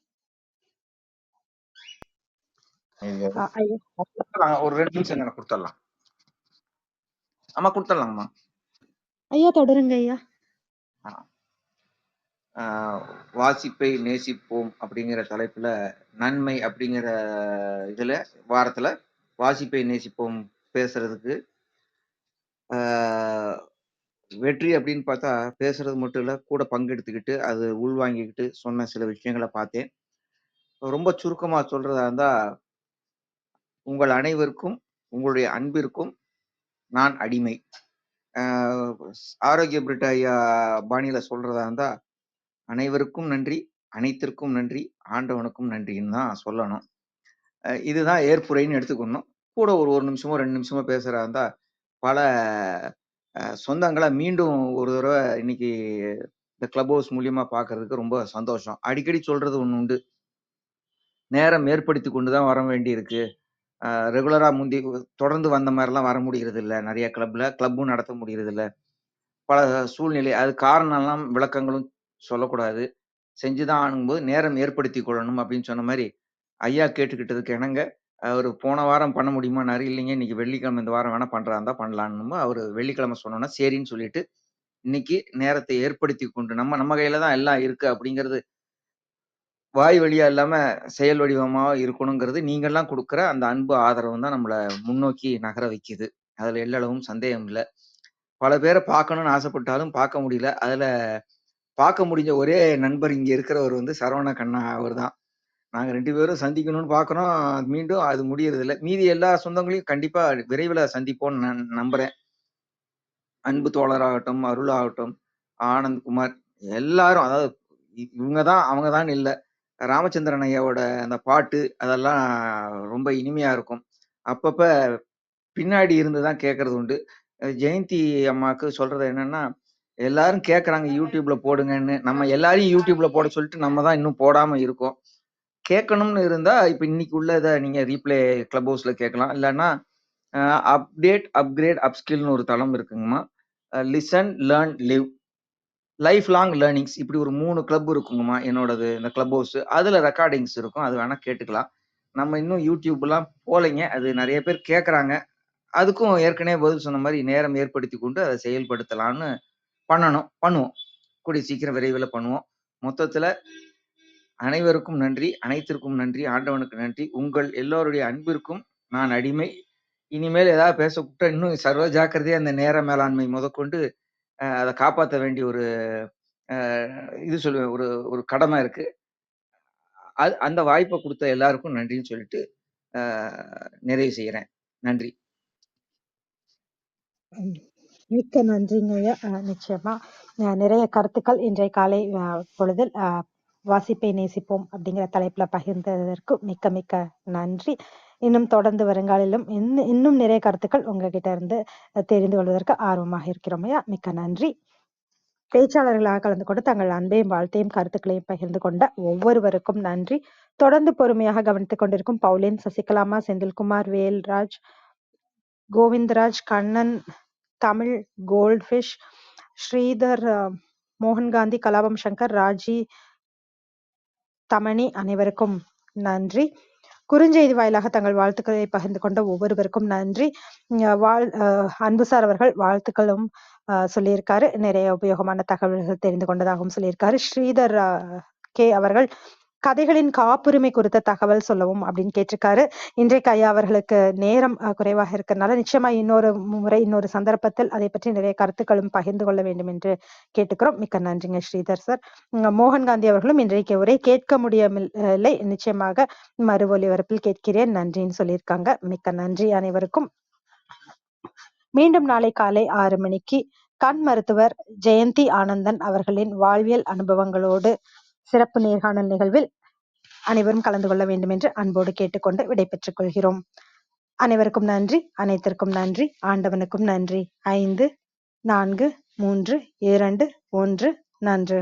ஒரு 2 நிமிஷம் எனக்கு கொடுத்துடலாம். ஆமா, கொடுத்துடலாங்கம்மா. ஐயா தொடருங்க ஐயா. வாசிப்பை நேசிப்போம் அப்படிங்கிற தலைப்புல நன்மை அப்படிங்கிற இதுல வாரத்துல வாசிப்பை நேசிப்போம் பேசுறதுக்கு வெற்றி அப்படின்னு பார்த்தா பேசுறது மட்டும் இல்ல, கூட பங்கெடுத்துக்கிட்டு அது உள்வாங்கிக்கிட்டு சொன்ன சில விஷயங்களை பார்த்தேன். ரொம்ப சுருக்கமா சொல்றதா இருந்தா, உங்கள் அனைவருக்கும் உங்களுடைய அன்பிற்கும் நான் அடிமை. ஆரோக்கிய பிரிட்ட ஐயா பாணியில சொல்றதா இருந்தா, அனைவருக்கும் நன்றி, அனைத்திற்கும் நன்றி, ஆண்டவனுக்கும் நன்றின்னு தான் சொல்லணும். இதுதான் ஏற்புரைன்னு எடுத்துக்கணும். கூட ஒரு 1 நிமிஷமோ 2 நிமிஷமோ பேசுறதா இருந்தா, பல சொந்தங்களை மீண்டும் ஒரு தடவை இன்னைக்கு இந்த கிளப் ஹவுஸ் மூலியமா பார்க்கறதுக்கு ரொம்ப சந்தோஷம். அடிக்கடி சொல்றது ஒண்ணு உண்டு. நேரம் ஏற்படுத்தி கொண்டு தான் வர வேண்டி இருக்கு. ரெகுலரா முந்தி தொடர்ந்து வந்த மாதிரிலாம் வர முடியறது இல்ல. நிறைய கிளப்பும் நடத்த முடியறது இல்ல. பல சூழ்நிலை அது காரணம்லாம் விளக்கங்களும் சொல்லக்கூடாது. செஞ்சுதான் ஆகணும்போது நேரம் ஏற்படுத்தி கொள்ளணும் அப்படின்னு சொன்ன மாதிரி ஐயா கேட்டுக்கிட்டதுக்கு இணங்க அவர் போன வாரம் பண்ண முடியுமான்னாரு. இல்லைங்க இன்னைக்கு வெள்ளிக்கிழமை இந்த வாரம் வேணா பண்றா இருந்தா பண்ணலான்னு அவர் வெள்ளிக்கிழமை சொன்னோன்னா சரின்னு சொல்லிட்டு இன்னைக்கு நேரத்தை ஏற்படுத்தி கொண்டு நம்ம கையில தான் எல்லாம் இருக்கு அப்படிங்கிறது வாய் வழியா இல்லாம செயல் வடிவமா இருக்கணுங்கிறது நீங்கெல்லாம் கொடுக்குற அந்த அன்பு ஆதரவு தான் நம்மள முன்னோக்கி நகர வைக்குது. அதுல எல்லளவும் சந்தேகம் இல்லை. பல பேரை பார்க்கணும்னு ஆசைப்பட்டாலும் பார்க்க முடியல. அதுல பார்க்க முடிஞ்ச ஒரே நண்பர் இங்க இருக்கிறவர் வந்து சரவண கண்ணா அவர் தான். நாங்க 2 பேரும் சந்திக்கணும்னு பார்க்குறோம். மீண்டும் அது முடியறது இல்ல. மீதி எல்லா சொந்தங்களையும் கண்டிப்பா விரைவில சந்திப்போம்னு நான் நம்புறேன். அன்பு தோழராகட்டும், அருளாகட்டும், ஆனந்த் குமார் எல்லாரும் அதாவது இவங்க தான் அவங்க தான் இல்ல. ராமச்சந்திரன் ஐயாவோட அந்த பாட்டு அதெல்லாம் ரொம்ப இனிமையா இருக்கும். அப்பப்ப பின்னாடி இருந்து தான் கேட்கறது உண்டு. ஜெயந்தி அம்மாக்கு சொல்றது என்னன்னா, எல்லாரும் கேட்கறாங்க யூடியூப்ல போடுங்கன்னு. நம்ம எல்லாரையும் யூடியூப்ல போட சொல்லிட்டு நம்ம தான் இன்னும் போடாம இருக்கோம். கேட்கணும்னு இருந்தா இப்ப இன்னைக்கு உள்ளதை நீங்க ரீப்ளே கிளப் ஹவுஸ்ல கேட்கலாம். இல்லைன்னா அப்டேட், அப்கிரேட், அப்ஸ்கில்னு ஒரு தளம் இருக்குங்கம்மா. Listen, learn, live, lifelong learnings இப்படி ஒரு 3 கிளப் இருக்குங்கம்மா என்னோடது இந்த கிளப் ஹவுஸ். அதுல ரெக்கார்டிங்ஸ் இருக்கும். அது வேணா கேட்டுக்கலாம். நம்ம இன்னும் யூடியூப்லாம் போலைங்க. அது நிறைய பேர் கேட்கறாங்க. அதுக்கும் ஏற்கனவே பதில் சொன்ன மாதிரி நேரம் ஏற்படுத்தி கொண்டு அதை செயல்படுத்தலாம்னு பண்ணுவோம். கூடிய சீக்கிரம் விரைவில் பண்ணுவோம். மொத்தத்துல அனைவருக்கும் நன்றி, அனைத்திற்கும் நன்றி, ஆண்டவனுக்கு நன்றி. உங்கள் எல்லோருடைய அன்பிற்கும் நான் அடிமை. இனிமேல் ஏதாவது பேச கூப்பிட்டா இன்னும் சர்வ ஜாக்கிரதையா அந்த நேர மேலாண்மை முதற்கொண்டு அதை காப்பாற்ற வேண்டிய ஒரு இது சொல்லுவேன் ஒரு கடமை இருக்கு. அந்த வாய்ப்பை கொடுத்த எல்லாருக்கும் நன்றின்னு சொல்லிட்டு நிறைவு செய்யறேன். நன்றி. மிக்க நன்றிங்க ஐயா. நிச்சயமா நிறைய கருத்துக்கள் இன்றைய காலை பொழுதில் வாசிப்பை நேசிப்போம் அப்படிங்கிற தலைப்புல பகிர்ந்ததற்கு மிக்க மிக்க நன்றி. இன்னும் தொடர்ந்து வருங்காலிலும் இன்னும் நிறைய கருத்துக்கள் உங்ககிட்ட இருந்து தெரிந்து கொள்வதற்கு ஆர்வமாக இருக்கிறோம் ஐயா. மிக்க நன்றி. பேச்சாளர்களாக கலந்து கொண்டு தங்கள் அன்பையும் வாழ்த்தையும் கருத்துக்களையும் பகிர்ந்து கொண்ட ஒவ்வொருவருக்கும் நன்றி. தொடர்ந்து பொறுமையாக கவனித்துக் கொண்டிருக்கும் பவுலின், சசிகலாமா, செந்தில்குமார், வேல்ராஜ், கோவிந்தராஜ், கண்ணன், தமிழ், கோல்ட்ஃபிஷ், ஸ்ரீதர், மோகன்காந்தி, கலாபம் சங்கர், ராஜி, தமணி அனைவருக்கும் நன்றி. குறுஞ்செய்தி வாயிலாக தங்கள் வாழ்த்துக்களை பகிர்ந்து கொண்ட ஒவ்வொருவருக்கும் நன்றி. அன்புசார் அவர்கள் வாழ்த்துக்களும் சொல்லியிருக்காரு. நிறைய உபயோகமான தகவல்கள் தெரிந்து கொண்டதாகவும் சொல்லியிருக்காரு. ஸ்ரீதர் கே அவர்கள் கதைகளின் காப்புரிமை குறித்த தகவல் சொல்லவும் அப்படின்னு கேட்டிருக்காரு. இன்றைக்கு ஐயா அவர்களுக்கு நேரம் குறைவாக இருக்கிறதுனால நிச்சயமா இன்னொரு முறை இன்னொரு சந்தர்ப்பத்தில் அதை பற்றி நிறைய கருத்துக்களும் பகிர்ந்து கொள்ள வேண்டும் என்று கேட்டுக்கிறோம். மிக்க நன்றிங்க ஸ்ரீதர் சார். மோகன்காந்தி அவர்களும் இன்றைக்கு உரை கேட்க முடியவில்லை, நிச்சயமாக மறு ஒலிபரப்பில் கேட்கிறேன் நன்றின்னு சொல்லியிருக்காங்க. மிக்க நன்றி அனைவருக்கும். மீண்டும் நாளை காலை 6 மணிக்கு கண் மருத்துவர் ஜெயந்தி ஆனந்தன் அவர்களின் வாழ்வியல் அனுபவங்களோடு சிறப்பு நேர்காணல் நிகழ்வில் அனைவரும் கலந்து கொள்ள வேண்டும் என்று அன்போடு கேட்டுக்கொண்டு விடைபெற்றுக் கொள்கிறோம். அனைவருக்கும் நன்றி, அனைத்திற்கும் நன்றி, ஆண்டவனுக்கும் நன்றி. 5, 4, 3, 2, 1 நன்று.